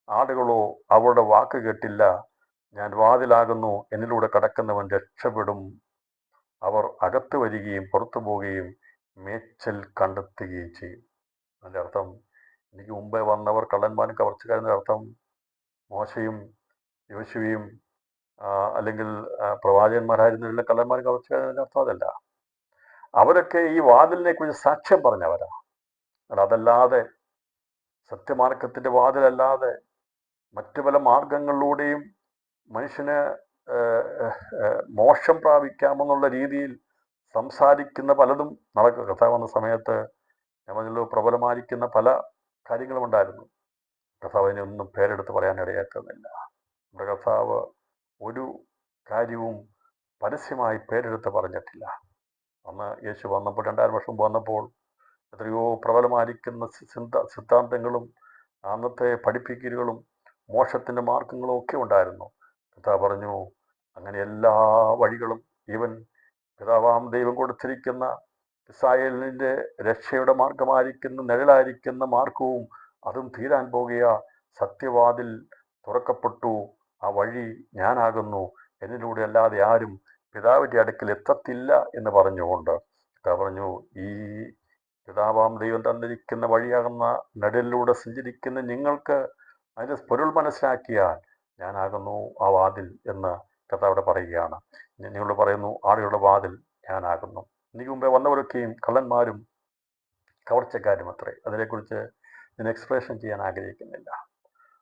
ആടുകളോ അവരുടെ വാക്ക് കേട്ടില്ല. ഞാൻ വാതിലാകുന്നു, എന്നിലൂടെ കടക്കുന്നവൻ രക്ഷപ്പെടും. അവർ അകത്ത് വരികയും പുറത്തു പോവുകയും മേച്ചൽ കണ്ടെത്തുകയും ചെയ്യും. അതിൻ്റെ അർത്ഥം, എനിക്ക് മുമ്പേ വന്നവർ കള്ളന്മാരും കവർച്ചക്കാരെന്ന അർത്ഥം മോശയും യോശുവയും അല്ലെങ്കിൽ പ്രവാചകന്മാരായിരുന്നില്ല കള്ളന്മാരും കവർച്ചക്കാരെന്നതിൻ്റെ അർത്ഥം അതല്ല. അവരൊക്കെ ഈ വാതിലിനെ കുറിച്ച് സാക്ഷ്യം പറഞ്ഞവരാ. അതല്ലാതെ സത്യമാർഗത്തിൻ്റെ വാതിലല്ലാതെ മറ്റു പല മാർഗങ്ങളിലൂടെയും മനുഷ്യന് മോക്ഷം പ്രാപിക്കാമെന്നുള്ള രീതിയിൽ സംസാരിക്കുന്ന പലതും നടക്കുക. കർത്താവ് വന്ന സമയത്ത് ഞമ്മളിൽ പ്രബലമായിരിക്കുന്ന പല കാര്യങ്ങളുമുണ്ടായിരുന്നു. കർത്താവിനെ ഒന്നും പേരെടുത്ത് പറയാൻ ഇടയാക്കുന്നില്ല. നമ്മുടെ കർത്താവ് ഒരു കാര്യവും പരസ്യമായി പേരെടുത്ത് പറഞ്ഞിട്ടില്ല. അന്ന് യേശു വന്നപ്പോൾ 2000 വർഷം വന്നപ്പോൾ എത്രയോ പ്രബലമായിരിക്കുന്ന സിദ്ധാന്തങ്ങളും അന്നത്തെ പഠിപ്പിക്കലുകളും മോക്ഷത്തിൻ്റെ മാർഗങ്ങളും ഒക്കെ ഉണ്ടായിരുന്നു. കർത്താവ് പറഞ്ഞു, അങ്ങനെ എല്ലാ വഴികളും, ഈവൻ പിതാവാം ദൈവം കൊടുത്തിരിക്കുന്ന ഇസ്രായേലിൻ്റെ രക്ഷയുടെ മാർഗമായിരിക്കുന്ന, നിഴലായിരിക്കുന്ന മാർഗവും അതും തീരാൻ പോകുക. സത്യവാതിൽ തുറക്കപ്പെട്ടു. ആ വഴി ഞാനാകുന്നു. എന്നിലൂടെ അല്ലാതെ ആരും പിതാവിൻ്റെ അടുക്കൽ എത്തത്തില്ല എന്ന് പറഞ്ഞുകൊണ്ട് കർത്താവ് പറഞ്ഞു, ഈ പിതാവാം ദൈവം തന്നിരിക്കുന്ന വഴിയാകുന്ന നടുവിലൂടെ സഞ്ചരിക്കുന്ന നിങ്ങൾക്ക് അതിൻ്റെ പൊരുൾ മനസ്സിലാക്കിയാൽ ഞാനാകുന്നു ആ വാതിൽ എന്ന് കർത്താവിടെ പറയുകയാണ്. നിങ്ങളോട് പറയുന്നു, ആടുകളുടെ വാതിൽ ഞാനാകുന്നു. എനിക്ക് മുമ്പേ വന്നവരൊക്കെയും കള്ളന്മാരും കവർച്ചക്കാരും അത്രേ. അതിനെക്കുറിച്ച് ഞാൻ എക്സ്പ്രഷൻ ചെയ്യാൻ ആഗ്രഹിക്കുന്നില്ല,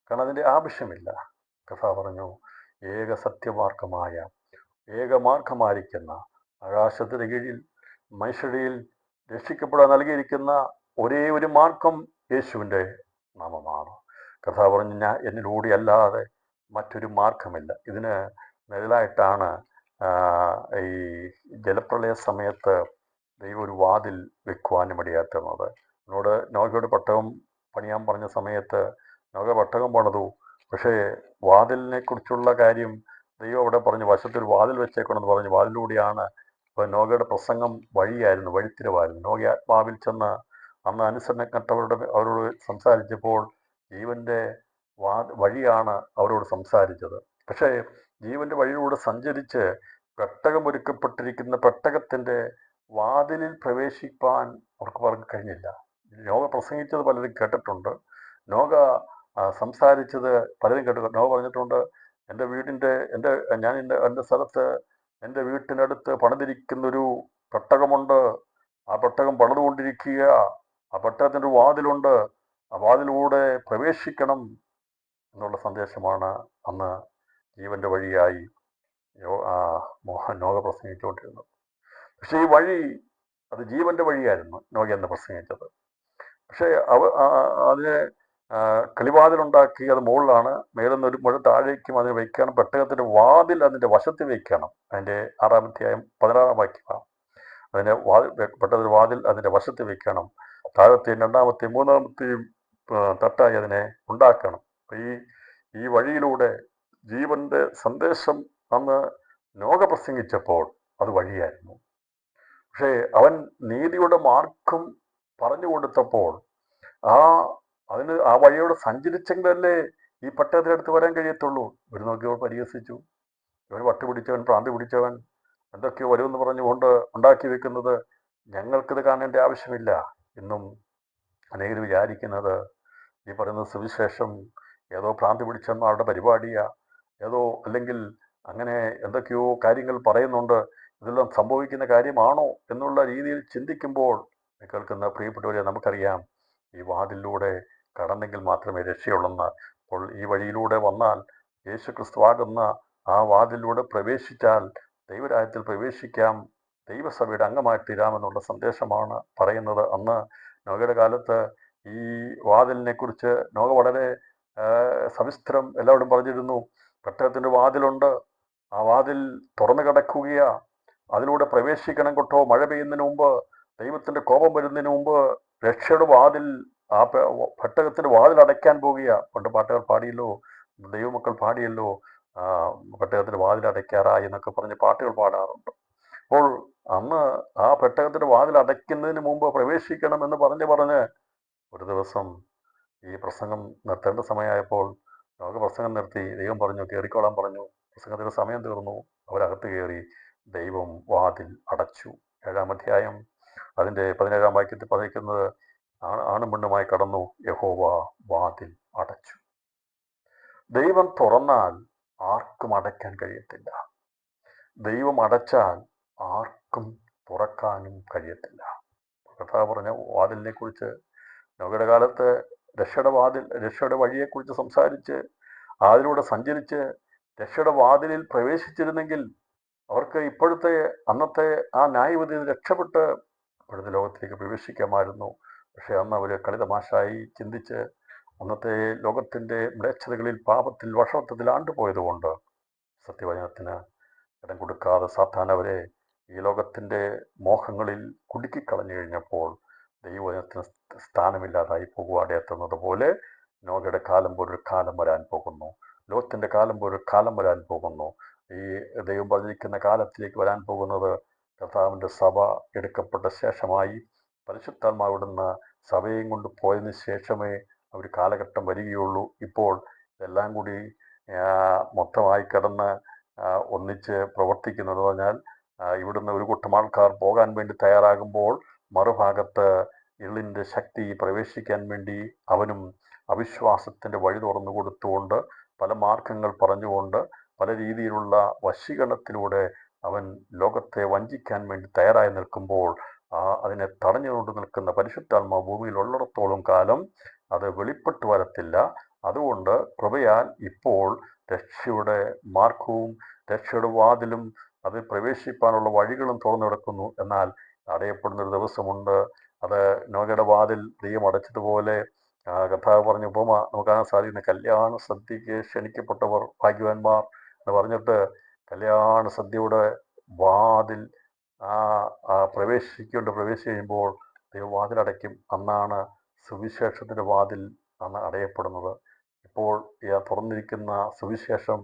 കാരണം അതിൻ്റെ ആവശ്യമില്ല. കർത്താവ് പറഞ്ഞു, ഏക സത്യമാർഗമായ ഏകമാർഗമായിരിക്കുന്ന ആകാശത്തിന് കീഴിൽ മനുഷ്യരിൽ രക്ഷിക്കപ്പെടാൻ നൽകിയിരിക്കുന്ന ഒരേ ഒരു മാർഗം യേശുവിൻ്റെ നാമമാണ്. കർത്താവ് പറഞ്ഞു, ഞാൻ എന്നിലൂടെ അല്ലാതെ മറ്റൊരു മാർഗമില്ല. ഇതിന് നിഴലായിട്ടാണ് ഈ ജലപ്രളയ സമയത്ത് ദൈവം ഒരു വാതിൽ വെക്കുവാനും ഇടയാത്തുന്നത്. എന്നോട് നോഹയോട് പെട്ടകം പണിയാൻ പറഞ്ഞ സമയത്ത് നോഹ പെട്ടകം പണിതു. പക്ഷേ വാതിലിനെ കുറിച്ചുള്ള കാര്യം ദൈവം അവിടെ പറഞ്ഞു, വശത്തൊരു വാതിൽ വെച്ചേക്കണമെന്ന് പറഞ്ഞു. വാതിലൂടെയാണ്. അപ്പോൾ നോഹയുടെ പ്രസംഗം വഴിയായിരുന്നു, വഴിത്തിരിവായിരുന്നു. നോഹ ആത്മാവിൽ ചെന്ന് അന്ന് അവരോട് സംസാരിച്ചപ്പോൾ ജീവൻ്റെ വഴിയാണ് അവരോട് സംസാരിച്ചത്. പക്ഷേ ജീവൻ്റെ വഴിയിലൂടെ സഞ്ചരിച്ച് പെട്ടകം ഒരുക്കപ്പെട്ടിരിക്കുന്ന പെട്ടകത്തിൻ്റെ വാതിലിൽ പ്രവേശിപ്പാൻ അവർക്ക് കഴിഞ്ഞില്ല. നോഹ പ്രസംഗിച്ചത് പലരും കേട്ടിട്ടുണ്ട്, നോഹ സംസാരിച്ചത് പലരും കേട്ടിട്ടുണ്ട്. നോഹ പറഞ്ഞിട്ടുണ്ട്, എൻ്റെ സ്ഥലത്ത് എൻ്റെ വീട്ടിനടുത്ത് പണിതിരിക്കുന്നൊരു പെട്ടകമുണ്ട്, ആ പെട്ടകം പണിതുകൊണ്ടിരിക്കുക, ആ പെട്ടകത്തിൻ്റെ വാതിലുണ്ട്, ആ വാതിലൂടെ പ്രവേശിക്കണം എന്നുള്ള സന്ദേശമാണ് അന്ന് ജീവൻ്റെ വഴിയായി നോഹ പ്രസംഗിച്ചുകൊണ്ടിരുന്നത്. പക്ഷേ ഈ വഴി അത് ജീവൻ്റെ വഴിയായിരുന്നു നോഹ എന്ന് പ്രസംഗിച്ചത്. പക്ഷേ അതിനെ കിളിവാതിലുണ്ടാക്കി അത് മുകളിലാണ്, മേലുന്ന ഒരു മുഴ താഴേക്കും അതിന് വയ്ക്കണം. പെട്ടകത്തിൻ്റെ വാതിൽ അതിൻ്റെ വശത്ത് വയ്ക്കണം. അതിൻ്റെ 6-ാം അധ്യായം 16-ാം വാക്യമാണ്. അതിൻ്റെ പെട്ടകത്തിൻ്റെ വാതിൽ അതിൻ്റെ വശത്ത് വയ്ക്കണം. താഴത്തെയും 2-ാമത്തെയും 3-ാമത്തെയും തട്ടായി അതിനെ ഉണ്ടാക്കണം. ഈ വഴിയിലൂടെ ജീവന്റെ സന്ദേശം അന്ന് നോഹ പ്രസംഗിച്ചപ്പോൾ അത് വഴിയായിരുന്നു. പക്ഷേ അവൻ നീതിയുടെ മാർഗം പറഞ്ഞു കൊടുത്തപ്പോൾ ആ വഴിയോട് സഞ്ചരിച്ചെങ്കിലല്ലേ ഈ പെട്ടകത്തിനടുത്ത് വരാൻ കഴിയത്തുള്ളൂ. ഇവർ നോക്കിയവർ പരിഹസിച്ചു, ഇവർ വട്ടുപിടിച്ചവൻ, ഭ്രാന്തി പിടിച്ചവൻ, എന്തൊക്കെയോ വരുമെന്ന് പറഞ്ഞുകൊണ്ട് ഉണ്ടാക്കി വെക്കുന്നത് ഞങ്ങൾക്കിത് കാണേണ്ട ആവശ്യമില്ല. ഇന്നും അനേകർ വിചാരിക്കുന്നത് ഈ പറയുന്ന സുവിശേഷം ഏതോ ഭ്രാന്തി പിടിച്ചന്മാരുടെ പരിപാടിയാ, അല്ലെങ്കിൽ അങ്ങനെ എന്തൊക്കെയോ കാര്യങ്ങൾ പറയുന്നുണ്ട്, ഇതെല്ലാം സംഭവിക്കുന്ന കാര്യമാണോ എന്നുള്ള രീതിയിൽ ചിന്തിക്കുമ്പോൾ കേൾക്കുന്ന പ്രിയപ്പെട്ടവരെ, നമുക്കറിയാം ഈ വാതിലൂടെ കടന്നെങ്കിൽ മാത്രമേ രക്ഷയുള്ളെന്ന്. അപ്പോൾ ഈ വഴിയിലൂടെ വന്നാൽ, യേശു ക്രിസ്തുവാകുന്ന ആ വാതിലൂടെ പ്രവേശിച്ചാൽ ദൈവരാജ്യത്തിൽ പ്രവേശിക്കാം, ദൈവസഭയുടെ അംഗമായി തീരാമെന്നുള്ള സന്ദേശമാണ് പറയുന്നത്. അന്ന് നോഹയുടെ കാലത്ത് ഈ വാതിലിനെ കുറിച്ച് നോഹ വളരെ സവിസ്തരം എല്ലാവരും പറഞ്ഞിരുന്നു. പെട്ടകത്തിൻ്റെ വാതിലുണ്ട്, ആ വാതിൽ തുറന്നു കിടക്കുകയാ, അതിലൂടെ പ്രവേശിക്കണം കേട്ടോ. മഴ പെയ്യുന്നതിന് മുമ്പ്, ദൈവത്തിൻ്റെ കോപം വരുന്നതിന് മുമ്പ് രക്ഷയുടെ വാതിൽ, ആ പെട്ടകത്തിൻ്റെ വാതിൽ അടയ്ക്കാൻ പോകുക. പണ്ട് പാട്ടുകാർ പാടിയല്ലോ, ദൈവമക്കൾ പാടിയല്ലോ, പെട്ടകത്തിൻ്റെ വാതിൽ അടയ്ക്കാറായി എന്നൊക്കെ പറഞ്ഞ് പാട്ടുകൾ പാടാറുണ്ട്. അപ്പോൾ അന്ന് ആ പെട്ടകത്തിൻ്റെ വാതിൽ അടയ്ക്കുന്നതിന് മുമ്പ് പ്രവേശിക്കണം എന്ന് പറഞ്ഞ് ഒരു ദിവസം ഈ പ്രസംഗം നിർത്തേണ്ട സമയമായപ്പോൾ നമുക്ക് പ്രസംഗം നിർത്തി. ദൈവം പറഞ്ഞു, കയറിക്കോളാൻ പറഞ്ഞു. പ്രസംഗത്തിൻ്റെ സമയം തീർന്നു. അവരകത്ത് കയറി. ദൈവം വാതിൽ അടച്ചു. 7-ാം അധ്യായം അതിൻ്റെ 17-ാം വാക്യത്തിൽ പറയുന്നത്, ആണും പെണ്ണുമായി കടന്നു, യഹോവ വാതിൽ അടച്ചു. ദൈവം തുറന്നാൽ ആർക്കും അടയ്ക്കാൻ കഴിയത്തില്ല. ദൈവം അടച്ചാൽ ആർക്കും തുറക്കാനും കഴിയത്തില്ല. കർത്താവ് പറഞ്ഞ വാതിലിനെ കുറിച്ച്, നോഹയുടെ കാലത്ത് രക്ഷയുടെ വഴിയെക്കുറിച്ച് സംസാരിച്ച് അതിലൂടെ സഞ്ചരിച്ച് രക്ഷയുടെ വാതിലിൽ പ്രവേശിച്ചിരുന്നെങ്കിൽ അവർക്ക് അന്നത്തെ ആ ന്യായവിധിയിൽ രക്ഷപ്പെട്ട് ഇപ്പോഴത്തെ ലോകത്തിലേക്ക് പ്രവേശിക്കാമായിരുന്നു. പക്ഷെ അന്ന് അവർ കളിതമാശായി ചിന്തിച്ച് അന്നത്തെ ലോകത്തിൻ്റെ മ്ലേച്ഛതകളിൽ, പാപത്തിൽ, വഷളത്വത്തിൽ ആണ്ടുപോയതുകൊണ്ട് സത്യവചനത്തിന് ഇടം കൊടുക്കാതെ സാത്താൻ അവരെ ഈ ലോകത്തിൻ്റെ മോഹങ്ങളിൽ കുടുക്കിക്കളഞ്ഞു കഴിഞ്ഞപ്പോൾ ദൈവവചനത്തിന് സ്ഥാനമില്ലാതായി പോകുവാടെ എത്തുന്നത് പോലെ നോഹയുടെ കാലം പോലൊരു കാലം വരാൻ പോകുന്നു. ലോകത്തിൻ്റെ കാലം പോലൊരു കാലം വരാൻ പോകുന്നു. ഈ ദൈവം പറഞ്ഞിരിക്കുന്ന കാലത്തിലേക്ക് വരാൻ പോകുന്നത് കർത്താവിൻ്റെ സഭ എടുക്കപ്പെട്ട ശേഷമായി, പരിശുദ്ധാത്മാവിടുന്ന് സഭയും കൊണ്ട് പോയതിന് ശേഷമേ ഒരു കാലഘട്ടം വരികയുള്ളൂ. ഇപ്പോൾ ഇതെല്ലാം കൂടി മൊത്തമായി കിടന്ന് ഒന്നിച്ച് പ്രവർത്തിക്കുന്നത് പറഞ്ഞാൽ, ഇവിടുന്ന് ഒരു കൂട്ടം ആൾക്കാർ പോകാൻ വേണ്ടി തയ്യാറാകുമ്പോൾ മറുഭാഗത്ത് ഇരുളിൻ്റെ ശക്തി പ്രവേശിക്കാൻ വേണ്ടി അവനും അവിശ്വാസത്തിൻ്റെ വഴി തുറന്നു കൊടുത്തുകൊണ്ട്, പല മാർഗങ്ങൾ പറഞ്ഞുകൊണ്ട്, പല രീതിയിലുള്ള വശീകരണത്തിലൂടെ അവൻ ലോകത്തെ വഞ്ചിക്കാൻ വേണ്ടി തയ്യാറായി നിൽക്കുമ്പോൾ അതിനെ തടഞ്ഞുകൊണ്ട് നിൽക്കുന്ന പരിശുദ്ധാത്മാവ് ഭൂമിയിൽ ഉള്ളിടത്തോളം കാലം അത് വെളിപ്പെട്ടു വരത്തില്ല. അതുകൊണ്ട് കൃപയാൽ ഇപ്പോൾ രക്ഷയുടെ മാർഗവും രക്ഷയുടെ വാതിലും അത് പ്രവേശിപ്പാനുള്ള വഴികളും തുറന്നു കിടക്കുന്നു. എന്നാൽ അടയപ്പെടുന്നൊരു ദിവസമുണ്ട്. അത് നോഗയുടെ വാതിൽ ദൈവം അടച്ചതുപോലെ കർത്താവ് പറഞ്ഞ ഉപമ നമുക്ക് കാണാൻ സാധിക്കുന്ന കല്യാണ സദ്യക്ക് ക്ഷണിക്കപ്പെട്ടവർ ഭാഗ്യവാന്മാർ എന്ന് പറഞ്ഞിട്ട് കല്യാണ സദ്യയുടെ വാതിൽ പ്രവേശിച്ചു കഴിയുമ്പോൾ ദൈവവാതിലടയ്ക്കും. അന്നാണ് സുവിശേഷത്തിൻ്റെ വാതിൽ അന്ന് അടയപ്പെടുന്നത്. ഇപ്പോൾ തുറന്നിരിക്കുന്ന സുവിശേഷം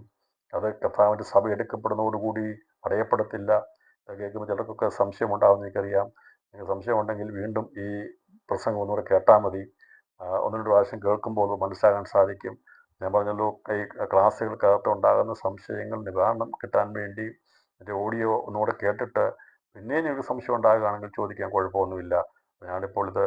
അത് കർത്താവിൻ്റെ സഭ എടുക്കപ്പെടുന്നതോടുകൂടി അടയപ്പെടത്തില്ല. ഇത് കേൾക്കുമ്പോൾ ചിലർക്കൊക്കെ സംശയമുണ്ടാകുമെന്ന് എനിക്കറിയാം. നിങ്ങൾക്ക് സംശയമുണ്ടെങ്കിൽ വീണ്ടും ഈ പ്രസംഗം ഒന്നുകൂടെ കേട്ടാൽ മതി. ഒന്ന് രണ്ട് പ്രാവശ്യം കേൾക്കുമ്പോൾ അത് മനസ്സിലാകാൻ സാധിക്കും. ഞാൻ പറഞ്ഞല്ലോ, ഈ ക്ലാസ്സുകൾക്കകത്ത് ഉണ്ടാകുന്ന സംശയങ്ങൾ നിവാരണം കിട്ടാൻ വേണ്ടി എൻ്റെ ഓഡിയോ ഒന്നുകൂടെ കേട്ടിട്ട് പിന്നെയും നിങ്ങൾക്ക് സംശയം ഉണ്ടാകുകയാണെങ്കിൽ ചോദിക്കാൻ കുഴപ്പമൊന്നുമില്ല. ഞാനിപ്പോൾ ഇത്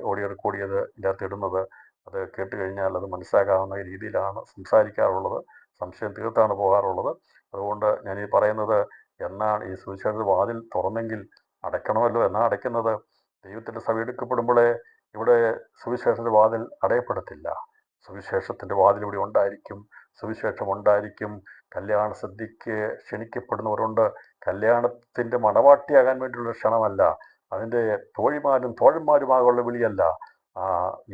ഓഡിയോ റെക്കോർഡ് ചെയ്ത് ഇതിൻ്റെ അകത്ത് ഇടുന്നത്. അത് കേട്ട് കഴിഞ്ഞാൽ അത് മനസ്സിലാക്കാവുന്ന രീതിയിലാണ് സംസാരിക്കാറുള്ളത്. സംശയം തീർത്താണ് പോകാറുള്ളത്. അതുകൊണ്ട് ഞാനീ പറയുന്നത്, എന്നാണ് ഈ സുവിശേഷ വാതിൽ തുറന്നെങ്കിൽ അടയ്ക്കണമല്ലോ. എന്നാണ് അടയ്ക്കുന്നത്? ദൈവത്തിൻ്റെ സഭ എടുക്കപ്പെടുമ്പോഴേ ഇവിടെ സുവിശേഷത്തിൻ്റെ വാതിൽ അടയപ്പെടത്തില്ല. സുവിശേഷത്തിൻ്റെ വാതിൽ ഇവിടെ ഉണ്ടായിരിക്കും. സുവിശേഷം ഉണ്ടായിരിക്കും. കല്യാണ സദ്യക്ക് ക്ഷണിക്കപ്പെടുന്നവരുണ്ട്. കല്യാണത്തിൻ്റെ മണവാട്ടിയാകാൻ വേണ്ടിയുള്ള ക്ഷണമല്ല, അതിൻ്റെ തോഴിമാരും തോഴന്മാരുമാകുള്ള വിളിയല്ല.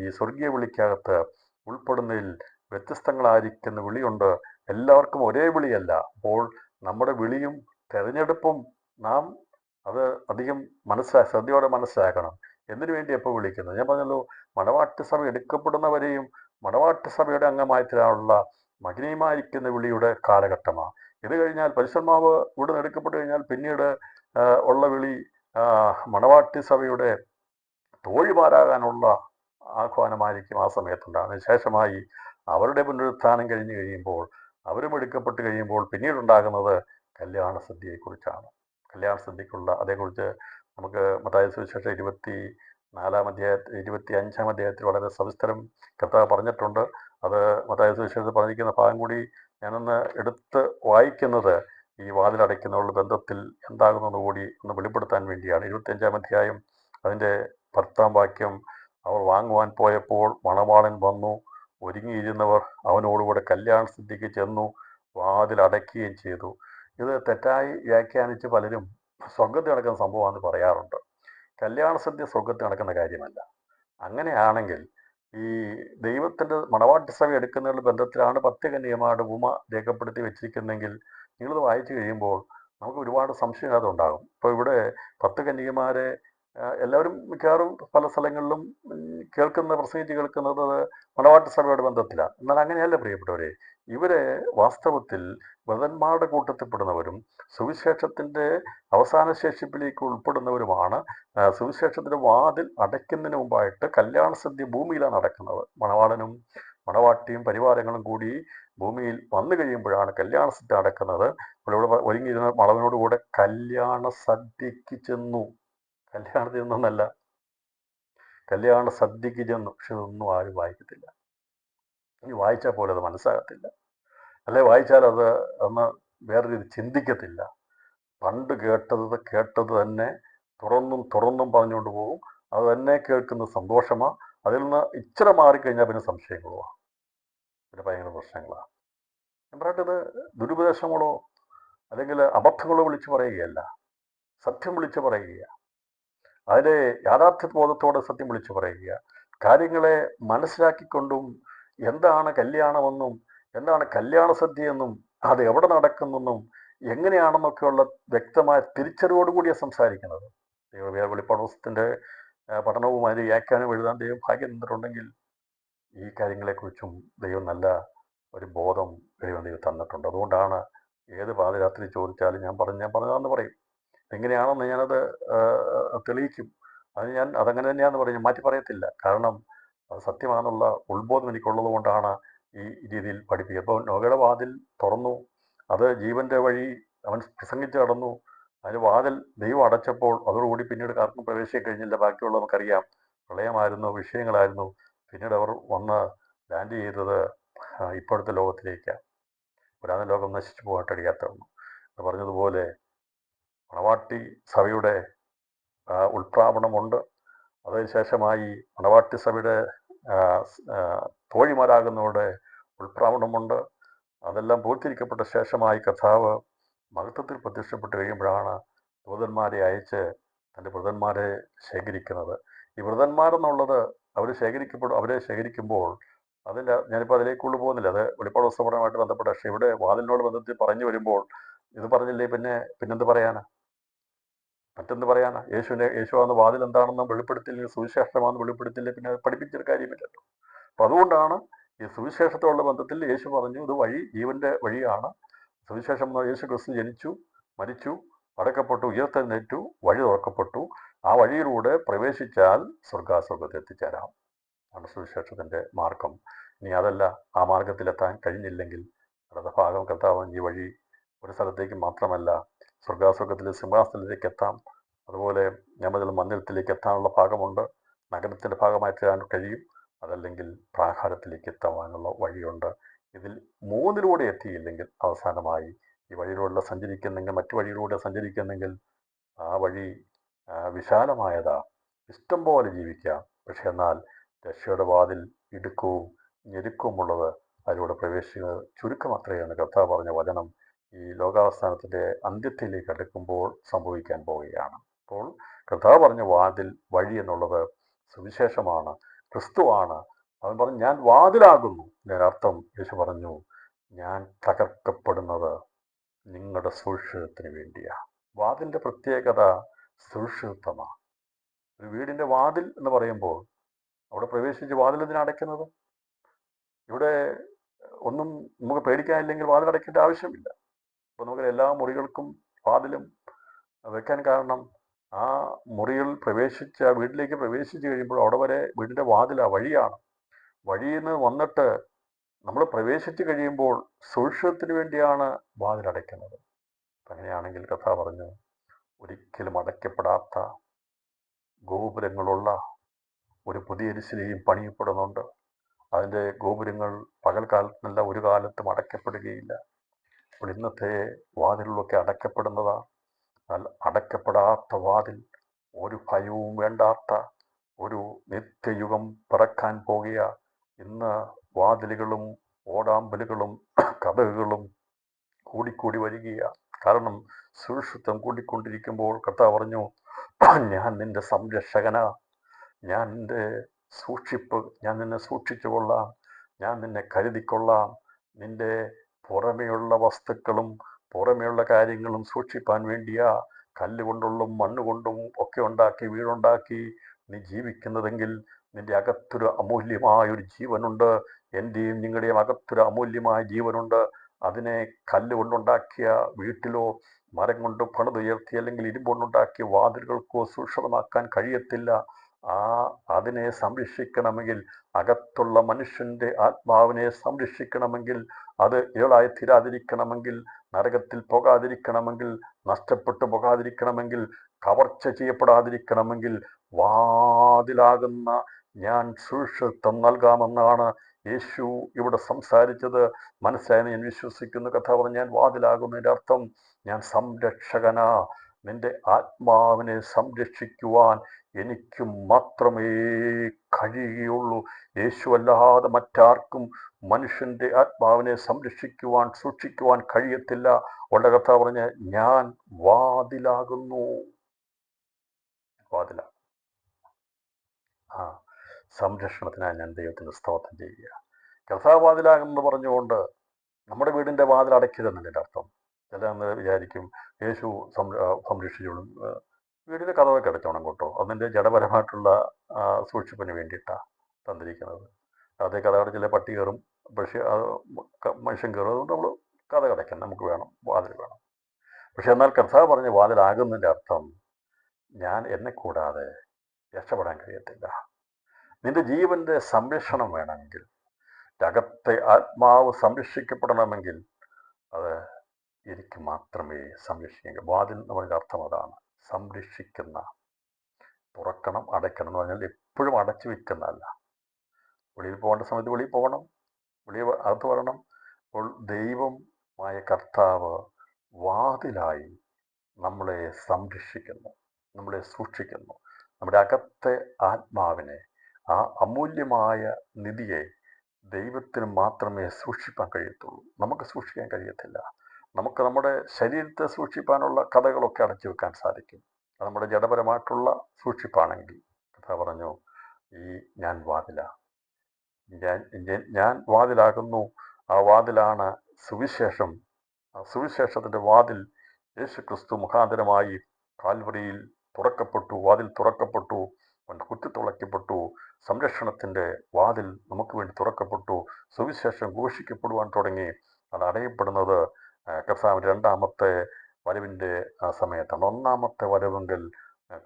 ഈ സ്വർഗീയ വിളിക്കകത്ത് ഉൾപ്പെടുന്നതിൽ വ്യത്യസ്തങ്ങളായിരിക്കുന്ന വിളിയുണ്ട്. എല്ലാവർക്കും ഒരേ വിളിയല്ല. അപ്പോൾ നമ്മുടെ വിളിയും തിരഞ്ഞെടുപ്പും നാം അത് അധികം ശ്രദ്ധയോടെ മനസ്സിലാക്കണം. എന്തിനു വേണ്ടി എപ്പോൾ വിളിക്കുന്നത്? ഞാൻ പറഞ്ഞല്ലോ, മണവാട്ടി സഭ എടുക്കപ്പെടുന്നവരെയും മണവാട്ടി സഭയുടെ അംഗമായി തീരാനുള്ള മഗ്നീയമായിരിക്കുന്ന വിളിയുടെ കാലഘട്ടമാണ് ഇത്. കഴിഞ്ഞാൽ പരിശുദ്ധാത്മാവ് ഇവിടെ നിന്ന് എടുക്കപ്പെട്ടു കഴിഞ്ഞാൽ പിന്നീട് ഉള്ള വിളി മണവാട്ടി സഭയുടെ തോഴിമാരാകാനുള്ള ആഹ്വാനമായിരിക്കും ആ സമയത്തുണ്ടാകും. അതിനുശേഷമായി അവരുടെ പുനരുത്ഥാനം കഴിഞ്ഞ് കഴിയുമ്പോൾ, അവരും എടുക്കപ്പെട്ട് കഴിയുമ്പോൾ പിന്നീടുണ്ടാകുന്നത് കല്യാണ സദ്യയെക്കുറിച്ചാണ്. കല്യാണ സദ്യക്കുള്ള അതേക്കുറിച്ച് നമുക്ക് മത്തായി സുവിശേഷം 25-ാം അധ്യായത്തിൽ വളരെ സവിസ്തരം കർത്താവ് പറഞ്ഞിട്ടുണ്ട്. അത് മത്തായി സുവിശേഷത്തിൽ പറഞ്ഞിരിക്കുന്ന ഭാഗം കൂടി ഞാനൊന്ന് എടുത്ത് വായിക്കുന്നത് ഈ വാതിലടയ്ക്കുന്നവരുടെ ബന്ധത്തിൽ എന്താകുന്നത് കൂടി ഒന്ന് വെളിപ്പെടുത്താൻ വേണ്ടിയാണ്. 25-ാം അധ്യായം അതിൻ്റെ 10-ാം വാക്യം. അവർ വാങ്ങുവാൻ പോയപ്പോൾ മണവാളൻ വന്നു, ഒരുങ്ങിയിരുന്നവർ അവനോടുകൂടെ കല്യാണ സദ്യക്ക് ചെന്നു, വാതിലടയ്ക്കുകയും ചെയ്തു. ഇത് തെറ്റായി വ്യാഖ്യാനിച്ച് പലരും സ്വർഗത്തിൽ നടക്കുന്ന സംഭവമാണെന്ന് പറയാറുണ്ട്. കല്യാണ സദ്യ സ്വർഗത്തിൽ നടക്കുന്ന കാര്യമല്ല. അങ്ങനെയാണെങ്കിൽ ഈ ദൈവത്തിൻ്റെ മണവാട്ടി സഭ എടുക്കുന്നതിനുള്ള ബന്ധത്തിലാണ് 10 കന്യകമാരുടെ ഉപമ രേഖപ്പെടുത്തി വെച്ചിരിക്കുന്നതെങ്കിൽ നിങ്ങളിത് വായിച്ചു കഴിയുമ്പോൾ നമുക്ക് ഒരുപാട് സംശയം ഉണ്ടാകും. ഇപ്പോൾ ഇവിടെ 10 കന്യകമാരെ എല്ലാവരും മിക്കവാറും പല സ്ഥലങ്ങളിലും പ്രസംഗിച്ച് കേൾക്കുന്നത് മണവാട്ടി സഭയുടെ ബന്ധത്തിലാണ്. എന്നാൽ അങ്ങനെയല്ല പ്രിയപ്പെട്ടവരെ. ഇവരെ വാസ്തവത്തിൽ വ്രതന്മാരുടെ കൂട്ടത്തിൽപ്പെടുന്നവരും സുവിശേഷത്തിൻ്റെ അവസാന ശേഷിപ്പിലേക്ക് ഉൾപ്പെടുന്നവരുമാണ്. സുവിശേഷത്തിൻ്റെ വാതിൽ അടയ്ക്കുന്നതിന് മുമ്പായിട്ട് കല്യാണ സദ്യ ഭൂമിയിലാണ് നടക്കുന്നത്. മണവാളനും മണവാട്ടിയും പരിവാരങ്ങളും കൂടി ഭൂമിയിൽ വന്നു കഴിയുമ്പോഴാണ് കല്യാണ സദ്യ നടക്കുന്നത്. ഇവിടെ ഒരുങ്ങിയിരുന്ന മണവനോടുകൂടെ കല്യാണ സദ്യക്ക് ചെന്നു. കല്യാണത്തിൽ നിന്നല്ല, കല്യാണ സദ്യക്ക് ചെന്നു. പക്ഷെ ഇതൊന്നും ആരും വായിക്കത്തില്ല. ഇനി വായിച്ചാൽ പോലെ അത് മനസ്സാകത്തില്ല. അല്ലെ വായിച്ചാൽ അത് ഒന്ന് വേറെ രീതി ചിന്തിക്കത്തില്ല. പണ്ട് കേട്ടത് തന്നെ തുറന്നും പറഞ്ഞുകൊണ്ട് പോകും. അത് തന്നെ കേൾക്കുന്ന സന്തോഷമാണ്. അതിൽ നിന്ന് ഇച്ചിരി മാറിക്കഴിഞ്ഞാൽ പിന്നെ സംശയങ്ങളോ, പിന്നെ ഭയങ്കര പ്രശ്നങ്ങളാണ്. ഞാൻ പറയട്ടത് ദുരുപദേശങ്ങളോ അല്ലെങ്കിൽ അബദ്ധങ്ങളോ വിളിച്ചു പറയുകയല്ല, സത്യം വിളിച്ചു പറയുകയാണ്. അതിൻ്റെ യാഥാർത്ഥ്യബോധത്തോടെ സത്യം വിളിച്ചു പറയുക. കാര്യങ്ങളെ മനസ്സിലാക്കിക്കൊണ്ടും എന്താണ് കല്യാണമെന്നും എന്താണ് കല്യാണ സദ്യയെന്നും അത് എവിടെ നടക്കുന്നെന്നും എങ്ങനെയാണെന്നൊക്കെയുള്ള വ്യക്തമായ തിരിച്ചറിവോടുകൂടിയാണ് സംസാരിക്കുന്നത്. വെളിപ്പാട് പുസ്തകത്തിൻ്റെ പഠനവും അതിൻ്റെ വ്യാഖ്യാനവും എഴുതാൻ ദൈവം ഭാഗ്യം തന്നിട്ടുണ്ടെങ്കിൽ ഈ കാര്യങ്ങളെക്കുറിച്ചും ദൈവം നല്ല ഒരു ബോധം ദൈവം തന്നിട്ടുണ്ട്. അതുകൊണ്ടാണ് ഏത് പാതിരാത്രി ചോദിച്ചാലും ഞാൻ പറഞ്ഞതാണെന്ന് പറയും. എങ്ങനെയാണെന്ന് ഞാനത് തെളിയിക്കും. അതങ്ങനെ തന്നെയാണെന്ന് പറയും, മാറ്റി പറയത്തില്ല. കാരണം അത് സത്യമാണെന്നുള്ള ഉത്ബോധം എനിക്കുള്ളത് കൊണ്ടാണ് ഈ രീതിയിൽ പഠിപ്പിക്കുക. അപ്പോൾ നോഗയുടെ വാതിൽ തുറന്നു, അത് ജീവൻ്റെ വഴി അവൻ പ്രസംഗിച്ച് കടന്നു. അതിന് വാതിൽ ദൈവം അടച്ചപ്പോൾ അതോടുകൂടി പിന്നീട് ആർക്കും പ്രവേശിക്കാൻ കഴിഞ്ഞില്ല. ബാക്കിയുള്ള നമുക്കറിയാം, പ്രളയമായിരുന്നു, വിഷയങ്ങളായിരുന്നു. പിന്നീട് അവർ വന്ന് ലാൻഡ് ചെയ്തത് ഇപ്പോഴത്തെ ലോകത്തിലേക്കാണ്. പുരാതന ലോകം നശിച്ചു പോകാട്ടടിയാത്തവണ്ണം എന്ന് പറഞ്ഞതുപോലെ മണവാട്ടി സഭയുടെ ഉൾപ്രാപണമുണ്ട്. അതിനുശേഷമായി മണവാട്ടി സഭയുടെ തോഴിമാരാകുന്നവരുടെ ഉൾപ്രാപണമുണ്ട്. അതെല്ലാം പൂർത്തീകരിക്കപ്പെട്ട ശേഷമായി കർത്താവ് മഹത്വത്തിൽ പ്രത്യക്ഷപ്പെട്ട് കഴിയുമ്പോഴാണ് ദൂതന്മാരെ അയച്ച് തൻ്റെ വൃതന്മാരെ ശേഖരിക്കുന്നത്. ഈ വൃതന്മാരെന്നുള്ളത് അവരെ ശേഖരിക്കുമ്പോൾ അതിൻ്റെ ഞാനിപ്പോൾ അതിലേക്കുള്ളു പോകുന്നില്ല, അത് വെളിപ്പാട് പുസ്തകപരമായിട്ട് ബന്ധപ്പെട്ട. പക്ഷേ ഇവിടെ വാതിലിനോട് ബന്ധത്തിൽ പറഞ്ഞു വരുമ്പോൾ ഇത് പറഞ്ഞില്ലേ പിന്നെന്ത് പറയാനാ, മറ്റെന്ത് പറയാനാ? യേശുവാകുന്ന വാതിൽ എന്താണെന്ന് വെളിപ്പെടുത്തില്ലെങ്കിൽ, സുവിശേഷമാണെന്ന് വെളിപ്പെടുത്തില്ലേ, പിന്നെ അത് പഠിപ്പിച്ചൊരു കാര്യമില്ലല്ലോ. അപ്പം അതുകൊണ്ടാണ് ഈ സുവിശേഷത്തോടുള്ള ബന്ധത്തിൽ യേശു പറഞ്ഞു ഇത് വഴി, ജീവന്റെ വഴിയാണ്. സുവിശേഷം യേശു ക്രിസ്തു ജനിച്ചു, മരിച്ചു, അടക്കപ്പെട്ടു, ഉയർത്തെഴുന്നേറ്റു, വഴി തുറക്കപ്പെട്ടു. ആ വഴിയിലൂടെ പ്രവേശിച്ചാൽ സ്വർഗാസ്വർഗത്തിൽ എത്തിച്ചേരാം ആണ് സുവിശേഷത്തിൻ്റെ മാർഗം. ഇനി അതല്ല, ആ മാർഗത്തിലെത്താൻ കഴിഞ്ഞില്ലെങ്കിൽ അടുത്ത ഭാഗം കർത്താവ് ഈ വഴി ഒരു സ്ഥലത്തേക്ക് മാത്രമല്ല, സ്വർഗാസ്വർഗത്തിലെ സിംഹാസനത്തിലേക്ക് എത്താം, അതുപോലെ ഞമ്മതിൽ മന്ദിരത്തിലേക്ക് എത്താനുള്ള ഭാഗമുണ്ട്, നഗരത്തിൻ്റെ ഭാഗമായി എത്താൻ കഴിയും, അതല്ലെങ്കിൽ പ്രാകാരത്തിലേക്ക് എത്താനുള്ള വഴിയുണ്ട്. ഇതിൽ മൂന്നിലൂടെ എത്തിയില്ലെങ്കിൽ അവസാനമായി ഈ വഴിയിലൂടെ സഞ്ചരിക്കുന്നെങ്കിൽ, മറ്റു വഴിയിലൂടെ സഞ്ചരിക്കുന്നെങ്കിൽ ആ വഴി വിശാലമായതാ, ഇഷ്ടം പോലെ ജീവിക്കാം. പക്ഷെ എന്നാൽ രക്ഷയുടെ വാതിൽ ഇടുക്കവും ഞെരുക്കവുമുള്ളത്, അതിലൂടെ പ്രവേശിക്കുന്നത് ചുരുക്കം അത്രയാണ് കർത്താവ് പറഞ്ഞ വചനം ഈ ലോകാവസാനത്തിൻ്റെ അന്ത്യത്തിലേക്ക് അടുക്കുമ്പോൾ സംഭവിക്കാൻ പോവുകയാണ്. അപ്പോൾ കർത്താവ് പറഞ്ഞ വാതിൽ, വഴി എന്നുള്ളത് സുവിശേഷമാണ്, ക്രിസ്തുവാണ്. അവൻ പറഞ്ഞു ഞാൻ വാതിലാകുന്നു. ഇതിനർത്ഥം യേശു പറഞ്ഞു ഞാൻ തകർക്കപ്പെടുന്നത് നിങ്ങളുടെ സുരക്ഷിതത്തിന് വേണ്ടിയാണ്. വാതിലിൻ്റെ പ്രത്യേകത സുരക്ഷിതത്വമാണ്. ഒരു വീടിൻ്റെ വാതിൽ എന്ന് പറയുമ്പോൾ അവിടെ പ്രവേശിച്ച് വാതിൽ എന്തിനാ അടയ്ക്കുന്നത്? ഇവിടെ ഒന്നും നമുക്ക് പേടിക്കാനില്ലെങ്കിൽ വാതിലടയ്ക്കേണ്ട ആവശ്യമില്ല. അപ്പോൾ നമുക്ക് എല്ലാ മുറികൾക്കും വാതിലും വെക്കാൻ കാരണം ആ മുറികൾ വീട്ടിലേക്ക് പ്രവേശിച്ച് കഴിയുമ്പോൾ അവിടെ വരെ വീടിൻ്റെ വാതിലാണ്, വഴിയാണ്. വഴിയിൽ നിന്ന് വന്നിട്ട് നമ്മൾ പ്രവേശിച്ച് കഴിയുമ്പോൾ സുരക്ഷിതത്തിന് വേണ്ടിയാണ് വാതിലടയ്ക്കുന്നത്. അങ്ങനെയാണെങ്കിൽ കഥ പറഞ്ഞു ഒരിക്കലും അടയ്ക്കപ്പെടാത്ത ഗോപുരങ്ങളുള്ള ഒരു പുതിയ യെരൂശലേം പണിയപ്പെടുന്നുണ്ട്. അതിൻ്റെ ഗോപുരങ്ങൾ പകൽക്കാലത്തിനല്ല, ഒരു കാലത്തും അടയ്ക്കപ്പെടുകയില്ല. അപ്പോൾ ഇന്നത്തെ വാതിലുകളൊക്കെ അടയ്ക്കപ്പെടുന്നതാണ്. എന്നാൽ അടയ്ക്കപ്പെടാത്ത വാതിൽ, ഒരു ഭയവും വേണ്ടാത്ത ഒരു നിത്യയുഗം പിറക്കാൻ പോകുക. ഇന്ന് വാതിലുകളും ഓടാമ്പലുകളും കതകുകളും കൂടിക്കൂടി വരികയാണ്. കാരണം സുരക്ഷിതം കൂടിക്കൊണ്ടിരിക്കുമ്പോൾ കർത്താവ് പറഞ്ഞു ഞാൻ നിന്റെ സംരക്ഷകനാ, ഞാൻ നിന്റെ സൂക്ഷിപ്പ്, ഞാൻ നിന്നെ സൂക്ഷിച്ചു കൊള്ളാം, ഞാൻ നിന്നെ കരുതിക്കൊള്ളാം. നിന്റെ പുറമെയുള്ള വസ്തുക്കളും പുറമെയുള്ള കാര്യങ്ങളും സൂക്ഷിപ്പാൻ വേണ്ടിയാ കല്ലുകൊണ്ടുള്ളും മണ്ണുകൊണ്ടും ഒക്കെ വീടുണ്ടാക്കി നീ ജീവിക്കുന്നതെങ്കിൽ നിന്റെ അകത്തൊരു അമൂല്യമായൊരു ജീവനുണ്ട്. എൻ്റെയും നിങ്ങളുടെയും അകത്തൊരു അമൂല്യമായ ജീവനുണ്ട്. അതിനെ കല്ലുകൊണ്ടുണ്ടാക്കിയ വീട്ടിലോ മരം കൊണ്ട് പണിതുയർത്തി അല്ലെങ്കിൽ ഇരുമ്പുകൊണ്ടുണ്ടാക്കിയ വാതിലുകൾക്കോ സുരക്ഷിതമാക്കാൻ കഴിയത്തില്ല. അതിനെ സംരക്ഷിക്കണമെങ്കിൽ, അകത്തുള്ള മനുഷ്യൻ്റെ ആത്മാവിനെ സംരക്ഷിക്കണമെങ്കിൽ, അത് ഇളായി തീരാതിരിക്കണമെങ്കിൽ, നരകത്തിൽ പോകാതിരിക്കണമെങ്കിൽ, നഷ്ടപ്പെട്ടു പോകാതിരിക്കണമെങ്കിൽ, കവർച്ച ചെയ്യപ്പെടാതിരിക്കണമെങ്കിൽ വാതിലാകുന്ന ഞാൻ സുരക്ഷിതത്വം നൽകാമെന്നാണ് യേശു ഇവിടെ സംസാരിച്ചത്. മനസ്സിലായെന്ന് ഞാൻ വിശ്വസിക്കുന്നു. കഥ പറഞ്ഞ് ഞാൻ വാതിലാകുന്നതിൻ്റെ അർത്ഥം ഞാൻ സംരക്ഷകനാ. നിന്റെ ആത്മാവിനെ സംരക്ഷിക്കുവാൻ എനിക്ക് മാത്രമേ കഴിയുകയുള്ളൂ. യേശു അല്ലാതെ മറ്റാർക്കും മനുഷ്യൻ്റെ ആത്മാവിനെ സൂക്ഷിക്കുവാൻ കഴിയത്തില്ല. ഉള്ള കഥ പറഞ്ഞ് ഞാൻ വാതിലാകുന്നു. വാതില സംരക്ഷണത്തിനായി ഞാൻ ദൈവത്തിന് സ്തോത്രം ചെയ്യുക. കർത്താവാതിലാകുമെന്ന് പറഞ്ഞുകൊണ്ട് നമ്മുടെ വീടിൻ്റെ വാതിൽ അടയ്ക്കരുതെന്നതിൻ്റെ അർത്ഥം. ചിലന്ന് വിചാരിക്കും യേശു സംരക്ഷിച്ചോളും, വീടിൻ്റെ കതവൊക്കെ അടച്ചോണം കേട്ടോ, അതിൻ്റെ ജഡപരമായിട്ടുള്ള സൂക്ഷിപ്പിന് വേണ്ടിയിട്ടാണ് തന്നിരിക്കുന്നത്. അതേ കഥ അടച്ചില്ലേ പട്ടി കയറും, പക്ഷേ മനുഷ്യൻ കയറും. അതുകൊണ്ട് നമ്മൾ കഥ അടയ്ക്കണം, നമുക്ക് വേണം, വാതിൽ വേണം. പക്ഷെ എന്നാൽ കർത്താവ് പറഞ്ഞ വാതിലാകുന്നതിൻ്റെ അർത്ഥം എന്നെ കൂടാതെ രക്ഷപ്പെടാൻ കഴിയത്തില്ല. നിന്റെ ജീവന്റെ സംരക്ഷണം വേണമെങ്കിൽ, അകത്തെ ആത്മാവ് സംരക്ഷിക്കപ്പെടണമെങ്കിൽ അത് എനിക്ക് മാത്രമേ സംരക്ഷിക്കുക. വാതിൽ എന്ന് പറഞ്ഞ അർത്ഥം അതാണ്, സംരക്ഷിക്കുന്ന. തുറക്കണം, അടയ്ക്കണം എന്ന് പറഞ്ഞാൽ എപ്പോഴും അടച്ചു വെക്കുന്നതല്ല. വെളിയിൽ പോകേണ്ട സമയത്ത് വെളിയിൽ പോകണം, വെളിയിൽ അകത്ത് വരണം. അപ്പോൾ ദൈവമായ കർത്താവ് വാതിലായി നമ്മളെ സംരക്ഷിക്കുന്നു, നമ്മളെ സൂക്ഷിക്കുന്നു. നമ്മുടെ അകത്തെ ആത്മാവിനെ, ആ അമൂല്യമായ നിധിയെ ദൈവത്തിന് മാത്രമേ സൂക്ഷിക്കാൻ കഴിയത്തുള്ളൂ. നമുക്ക് സൂക്ഷിക്കാൻ കഴിയത്തില്ല. നമുക്ക് നമ്മുടെ ശരീരത്തെ സൂക്ഷിപ്പാനുള്ള കഥകളൊക്കെ അടച്ചു വെക്കാൻ സാധിക്കും. അത് നമ്മുടെ ജഡപരമായിട്ടുള്ള സൂക്ഷിപ്പാണെങ്കിൽ കഥ പറഞ്ഞു, ഈ ഞാൻ വാതില, ഞാൻ വാതിലാകുന്നു, ആ വാതിലാണ് സുവിശേഷം. ആ സുവിശേഷത്തിൻ്റെ വാതിൽ യേശു ക്രിസ്തു മുഖാന്തരമായി കാൽവറിയിൽ തുറക്കപ്പെട്ടു. വാതിൽ തുറക്കപ്പെട്ടു, അവൻ കുത്തിത്തുളയ്ക്കപ്പെട്ടു. സംരക്ഷണത്തിൻ്റെ വാതിൽ നമുക്ക് വേണ്ടി തുറക്കപ്പെട്ടു. സുവിശേഷം ഘോഷിക്കപ്പെടുവാൻ തുടങ്ങി. അത് അടയപ്പെടുന്നത് കർത്താവിൻ്റെ രണ്ടാമത്തെ വരവിൻ്റെ സമയത്താണ്. ഒന്നാമത്തെ വരവെങ്കിൽ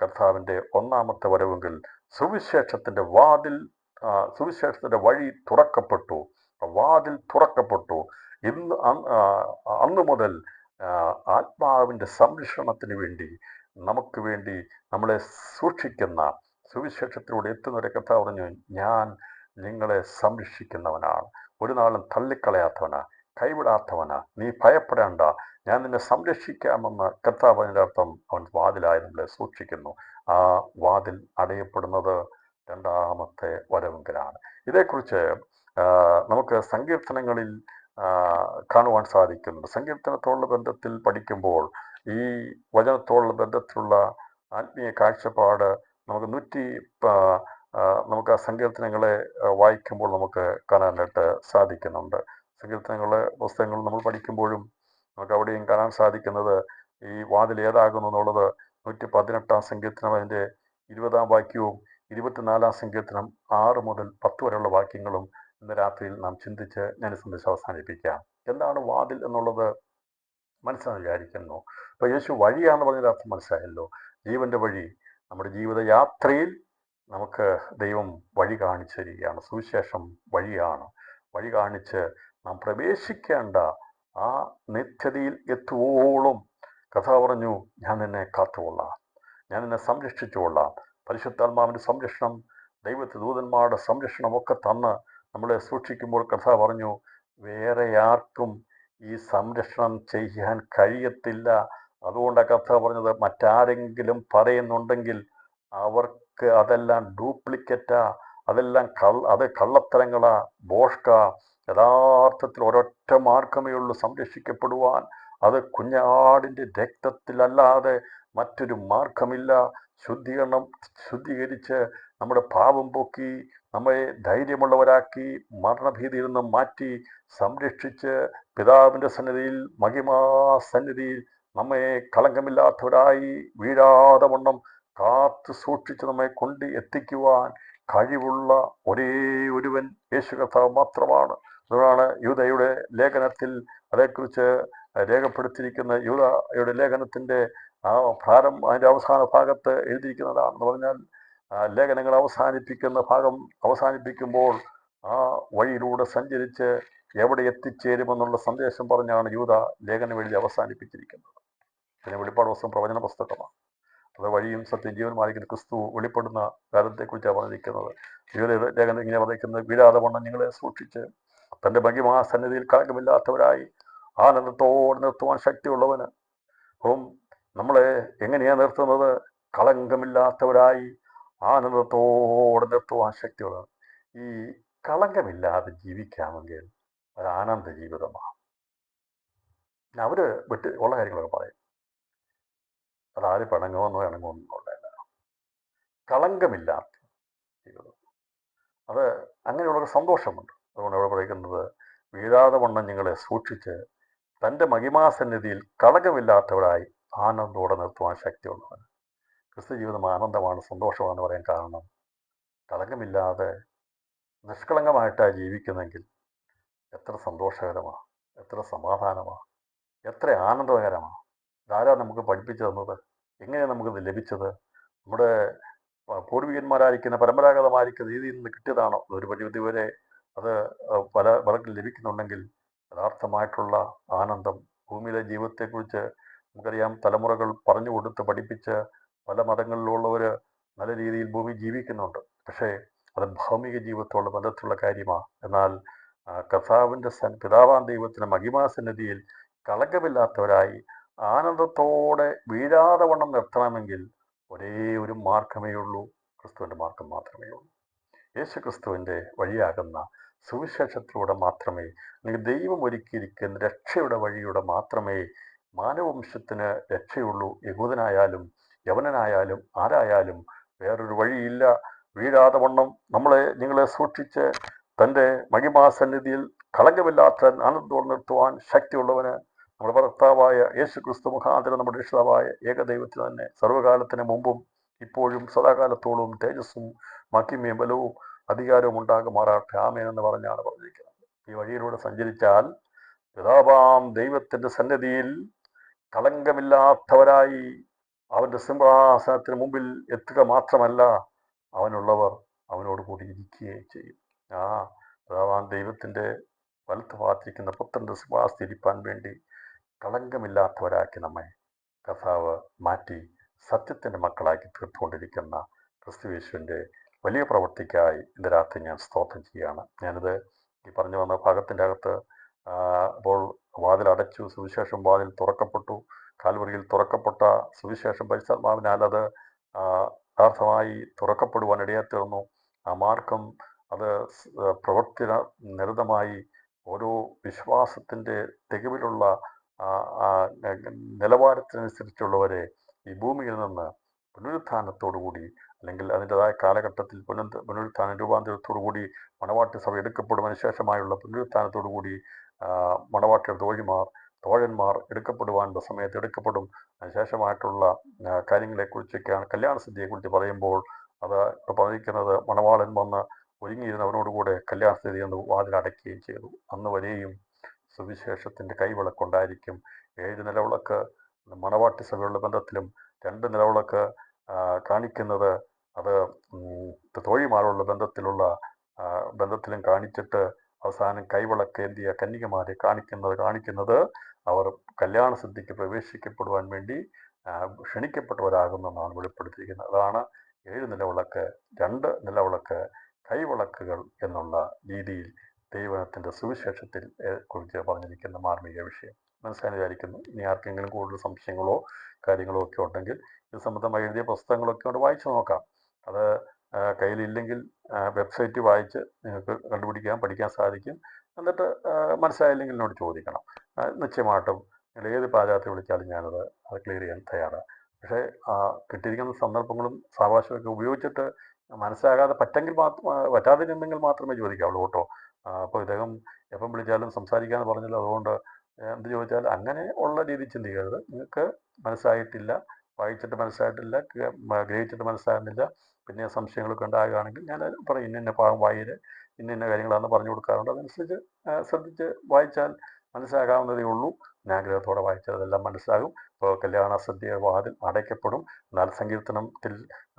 കർത്താവിൻ്റെ ഒന്നാമത്തെ വരവെങ്കിൽ സുവിശേഷത്തിൻ്റെ വാതിൽ, സുവിശേഷത്തിൻ്റെ വഴി തുറക്കപ്പെട്ടു, വാതിൽ തുറക്കപ്പെട്ടു. ഇന്ന് അന്നു മുതൽ ആത്മാവിൻ്റെ സംരക്ഷണത്തിന് വേണ്ടി, നമുക്ക് വേണ്ടി നമ്മളെ സൂക്ഷിക്കുന്ന, സുവിശേഷത്തിലൂടെ എത്തുന്നവരെ കർത്താവ് പറഞ്ഞു, ഞാൻ നിങ്ങളെ സംരക്ഷിക്കുന്നവനാണ്, ഒരു നാളും തള്ളിക്കളയാത്തവനാ, കൈവിടാത്തവനാ, നീ ഭയപ്പെടേണ്ട, ഞാൻ നിന്നെ സംരക്ഷിക്കാമെന്ന് കർത്താവിൻ്റെ അർത്ഥം. അവൻ വാതിലായി നമ്മളെ സൂക്ഷിക്കുന്നു. ആ വാതിൽ അടയപ്പെടുന്നത് രണ്ടാമത്തെ വരവെങ്കിലാണ്. ഇതേക്കുറിച്ച് നമുക്ക് സങ്കീർത്തനങ്ങളിൽ കാണുവാൻ സാധിക്കുന്നുണ്ട്. സങ്കീർത്തനത്തോടുള്ള ബന്ധത്തിൽ പഠിക്കുമ്പോൾ ഈ വചനത്തോടുള്ള ബന്ധത്തിലുള്ള ആത്മീയ കാഴ്ചപ്പാട് നമുക്ക് ആ സങ്കീർത്തനങ്ങളെ വായിക്കുമ്പോൾ നമുക്ക് കാണാനായിട്ട് സാധിക്കുന്നുണ്ട്. സങ്കീർത്തനങ്ങളെ പുസ്തകങ്ങൾ നമ്മൾ പഠിക്കുമ്പോഴും നമുക്ക് അവിടെയും കാണാൻ സാധിക്കുന്നത് ഈ വാതിൽ ഏതാകുന്നു എന്നുള്ളത് 118 സങ്കീർത്തനം അതിൻ്റെ 20 വാക്യവും 24 സങ്കീർത്തനം 6 മുതൽ 10 വരെയുള്ള വാക്യങ്ങളും ഇന്ന് രാത്രിയിൽ നാം ചിന്തിച്ച് ഞാൻ സന്ദേശം അവസാനിപ്പിക്കാം. എന്താണ് വാതിൽ എന്നുള്ളത് മനസ്സിലായി വിചാരിക്കുന്നു. അപ്പോൾ യേശു വഴിയാണെന്ന് പറഞ്ഞൊരു അർത്ഥം മനസ്സിലായല്ലോ. ജീവൻ്റെ വഴി. നമ്മുടെ ജീവിതയാത്രയിൽ നമുക്ക് ദൈവം വഴി കാണിച്ചു തരികയാണ്. സുവിശേഷം വഴിയാണ്. വഴി കാണിച്ച് നാം പ്രവേശിക്കേണ്ട ആ നിത്യതയിൽ എത്തുവോളം കർത്താവ് പറഞ്ഞു, ഞാൻ നിന്നെ കാത്തുകൊള്ളാം, ഞാൻ നിന്നെ സംരക്ഷിച്ചുകൊള്ളാം. പരിശുദ്ധാത്മാവിൻ്റെ സംരക്ഷണം, ദൈവത്തെ ദൂതന്മാരുടെ സംരക്ഷണമൊക്കെ തന്ന് നമ്മളെ സൂക്ഷിക്കുമ്പോൾ കർത്താവ് പറഞ്ഞു, വേറെ ആർക്കും ഈ സംരക്ഷണം ചെയ്യാൻ കഴിയത്തില്ല. അതുകൊണ്ടാണ് കർത്താവ് പറഞ്ഞത്, മറ്റാരെങ്കിലും പറയുന്നുണ്ടെങ്കിൽ അവർക്ക് അതെല്ലാം ഡ്യൂപ്ലിക്കേറ്റാ, അതെല്ലാം കള്ളത്തരങ്ങളാ, ബോഷ്ക. യഥാർത്ഥത്തിൽ ഒരൊറ്റ മാർഗമേ ഉള്ളൂ സംരക്ഷിക്കപ്പെടുവാൻ. അത് കുഞ്ഞാടിൻ്റെ രക്തത്തിലല്ലാതെ മറ്റൊരു മാർഗമില്ല. ശുദ്ധീകരിച്ച് നമ്മുടെ പാപം പോക്കി നമ്മെ ധൈര്യമുള്ളവരാക്കി മരണഭീതിയിൽ നിന്നും മാറ്റി സംരക്ഷിച്ച് പിതാവിൻ്റെ സന്നിധിയിൽ, മഹിമാസന്നിധിയിൽ നമ്മെ കളങ്കമില്ലാത്തവരായി വീഴാതെ വണ്ണം കാത്തു സൂക്ഷിച്ച് നമ്മെ കൊണ്ട് എത്തിക്കുവാൻ കഴിവുള്ള ഒരേ ഒരുവൻ യേശു കർത്താവ് മാത്രമാണ്. അതുകൊണ്ടാണ് യൂദയുടെ ലേഖനത്തിൽ അതേക്കുറിച്ച് രേഖപ്പെടുത്തിയിരിക്കുന്ന യൂദയുടെ ലേഖനത്തിൻ്റെ ആ ഭാരം അതിൻ്റെ അവസാന ഭാഗത്ത് എഴുതിയിരിക്കുന്നതാണെന്ന് പറഞ്ഞാൽ, ലേഖനങ്ങൾ അവസാനിപ്പിക്കുന്ന ഭാഗം അവസാനിപ്പിക്കുമ്പോൾ ആ വഴിയിലൂടെ സഞ്ചരിച്ച് എവിടെ എത്തിച്ചേരുമെന്നുള്ള സന്ദേശം പറഞ്ഞാണ് യൂദ ലേഖനം എഴുതി അവസാനിപ്പിച്ചിരിക്കുന്നത്. പിന്നെ വെളിപ്പാട് പുസ്തകം പ്രവചന പുസ്തകമാണ്. അത് വഴിയും സത്യം ജീവനുമായിരിക്കുന്ന ക്രിസ്തു വെളിപ്പെടുന്ന കാലത്തെക്കുറിച്ചാണ് പറഞ്ഞിരിക്കുന്നത്. യൂദ ലേഖനം ഇങ്ങനെ പറഞ്ഞിരിക്കുന്നത്, വീഴാതെ വണ്ണം നിങ്ങളെ സൂക്ഷിച്ച് തൻ്റെ മഹിമാ സന്നിധിയിൽ കളങ്കമില്ലാത്തവരായി ആനന്ദത്തോടെ നിർത്തുവാൻ ശക്തിയുള്ളവന്. അപ്പം നമ്മളെ എങ്ങനെയാണ് നിർത്തുന്നത്? കളങ്കമില്ലാത്തവരായി ആനന്ദത്തോടെ നിർത്തുവാൻ ശക്തിയുള്ളവൻ. ഈ കളങ്കമില്ലാതെ ജീവിക്കാമെങ്കിൽ അത് ആനന്ദ ജീവിതമാണ്. അവര് വിട്ട് ഉള്ള കാര്യങ്ങളൊക്കെ പറയും, അതാരും പിണങ്ങുമെന്നോ ഇണങ്ങുമെന്നുള്ള കളങ്കമില്ലാത്ത ജീവിതം, അത് അങ്ങനെയുള്ളൊരു സന്തോഷമുണ്ട്. അതുകൊണ്ട് അവിടെ പറയുന്നത്, വീഴാതെ വണ്ണം നിങ്ങളെ സൂക്ഷിച്ച് തൻ്റെ മഹിമാസന്നിധിയിൽ കളങ്കമില്ലാത്തവരായി ആനന്ദത്തോടെ നിർത്തുവാൻ ശക്തിയുള്ളവൻ. ക്രിസ്തു ജീവിതം ആനന്ദമാണ്, സന്തോഷമാണെന്ന് പറയാൻ കാരണം കളങ്കമില്ലാതെ നിഷ്കളങ്കമായിട്ടാണ് ജീവിക്കുന്നെങ്കിൽ എത്ര സന്തോഷകരമാണ്, എത്ര സമാധാനമാണ്, എത്ര ആനന്ദകരമാണ്. ഇതാരാ നമുക്ക് പഠിപ്പിച്ചു തന്നത്? എങ്ങനെയാണ് നമുക്കിത് ലഭിച്ചത്? നമ്മുടെ പൂർവികന്മാരായിരിക്കുന്ന പരമ്പരാഗതമായിരിക്കുന്ന രീതിയിൽ നിന്ന് കിട്ടിയതാണോ? ഒരു പരിധി വരെ അത് പല പലർക്കും ലഭിക്കുന്നുണ്ടെങ്കിൽ യഥാർത്ഥമായിട്ടുള്ള ആനന്ദം. ഭൂമിയിലെ ജീവിതത്തെക്കുറിച്ച് നമുക്കറിയാം, തലമുറകൾ പറഞ്ഞു കൊടുത്ത് പഠിപ്പിച്ച് പല മതങ്ങളിലുള്ളവർ നല്ല രീതിയിൽ ഭൂമി ജീവിക്കുന്നുണ്ട്. പക്ഷേ അത് ഭൗമിക ജീവിതത്തോട് ബന്ധത്തിലുള്ള കാര്യമാണ്. എന്നാൽ കർത്താവിൻ്റെ പിതാവാം ദൈവത്തിൻ്റെ മഹിമാസന്നിധിയിൽ കളങ്കമില്ലാത്തവരായി ആനന്ദത്തോടെ വീഴാതെ വണ്ണം നിർത്തണമെങ്കിൽ ഒരേ ഒരു മാർഗമേ ഉള്ളൂ, ക്രിസ്തുവിൻ്റെ മാർഗം മാത്രമേ ഉള്ളൂ. യേശു ക്രിസ്തുവിൻ്റെ വഴിയാകുന്ന സുവിശേഷത്തിലൂടെ മാത്രമേ, അല്ലെങ്കിൽ ദൈവം ഒരുക്കിയിരിക്കുന്ന രക്ഷയുടെ വഴിയുടെ മാത്രമേ മാനവവംശത്തിന് രക്ഷയുള്ളൂ. യഹൂദനായാലും യവനനായാലും ആരായാലും വേറൊരു വഴിയില്ല. വീഴാതെ വണ്ണം നിങ്ങളെ സൂക്ഷിച്ച് തൻ്റെ മഹിമാസന്നിധിയിൽ കളങ്കമില്ലാത്ത ആനന്ദത്തോടെ നിർത്തുവാൻ ശക്തിയുള്ളവന് നമ്മുടെ ഭർത്താവായ യേശു ക്രിസ്തു മുഖാന്തരം നമ്മുടെ രക്ഷിതാവായ ഏകദൈവത്തിന് തന്നെ സർവ്വകാലത്തിന് മുമ്പും ഇപ്പോഴും സദാകാലത്തോളം തേജസ്സും മഹിമയും ബലവും അധികാരവും ഉണ്ടാകുമാറാട്ടെ. ആമേൻ എന്ന് പറഞ്ഞാണ് പറഞ്ഞിരിക്കുന്നത്. ഈ വഴിയിലൂടെ സഞ്ചരിച്ചാൽ പിതാവാം ദൈവത്തിൻ്റെ സന്നിധിയിൽ കളങ്കമില്ലാത്തവരായി അവൻ്റെ സിംഹാസനത്തിന് മുമ്പിൽ എത്തുക മാത്രമല്ല, അവനുള്ളവർ അവനോട് കൂടി ഇരിക്കുകയും ചെയ്യും. ആ പിതാവാം ദൈവത്തിൻ്റെ വലത്ത് ഭാഗത്തിരിക്കുന്ന പുത്രൻ്റെ സിംഹാസനത്തിരിപ്പാൻ വേണ്ടി കളങ്കമില്ലാത്തവരാക്കി നമ്മെ കർത്താവ് മാറ്റി സത്യത്തിൻ്റെ മക്കളാക്കി തീർത്തുകൊണ്ടിരിക്കുന്ന ക്രിസ്തുയേശുവിൻ്റെ വലിയ പ്രവൃത്തിക്കായി ഇന്ന് രാത്രി ഞാൻ സ്തോത്രം ചെയ്യുകയാണ്. ഞാനിത് ഈ പറഞ്ഞു വന്ന ഭാഗത്തിൻ്റെ അകത്ത് അപ്പോൾ വാതിൽ അടച്ചു, സുവിശേഷം വാതിൽ തുറക്കപ്പെട്ടു. കാൽവറിയിൽ തുറക്കപ്പെട്ട സുവിശേഷം പരിശുദ്ധാത്മാവിനാൽ അത് യഥാർത്ഥമായി തുറക്കപ്പെടുവാൻ ഇടയായിത്തീർന്നു. ആ മാർഗം അത് പ്രവർത്തന നിരതമായി ഓരോ വിശ്വാസത്തിൻ്റെ തികവിലുള്ള നിലവാരത്തിനനുസരിച്ചുള്ളവരെ ഈ ഭൂമിയിൽ നിന്ന് പുനരുത്ഥാനത്തോടുകൂടി, അല്ലെങ്കിൽ അതിൻ്റെതായ കാലഘട്ടത്തിൽ പുനരുത്ഥാന രൂപാന്തരത്തോടുകൂടി മണവാട്ടി സഭ എടുക്കപ്പെടുന്നതിന് ശേഷമായുള്ള പുനരുത്ഥാനത്തോടുകൂടി മണവാട്ടിയുടെ തോഴന്മാർ എടുക്കപ്പെടുവാനുള്ള സമയത്ത് എടുക്കപ്പെടും. അതിനുശേഷമായിട്ടുള്ള കാര്യങ്ങളെക്കുറിച്ചൊക്കെയാണ് കല്യാണസദ്യയെക്കുറിച്ച് പറയുമ്പോൾ അത് പറഞ്ഞിരിക്കുന്നത്, മണവാളൻ വന്ന് ഒരുങ്ങിയിരുന്നവരോടുകൂടെ കല്യാണസ്ഥിതി എന്ന് വാതിലടയ്ക്കുകയും ചെയ്തു. അന്ന് വരെയും സുവിശേഷത്തിൻ്റെ കൈവിളക്കുണ്ടായിരിക്കും. 7 നിലവിളക്ക് മണവാട്ടി സഭയുള്ള ബന്ധത്തിലും 2 നിലവിളക്ക് കാണിക്കുന്നത് അത് തോഴിമാരുള്ള ബന്ധത്തിലും കാണിച്ചിട്ട് അവസാനം കൈവിളക്കേന്തിയ കന്യകമാരെ കാണിക്കുന്നത് അവർ കല്യാണ സദ്യക്ക് പ്രവേശിക്കപ്പെടുവാൻ വേണ്ടി ക്ഷണിക്കപ്പെട്ടവരാകുന്നെന്നാണ് വെളിപ്പെടുത്തിയിരിക്കുന്നത്. അതാണ് 7 നിലവിളക്ക്, 2 നിലവിളക്ക്, കൈവിളക്കുകൾ എന്നുള്ള രീതിയിൽ ദൈവത്തിൻ്റെ സുവിശേഷത്തിൽ കുറിച്ച് പറഞ്ഞിരിക്കുന്ന മാർമിക വിഷയം മനസ്സിലായി വിചാരിക്കുന്നു. ഇനി ആർക്കെങ്കിലും കൂടുതൽ സംശയങ്ങളോ കാര്യങ്ങളോ ഒക്കെ ഉണ്ടെങ്കിൽ ഇത് സംബന്ധമായി എഴുതിയ പുസ്തകങ്ങളൊക്കെ കൊണ്ട് വായിച്ചു നോക്കാം. അത് കയ്യിലില്ലെങ്കിൽ വെബ്സൈറ്റ് വായിച്ച് നിങ്ങൾക്ക് പഠിക്കാൻ സാധിക്കും. എന്നിട്ട് മനസ്സിലായില്ലെങ്കിൽ എന്നോട് ചോദിക്കണം. നിശ്ചയമായിട്ടും നിങ്ങൾ ഏത് പാചകത്തിൽ വിളിച്ചാലും അത് ക്ലിയർ ചെയ്യാൻ തയ്യാറാണ്. പക്ഷേ കിട്ടിയിരിക്കുന്ന സന്ദർഭങ്ങളും സാവകാശമൊക്കെ ഉപയോഗിച്ചിട്ട് മനസ്സിലാകാതെ പറ്റാതിരുന്നെങ്കിൽ മാത്രമേ ചോദിക്കാവുള്ളൂ കേട്ടോ. അപ്പോൾ ഇദ്ദേഹം എപ്പം വിളിച്ചാലും സംസാരിക്കാമെന്ന് പറഞ്ഞല്ലോ, അതുകൊണ്ട് എന്ത് ചോദിച്ചാൽ അങ്ങനെ ഉള്ള രീതി ചിന്തിക്കരുത്. നിങ്ങൾക്ക് മനസ്സിലായിട്ടില്ല, വായിച്ചിട്ട് മനസ്സിലായിട്ടില്ല, ഗ്രഹിച്ചിട്ട് മനസ്സിലാകുന്നില്ല, പിന്നെ സംശയങ്ങളൊക്കെ ഉണ്ടാകുകയാണെങ്കിൽ ഞാൻ പറയും, ഇന്ന ഭാഗം വായില് ഇന്ന കാര്യങ്ങളാണെന്ന് പറഞ്ഞു കൊടുക്കാറുണ്ട്. അതനുസരിച്ച് ശ്രദ്ധിച്ച് വായിച്ചാൽ മനസ്സിലാകാവുന്നതേ ഉള്ളൂ. ആഗ്രഹത്തോടെ വായിച്ചാൽ അതെല്ലാം മനസ്സിലാകും. ഇപ്പോൾ കല്യാണ സദ്യ വാതിൽ അടയ്ക്കപ്പെടും. എന്നാൽ സങ്കീർത്തനത്തിൽ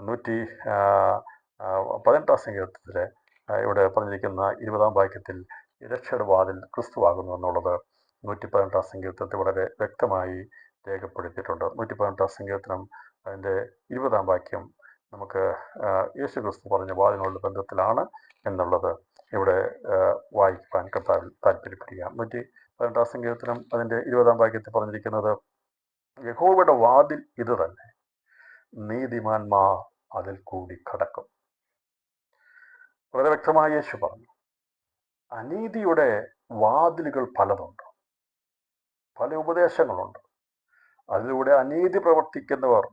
118 സങ്കീർത്തനത്തിൽ ഇവിടെ പറഞ്ഞിരിക്കുന്ന 20-ാം വാക്യത്തിൽ രക്ഷയുടെ വാതിൽ ക്രിസ്തുവാകുന്നു എന്നുള്ളത് 118 സങ്കീർത്തനത്തിൽ വളരെ വ്യക്തമായി രേഖപ്പെടുത്തിയിട്ടുണ്ട്. 118 സങ്കീർത്തനം അതിൻ്റെ 20-ാം വാക്യം നമുക്ക് യേശു ക്രിസ്തു പറഞ്ഞ വാതിനുള്ള ബന്ധത്തിലാണ് എന്നുള്ളത് ഇവിടെ വായിക്കാൻ കർത്താവിൽ താല്പര്യപ്പെടുക. 118 സങ്കീർത്തനം അതിൻ്റെ 20-ാം വാക്യത്തിൽ പറഞ്ഞിരിക്കുന്നത്, യഹോവയുടെ വാതിൽ ഇത് തന്നെ, നീതിമാന്മാർ അതിൽ കൂടി കടക്കും. വളരെ വ്യക്തമായി യേശു പറഞ്ഞു. അനീതിയുടെ വാതിലുകൾ പലതുണ്ട്, പല ഉപദേശങ്ങളുണ്ട്. അതിലൂടെ അനീതി പ്രവർത്തിക്കുന്നവർ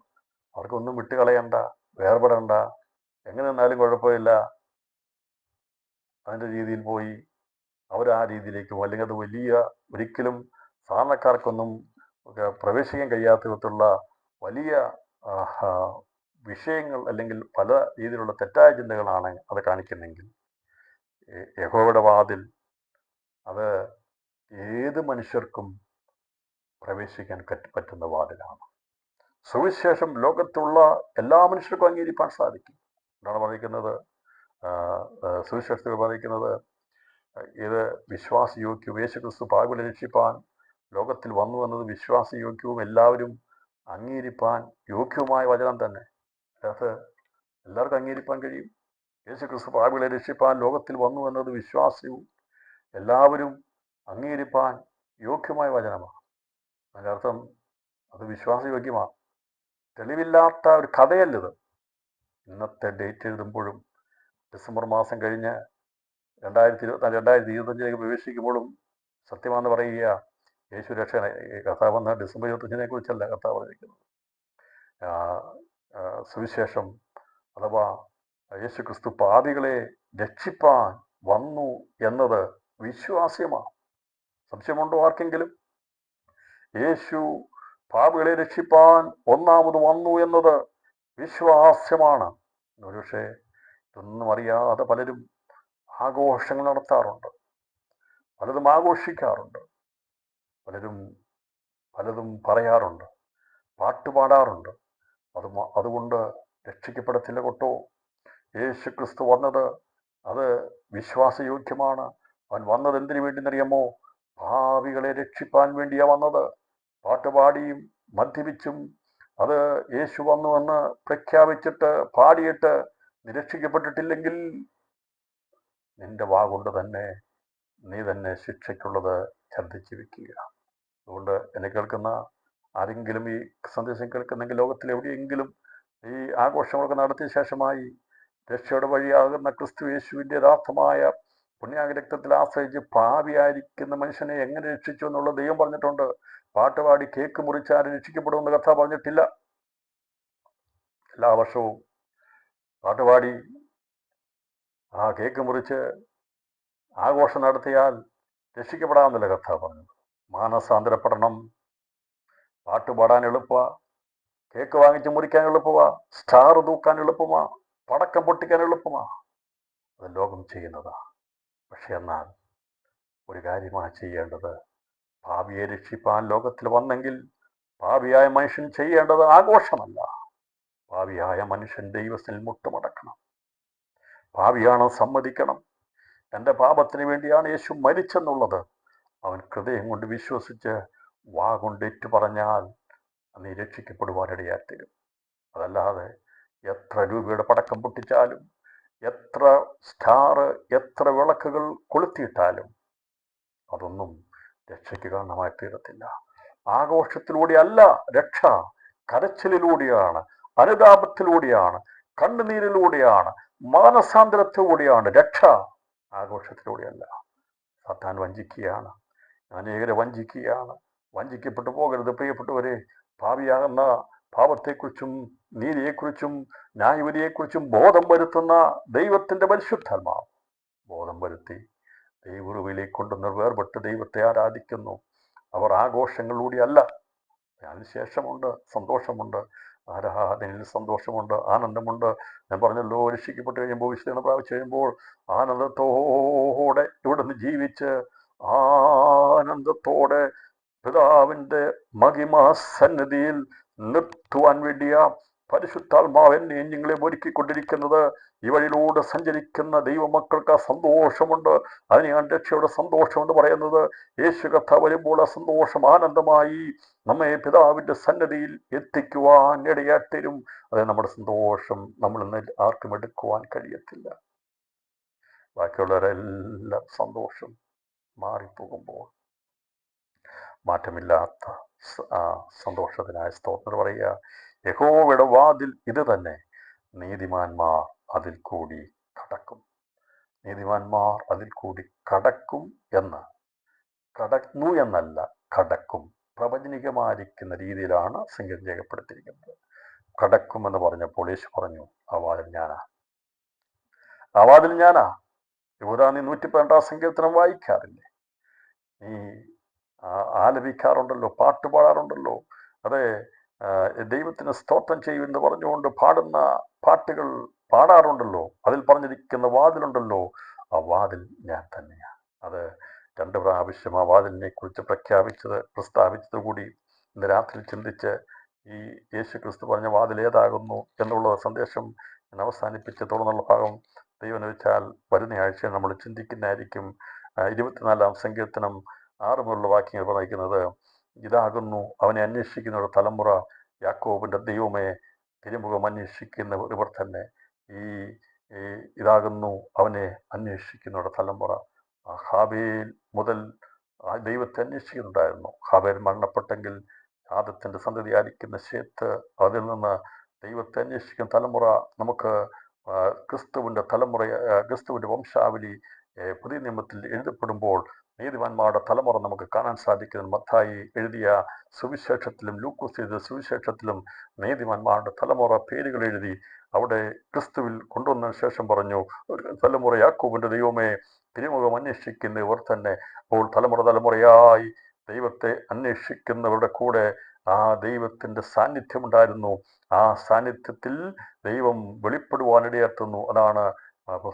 അവർക്കൊന്നും വിട്ടുകളയണ്ട, വേർപെടണ്ട, എങ്ങനെ നിന്നാലും കുഴപ്പമില്ല, അതിൻ്റെ രീതിയിൽ പോയി ആ രീതിയിലേക്ക് പോകും. അല്ലെങ്കിൽ അത് ഒരിക്കലും സാധാരണക്കാർക്കൊന്നും പ്രവേശിക്കാൻ കഴിയാത്ത വിധത്തിലുള്ള വലിയ വിഷയങ്ങൾ അല്ലെങ്കിൽ പല രീതിയിലുള്ള തെറ്റായ ചിന്തകളാണ് അത് കാണിക്കുന്നെങ്കിൽ, യഹോവയുടെ വാതിൽ അത് ഏത് മനുഷ്യർക്കും പ്രവേശിക്കാൻ പറ്റുന്ന വാതിലാണ്. സുവിശേഷം ലോകത്തുള്ള എല്ലാ മനുഷ്യർക്കും അംഗീകരിക്കാൻ സാധിക്കും. എന്താണ് പറയുന്നത്? സുവിശേഷത്തിൽ പറയുന്നത്, ഇത് വിശ്വാസയോഗ്യവും, യേശുക്രിസ്തു പാപികളെ രക്ഷിപ്പാൻ ലോകത്തിൽ വന്നു എന്നത് വിശ്വാസയോഗ്യവും എല്ലാവരും അംഗീകരിപ്പാൻ യോഗ്യവുമായ വചനം തന്നെ. അത് എല്ലാവർക്കും അംഗീകരിപ്പാൻ കഴിയും. യേശുക്രിസ്തു പാപികളെ രക്ഷിപ്പാൻ ലോകത്തിൽ വന്നു എന്നത് വിശ്വാസവും എല്ലാവരും അംഗീകരിപ്പാൻ യോഗ്യമായ വചനമാണ്. അതിൻ്റെ അർത്ഥം അത് വിശ്വാസയോഗ്യമാണ്. തെളിവില്ലാത്ത ഒരു കഥയല്ലത്. ഇന്നത്തെ ഡേറ്റ് എഴുതുമ്പോഴും ഡിസംബർ മാസം കഴിഞ്ഞ് 2025 പ്രവേശിക്കുമ്പോഴും സത്യമാണെന്ന് പറയുക, യേശു രക്ഷ കർത്താവ് വന്ന ഡിസംബർ 25 കുറിച്ചല്ല കർത്താവ് പറഞ്ഞിരിക്കുന്നത്. സുവിശേഷം അഥവാ യേശു ക്രിസ്തു പാപികളെ രക്ഷിപ്പാൻ വന്നു എന്നത് വിശ്വാസ്യമാണ്. സംശയമുണ്ടോ ആർക്കെങ്കിലും? യേശു പാപികളെ രക്ഷിപ്പാൻ ഒന്നാമത് വന്നു എന്നത് വിശ്വാസ്യമാണ്. ഒരുപക്ഷെ ഇതൊന്നും അറിയാതെ പലരും ആഘോഷങ്ങൾ നടത്താറുണ്ട്, പലതും ആഘോഷിക്കാറുണ്ട്, പലതും പറയാറുണ്ട്, പാട്ടുപാടാറുണ്ട്. അതുകൊണ്ട് രക്ഷിക്കപ്പെടത്തില്ല കേട്ടോ. യേശു ക്രിസ്തു വന്നത് അത് വിശ്വാസയോഗ്യമാണ്. അവൻ വന്നത് എന്തിനു വേണ്ടിയെന്നറിയാമോ? പാപികളെ രക്ഷിപ്പാൻ വേണ്ടിയാ വന്നത്. പാട്ടുപാടിയും മദ്യപിച്ചും അത് യേശു വന്നുവെന്ന് പ്രഖ്യാപിച്ചിട്ട് പാടിയിട്ട് നിരക്ഷിക്കപ്പെട്ടിട്ടില്ലെങ്കിൽ നിന്റെ വാ കൊണ്ട് തന്നെ നീ തന്നെ ശിക്ഷയ്ക്കുള്ളത് ഛർദ്ദിച്ചു വെക്കുക. അതുകൊണ്ട് എന്നെ കേൾക്കുന്ന ആരെങ്കിലും, ഈ സന്ദേശം കേൾക്കുന്നെങ്കിൽ ലോകത്തിൽ എവിടെയെങ്കിലും ഈ ആഘോഷങ്ങളൊക്കെ നടത്തിയ ശേഷമായി രക്ഷയുടെ വഴിയാകുന്ന ക്രിസ്തു യേശുവിൻ്റെ യഥാർത്ഥമായ പുണ്യാഗ രക്തത്തിൽ ആശ്രയിച്ച് പാപിയായിരിക്കുന്ന മനുഷ്യനെ എങ്ങനെ രക്ഷിച്ചു എന്നുള്ള ദൈവം പറഞ്ഞിട്ടുണ്ട്. പാട്ടുപാടി കേക്ക് മുറിച്ചാരും രക്ഷിക്കപ്പെടുമെന്ന് കഥ പറഞ്ഞിട്ടില്ല. എല്ലാ വർഷവും പാട്ടുപാടി കേക്ക് മുറിച്ച് ആഘോഷം നടത്തിയാൽ രക്ഷിക്കപ്പെടാമെന്നല്ല കഥ പറഞ്ഞത്. മാനസാന്തരപ്പെടണം. പാട്ടുപാടാൻ എളുപ്പമാ, കേക്ക് വാങ്ങിച്ച് മുറിക്കാൻ എളുപ്പമാ, സ്റ്റാർ തൂക്കാൻ എളുപ്പമാ, പടക്കം പൊട്ടിക്കാൻ എളുപ്പമാ. അത് ലോകം ചെയ്യുന്നതാ. പക്ഷെ എന്നാൽ ഒരു കാര്യമാണ് ചെയ്യേണ്ടത്. പാപിയെ രക്ഷിപ്പാൻ ലോകത്തിൽ വന്നെങ്കിൽ പാപിയായ മനുഷ്യൻ ചെയ്യേണ്ടത് ആഘോഷമല്ല. പാപിയായ മനുഷ്യൻ ദൈവത്തിൽ മുട്ടുമടക്കണം. പാപിയാണ് സമ്മതിക്കണം. എൻ്റെ പാപത്തിന് വേണ്ടിയാണ് യേശു മരിച്ചെന്നുള്ളത് അവൻ ഹൃദയം കൊണ്ട് വിശ്വസിച്ച് വാ കൊണ്ട് ഏറ്റു പറഞ്ഞാൽ നീ രക്ഷിക്കപ്പെടുവാനിടയായിത്തീരും. അതല്ലാതെ എത്ര രൂപയുടെ പടക്കം പൊട്ടിച്ചാലും, എത്ര സ്റ്റാർ, എത്ര വിളക്കുകൾ കൊളുത്തിയിട്ടാലും അതൊന്നും രക്ഷയ്ക്ക് കാരണമായി തീരത്തില്ല. ആഘോഷത്തിലൂടെയല്ല രക്ഷ, കരച്ചിലൂടെയാണ്, അനുതാപത്തിലൂടെയാണ്, കണ്ണുനീരിലൂടെയാണ്, മാനസാന്തരത്തിലൂടെയാണ് രക്ഷ. ആഘോഷത്തിലൂടെയല്ല. സാത്താൻ വഞ്ചിക്കുകയാണ്, അനേകരെ വഞ്ചിക്കുകയാണ്. വഞ്ചിക്കപ്പെട്ടു പോകരുത് പ്രിയപ്പെട്ടവരെ. ഭാവിയാകുന്ന പാപത്തെക്കുറിച്ചും നീതിയെക്കുറിച്ചും ന്യായവിധിയെക്കുറിച്ചും ബോധം വരുത്തുന്ന ദൈവത്തിൻ്റെ പരിശുദ്ധാത്മാവ് ബോധം വരുത്തി ദൈവവിലേക്ക് കൊണ്ടുവന്ന് വേർപെട്ട് ദൈവത്തെ ആരാധിക്കുന്നു. അവർ ആഘോഷങ്ങളിലൂടെയല്ല. അതിനുശേഷമുണ്ട് സന്തോഷമുണ്ട്, ആരാധനയിൽ സന്തോഷമുണ്ട്, ആനന്ദമുണ്ട്. ഞാൻ പറഞ്ഞല്ലോ, രക്ഷിക്കപ്പെട്ട് കഴിയുമ്പോൾ, വിശുദ്ധീകരണം പ്രാപിച്ചു കഴിയുമ്പോൾ ആനന്ദത്തോടെ ഇവിടുന്ന് ജീവിച്ച് ആനന്ദത്തോടെ പിതാവിൻ്റെ മഹിമാ സന്നിധിയിൽ നിർത്തുവാൻ വേണ്ടിയ പരിശുദ്ധാത്മാവ് എന്നെയും നിങ്ങളെ ഒരുക്കിക്കൊണ്ടിരിക്കുന്നത്. ഈ വഴിയിലൂടെ സഞ്ചരിക്കുന്ന ദൈവമക്കൾക്ക് ആ സന്തോഷമുണ്ട്. അതിനെയാണ് രക്ഷയുടെ സന്തോഷം എന്ന് പറയുന്നത്. യേശു കർത്താവ് വരുമ്പോൾ ആ സന്തോഷം ആനന്ദമായി നമ്മെ പിതാവിൻ്റെ സന്നിധിയിൽ എത്തിക്കുവാൻ ഇടയായിത്തീരും. അത് നമ്മുടെ സന്തോഷം നമ്മളിന്ന് ആർക്കും എടുക്കുവാൻ കഴിയത്തില്ല. ബാക്കിയുള്ളവരെല്ലാം സന്തോഷം മാറിപ്പോകുമ്പോൾ മാറ്റമില്ലാത്ത സന്തോഷത്തിനായ സ്തോത്രം പറയുക. യഹോവയുടെ വാതിൽ ഇത് തന്നെ, നീതിമാന്മാർ അതിൽ കൂടി കടക്കും. നീതിമാന്മാർ അതിൽ കൂടി കടക്കും എന്ന്, കടന്നു എന്നല്ല, കടക്കും. പ്രവചനികമായിരിക്കുന്ന രീതിയിലാണ് സംഗീതം രേഖപ്പെടുത്തിയിരിക്കുന്നത്. കടക്കുമെന്ന് പറഞ്ഞപ്പോൾ യേശു പറഞ്ഞു, ആ വാതിൽ ഞാനാ, ആ വാതിൽ ഞാനാ. യഹൂദാ, നീ 112 സങ്കീർത്തനം വായിക്കാറില്ലേ? നീ ആലപിക്കാറുണ്ടല്ലോ, പാട്ട് പാടാറുണ്ടല്ലോ. അതെ, ദൈവത്തിന് സ്തോത്രം ചെയ്യുമെന്ന് പറഞ്ഞുകൊണ്ട് പാടുന്ന പാട്ടുകൾ പാടാറുണ്ടല്ലോ. അതിൽ പറഞ്ഞിരിക്കുന്ന വാതിലുണ്ടല്ലോ, ആ വാതിൽ ഞാൻ തന്നെയാണ്. അത് 2 പ്രാവശ്യം ആ വാതിലിനെ കുറിച്ച് പ്രസ്താവിച്ചത് കൂടി ഇന്ന് രാത്രി ചിന്തിച്ച് ഈ യേശു ക്രിസ്തു പറഞ്ഞ വാതിൽ ഏതാകുന്നു എന്നുള്ള സന്ദേശം ഞാൻ അവസാനിപ്പിച്ച് തുടർന്നുള്ള ഭാഗം ദൈവം വെച്ചാൽ വരുന്ന ആഴ്ച നമ്മൾ ചിന്തിക്കുന്നതായിരിക്കും. 24-ാം സങ്കീർത്തനം 6 മുതലുള്ള വാക്യങ്ങൾ പറയുന്നത്, ഇതാകുന്നു അവനെ അന്വേഷിക്കുന്ന തലമുറ, യാക്കോബിൻ്റെ ദൈവമേ തിരുമുഖം അന്വേഷിക്കുന്ന ഇവർ തന്നെ. ഇതാകുന്നു അവനെ അന്വേഷിക്കുന്ന തലമുറ. ഹാബേൽ മുതൽ ദൈവത്തെ അന്വേഷിക്കുന്നുണ്ടായിരുന്നു. ഹാബേൽ മരണപ്പെട്ടെങ്കിൽ ആദത്തിൻ്റെ സന്തതിയായിരിക്കുന്ന ശേത്ത്, അതിൽ നിന്ന് ദൈവത്തെ അന്വേഷിക്കുന്ന തലമുറ നമുക്ക് ക്രിസ്തുവിൻ്റെ തലമുറ, ക്രിസ്തുവിൻ്റെ വംശാവലി പുതിയ നിയമത്തിൽ എഴുതപ്പെടുമ്പോൾ നീതിമാന്മാരുടെ തലമുറ നമുക്ക് കാണാൻ സാധിക്കുന്നത്. മത്തായി എഴുതിയ സുവിശേഷത്തിലും ലൂക്കോസ് എഴുതിയ സുവിശേഷത്തിലും നീതിമാന്മാരുടെ തലമുറ പേരുകൾ എഴുതി അവിടെ ക്രിസ്തുവിൽ കൊണ്ടുവന്നതിന് ശേഷം പറഞ്ഞു, ഒരു തലമുറ യാക്കോബിന്റെ ദൈവമേ തിരുമുഖം അന്വേഷിക്കുന്നവർ തന്നെ. അപ്പോൾ തലമുറയായി ദൈവത്തെ അന്വേഷിക്കുന്നവരുടെ കൂടെ ആ ദൈവത്തിന്റെ സാന്നിധ്യമുണ്ടായിരുന്നു. ആ സാന്നിധ്യത്തിൽ ദൈവം വെളിപ്പെടുവാനിടയാത്തുന്നു. അതാണ്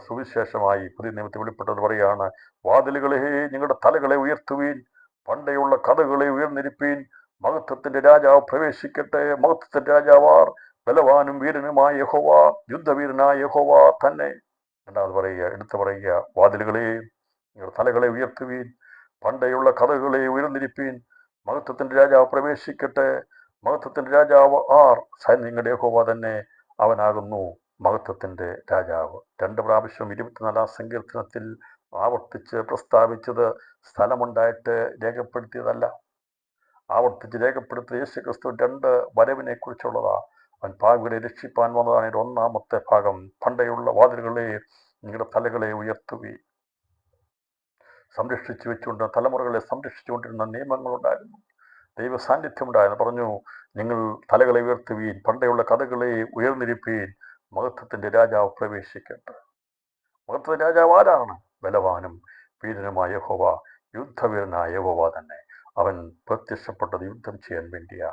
സുവിശേഷമായി പുതിയ നിയമത്തിൽ വെളിപ്പെട്ടത് പറയാണ്, വാതിലുകളെ നിങ്ങളുടെ തലകളെ ഉയർത്തുവീൻ, പണ്ടയുള്ള കഥകളെ ഉയർന്നിരിപ്പീൻ, മഹത്വത്തിന്റെ രാജാവ് പ്രവേശിക്കട്ടെ. മഹത്വത്തിന്റെ രാജാവാർ ബലവാനും വീരനുമായ യഹോവ, യുദ്ധവീരനായ യഹോവ തന്നെ. രണ്ടാമത് പറയുക, എടുത്തു പറയുക, വാതിലുകളെ നിങ്ങളുടെ തലകളെ ഉയർത്തുവീൻ, പണ്ടയുള്ള കഥകളെ ഉയർന്നിരിപ്പീൻ, മഹത്വത്തിന്റെ രാജാവ് പ്രവേശിക്കട്ടെ. മഹത്വത്തിന്റെ രാജാവ് ആർ? സൈന്യങ്ങളുടെ യഹോവ തന്നെ, അവനാകുന്നു മഹത്വത്തിന്റെ രാജാവ്. 2 പ്രാവശ്യം 24-ാം സങ്കീർത്തനത്തിൽ ആവർത്തിച്ച് പ്രസ്താവിച്ചത് സ്ഥലമുണ്ടായിട്ട് രേഖപ്പെടുത്തിയതല്ല. ആവർത്തിച്ച് രേഖപ്പെടുത്തിയ യേശുക്രിസ്തു 2 വരവിനെ കുറിച്ചുള്ളതാ. അവൻ പാപികളെ രക്ഷിപ്പാൻ വന്നതാണ്. 1-ാമത്തെ ഭാഗം, പണ്ടയുള്ള വാതിലുകളെ നിങ്ങളുടെ തലകളെ ഉയർത്തുവി. സംരക്ഷിച്ചു വെച്ചുകൊണ്ട് തലമുറകളെ സംരക്ഷിച്ചുകൊണ്ടിരുന്ന നിയമങ്ങളുണ്ടായിരുന്നു, ദൈവ സാന്നിധ്യമുണ്ടായിരുന്നു. പറഞ്ഞു, നിങ്ങൾ തലകളെ ഉയർത്തുവീൻ, പണ്ടയുള്ള കഥകളെ ഉയർന്നിരിപ്പീൻ, മഹത്വത്തിന്റെ രാജാവ് പ്രവേശിക്കട്ടെ. മഹത്വത്തിന്റെ രാജാവ് ആരാണ്? ബലവാനും വീരനുമായ യഹോവ, യുദ്ധവീരനായ യഹോവ തന്നെ. അവൻ പ്രത്യക്ഷപ്പെട്ടത് യുദ്ധം ചെയ്യാൻ വേണ്ടിയ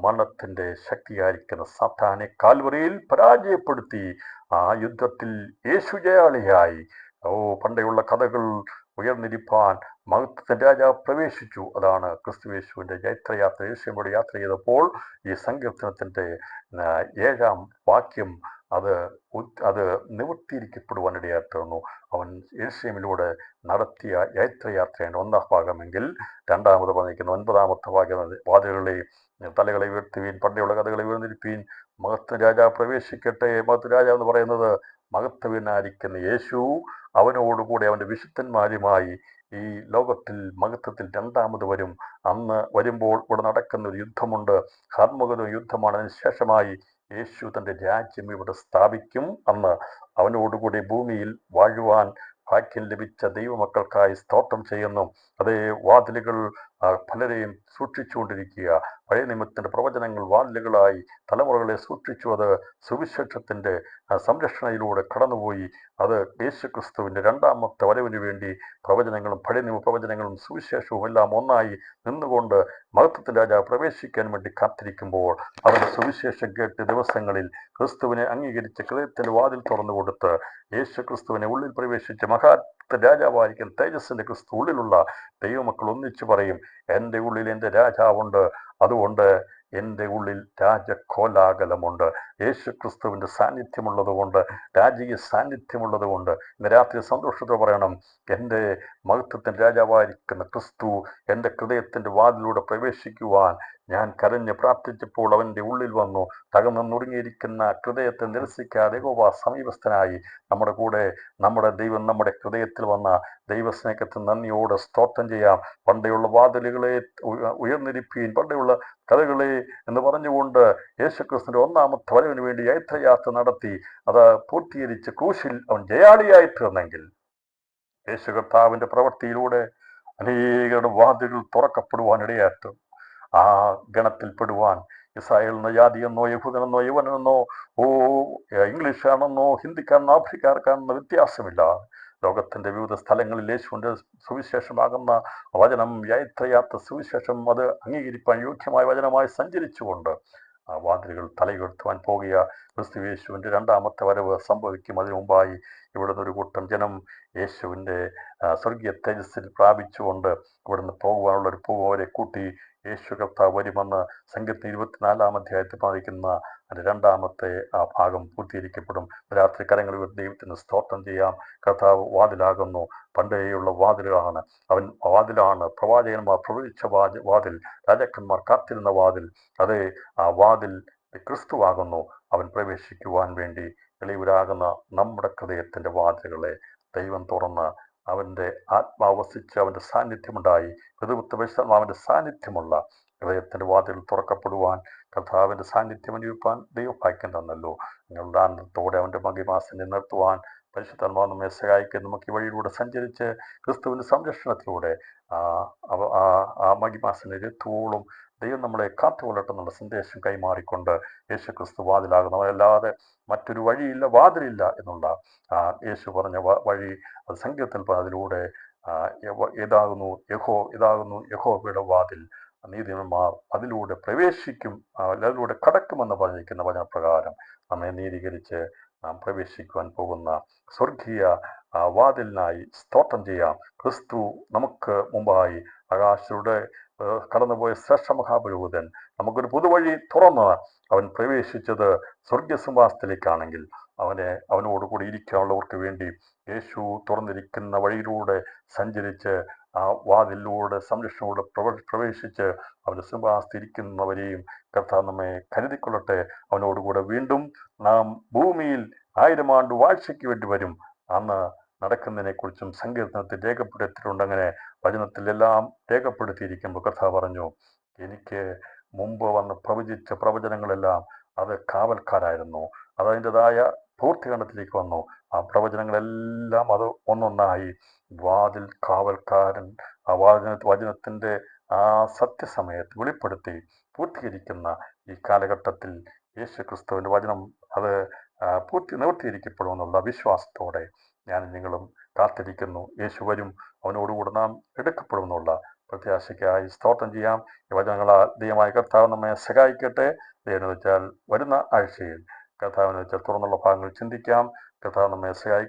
മരണത്തിന്റെ ശക്തിയായിരിക്കുന്ന സാത്താനെ കാൽവറിയിൽ പരാജയപ്പെടുത്തി ആ യുദ്ധത്തിൽ യേശു ജയാളിയായി. പണ്ടയുള്ള കഥകൾ ഉയർന്നിരിപ്പാൻ മഹത്വത്തിന്റെ രാജാവ് പ്രവേശിച്ചു. അതാണ് ക്രിസ്തുയേശുവിന്റെ ജൈത്രയാത്ര. യേശുവിനോട് യാത്ര ചെയ്തപ്പോൾ ഈ സങ്കീർത്തനത്തിന്റെ 7-ാം വാക്യം അത് നിവൃത്തിയിരിക്കപ്പെടുവാനിടയായിരുന്നു. അവൻ യെരൂശലേമിലൂടെ നടത്തിയ ജൈത്രയാത്രയാണ് 1-ാം ഭാഗമെങ്കിൽ, 2-ാമത് പറഞ്ഞിരിക്കുന്ന 9-ാമത്തെ ഭാഗം, വാതിലുകളെ തലകളെ ഉയർത്തുവീൻ, പണ്ടയുള്ള കഥകളെ ഉയർന്നിരിപ്പീൻ, മഹത്വ രാജാവ് പ്രവേശിക്കട്ടെ. മഹത്വ രാജാവ് എന്ന് പറയുന്നത് മഹത്വവീരനായിരിക്കുന്ന യേശു അവനോടുകൂടി അവന്റെ വിശുദ്ധന്മാരുമായി ഈ ലോകത്തിൽ മഹത്വത്തിൽ 2-ാമത് വരും. അന്ന് വരുമ്പോൾ ഇവിടെ നടക്കുന്ന ഒരു യുദ്ധമുണ്ട്, ഹർമുഖ യുദ്ധമാണ്. അതിന് ശേഷമായി യേശു തന്റെ രാജ്യം ഇവിടെ സ്ഥാപിക്കും. അന്ന് അവനോടുകൂടി ഭൂമിയിൽ വാഴുവാൻ ഭാഗ്യം ലഭിച്ച ദൈവമക്കൾക്കായി സ്തോത്രം ചെയ്യുന്നു. അതേ വാതിലുകൾ പലരെയും സൂക്ഷിച്ചുകൊണ്ടിരിക്കുക. പഴയ നിയമത്തിന്റെ പ്രവചനങ്ങൾ വാതിലുകളായി തലമുറകളെ സൂക്ഷിച്ചു. അത് സുവിശേഷത്തിന്റെ സംരക്ഷണയിലൂടെ കടന്നുപോയി. അത് യേശുക്രിസ്തുവിന്റെ 2-ാമത്തെ വരവിന് വേണ്ടി പ്രവചനങ്ങളും പഴയ നിയമ പ്രവചനങ്ങളും സുവിശേഷവും എല്ലാം ഒന്നായി നിന്നുകൊണ്ട് മഹത്വത്തിന്റെ രാജാവ് പ്രവേശിക്കാൻ വേണ്ടി കാത്തിരിക്കുമ്പോൾ അവരുടെ സുവിശേഷം കേട്ട് ദിവസങ്ങളിൽ ക്രിസ്തുവിനെ അംഗീകരിച്ച് ഹൃദയത്തിന്റെ വാതിൽ തുറന്നു കൊടുത്ത് യേശുക്രിസ്തുവിനെ ഉള്ളിൽ പ്രവേശിച്ച് രാജാവായിരിക്കും തേജസ്സിന്റെ ക്രിസ്തു ഉള്ളിലുള്ള ദൈവമക്കൾ ഒന്നിച്ചു പറയും, എൻ്റെ ഉള്ളിൽ എൻ്റെ രാജാവുണ്ട്, അതുകൊണ്ട് എൻ്റെ ഉള്ളിൽ രാജകോലാഹലമുണ്ട്. യേശുക്രിസ്തുവിന്റെ സാന്നിധ്യമുള്ളത് കൊണ്ട്, രാജകീയ സാന്നിധ്യമുള്ളത് കൊണ്ട് ഇന്ന് രാത്രി സന്തോഷത്തോടെ പറയണം, എൻ്റെ മഹത്വത്തിന്റെ രാജാവായിരിക്കുന്ന ക്രിസ്തു എൻ്റെ ഹൃദയത്തിന്റെ വാതിലൂടെ പ്രവേശിക്കുവാൻ ഞാൻ കരഞ്ഞ് പ്രാർത്ഥിച്ചപ്പോൾ അവൻ്റെ ഉള്ളിൽ വന്നു. തകർന്നു നുറുങ്ങിയിരിക്കുന്ന ഹൃദയത്തെ നിരസിക്കാതെ യഹോവ സമീപസ്ഥനായി നമ്മുടെ കൂടെ. നമ്മുടെ ദൈവം നമ്മുടെ ഹൃദയത്തിൽ വന്ന ദൈവസ്നേഹത്തിന് നന്ദിയോടെ സ്തോത്രം ചെയ്യാം. പണ്ടയുള്ള വാതിലുകളെ ഉയർന്നിരിപ്പീൻ, പണ്ടയുള്ള കഥകളെ എന്ന് പറഞ്ഞുകൊണ്ട് യേശുക്രിസ്തുവിന്റെ 1-ാമത്തെ വരവിന് വേണ്ടി യാത്ര നടത്തി അത് പൂർത്തീകരിച്ച് ക്രൂശിൽ അവൻ ജയാളിയായി തീർന്നെങ്കിൽ യേശു കർത്താവിന്റെ പ്രവൃത്തിയിലൂടെ അനേകരുടെ വാതിലുകൾ തുറക്കപ്പെടുവാനിടയായിട്ടും ആ ഗണത്തിൽപ്പെടുവാൻ ഇസ്രായേലിനോ ജാതിയെന്നോ യഹൂദനെന്നോ യവനെന്നോ ഇംഗ്ലീഷാണെന്നോ ഹിന്ദിക്കാരെന്നോ ആഫ്രിക്കാർക്കാരെന്നോ വ്യത്യാസമില്ല. ലോകത്തിന്റെ വിവിധ സ്ഥലങ്ങളിൽ യേശുവിന്റെ സുവിശേഷമാകുന്ന വചനം, യാത്ര സുവിശേഷം, അത് അംഗീകരിപ്പാൻ യോഗ്യമായ വചനമായി സഞ്ചരിച്ചുകൊണ്ട് ആ വാതിലുകൾ തലയുയർത്തുവാൻ പോകുക. ക്രിസ്തു യേശുവിന്റെ 2-ാമത്തെ വരവ് സംഭവിക്കും. അതിനു മുമ്പായി ഇവിടുന്ന് ഒരു കൂട്ടം ജനം യേശുവിന്റെ സ്വർഗീയ തേജസ്സിൽ പ്രാപിച്ചുകൊണ്ട് ഇവിടുന്ന് പോകുവാനുള്ള ഒരു അവരെ കൂട്ടി യേശു കർത്താവ് വരുമെന്ന് സങ്കീർത്തനം 24-ാം അധ്യായത്തിൽ പറഞ്ഞിരിക്കുന്ന അതിന്റെ 2-ാമത്തെ ആ ഭാഗം പൂർത്തീകരിക്കപ്പെടും. രാത്രി കരങ്ങളിൽ ദൈവത്തിന് സ്തോത്രം ചെയ്യാം. കർത്താവ് വാതിലാകുന്നു, പണ്ടേയുള്ള വാതിലാണ്. അവൻ വാതിലാണ്. പ്രവാചകന്മാർ പ്രവചിച്ച വാതിൽ, രാജാക്കന്മാർ കാത്തിരുന്ന വാതിൽ. അതേ ആ വാതിൽ ക്രിസ്തുവാകുന്നു. അവൻ പ്രവേശിക്കുവാൻ വേണ്ടി എളിയവരാകുന്ന നമ്മുടെ ഹൃദയത്തിന്റെ വാതിലുകളെ ദൈവം തുറന്ന് അവന്റെ ആത്മാവസിച്ച് അവന്റെ സാന്നിധ്യമുണ്ടായി, അവന്റെ സാന്നിധ്യമുള്ള ഹൃദയത്തിൻ്റെ വാതിൽ തുറക്കപ്പെടുവാൻ, കർത്താവിൻ്റെ സാന്നിധ്യം അനുഭവിപ്പാൻ ദൈവഭാഗ്യം തന്നല്ലോ. നിങ്ങളുടെ ആനന്ദത്തോടെ അവൻ്റെ മഹിമാസനെ നിർത്തുവാൻ പരിശുദ്ധാത്മാവ് നമ്മെ സഹായിക്കും. നമുക്ക് ഈ വഴിയിലൂടെ സഞ്ചരിച്ച് ക്രിസ്തുവിൻ്റെ സംരക്ഷണത്തിലൂടെ ആ മഹിമാസനെ എത്തുവോളും ദൈവം നമ്മളെ കാത്തുകൊള്ളട്ടെന്നുള്ള സന്ദേശം കൈമാറിക്കൊണ്ട് യേശു ക്രിസ്തു വാതിലാകുന്നവരല്ലാതെ മറ്റൊരു വഴിയില്ല, വാതിലില്ല എന്നുള്ള യേശു പറഞ്ഞ വഴി അത് സങ്കീർത്തനത്തിൽ അതിലൂടെ ഇതാകുന്നു യഹോവയുടെ വാതിൽ, നീതിമാന്മാർ അതിലൂടെ പ്രവേശിക്കും, അതിലൂടെ കടക്കുമെന്ന് പറഞ്ഞിരിക്കുന്ന വചനപ്രകാരം നമ്മെ നീതീകരിച്ച് നാം പ്രവേശിക്കുവാൻ പോകുന്ന സ്വർഗീയ വാതിലിനായി സ്തോത്രം ചെയ്യാം. ക്രിസ്തു നമുക്ക് മുമ്പായി ആകാശത്തിലൂടെ കടന്നുപോയ ശ്രേഷ്ഠ മഹാപുരോഹിതൻ നമുക്കൊരു പുതുവഴി തുറന്ന് അവൻ പ്രവേശിച്ചത് സ്വർഗസിംഹാസനത്തിലേക്കാണെങ്കിൽ അവനോടുകൂടി ഇരിക്കാനുള്ളവർക്ക് വേണ്ടി യേശു തുറന്നിരിക്കുന്ന വഴിയിലൂടെ സഞ്ചരിച്ച് ആ വാതിലൂടെ സംരക്ഷണയോടെ പ്രവേശിച്ച് അവൻ്റെ സിംഹാസനത്തിരിക്കുന്നവരെയും കർത്താവ് നമ്മെ കരുതിക്കൊള്ളട്ടെ. അവനോടുകൂടെ വീണ്ടും നാം ഭൂമിയിൽ 1000 ആണ്ട് വാഴ്ചയ്ക്ക് വേണ്ടി വരും. അന്ന് നടക്കുന്നതിനെക്കുറിച്ചും സങ്കീർത്തനത്തിൽ രേഖപ്പെടുത്തിയിട്ടുണ്ട്. അങ്ങനെ വചനത്തിലെല്ലാം രേഖപ്പെടുത്തിയിരിക്കുമ്പോൾ കർത്താവ് പറഞ്ഞു, എനിക്ക് മുമ്പ് വന്ന് പ്രവചിച്ച പ്രവചനങ്ങളെല്ലാം അത് കാവൽക്കാരായിരുന്നു, അതതിൻ്റെതായ പൂർത്തീകരണത്തിലേക്ക് വന്നു. ആ പ്രവചനങ്ങളെല്ലാം അത് ഒന്നൊന്നായി വാതിൽ കാവൽക്കാരൻ ആ വചനത്തിൻ്റെ ആ സത്യസമയത്ത് വെളിപ്പെടുത്തി പൂർത്തീകരിക്കുന്ന ഈ കാലഘട്ടത്തിൽ യേശു ക്രിസ്തുവിൻ്റെ വചനം അത് നിവർത്തിയിരിക്കപ്പെടുമെന്നുള്ള വിശ്വാസത്തോടെ ഞാൻ നിങ്ങളും കാത്തിരിക്കുന്നു. യേശു വരും, അവനോടുകൂടെ നാം എടുക്കപ്പെടുമെന്നുള്ള പ്രത്യാശയ്ക്കായി സ്തോത്രം ചെയ്യാം. ഈ വചനങ്ങളാൽ ദൈവമായ കർത്താവ് നമ്മെ സഹായിക്കട്ടെ. ദൈവമെന്ന് വെച്ചാൽ വരുന്ന ആഴ്ചയിൽ കർത്താവിനെ വെച്ചാൽ തുറന്നുള്ള ഭാഗങ്ങൾ ചിന്തിക്കാം. കർത്താവ് നമ്മെ സഹായിക്കും.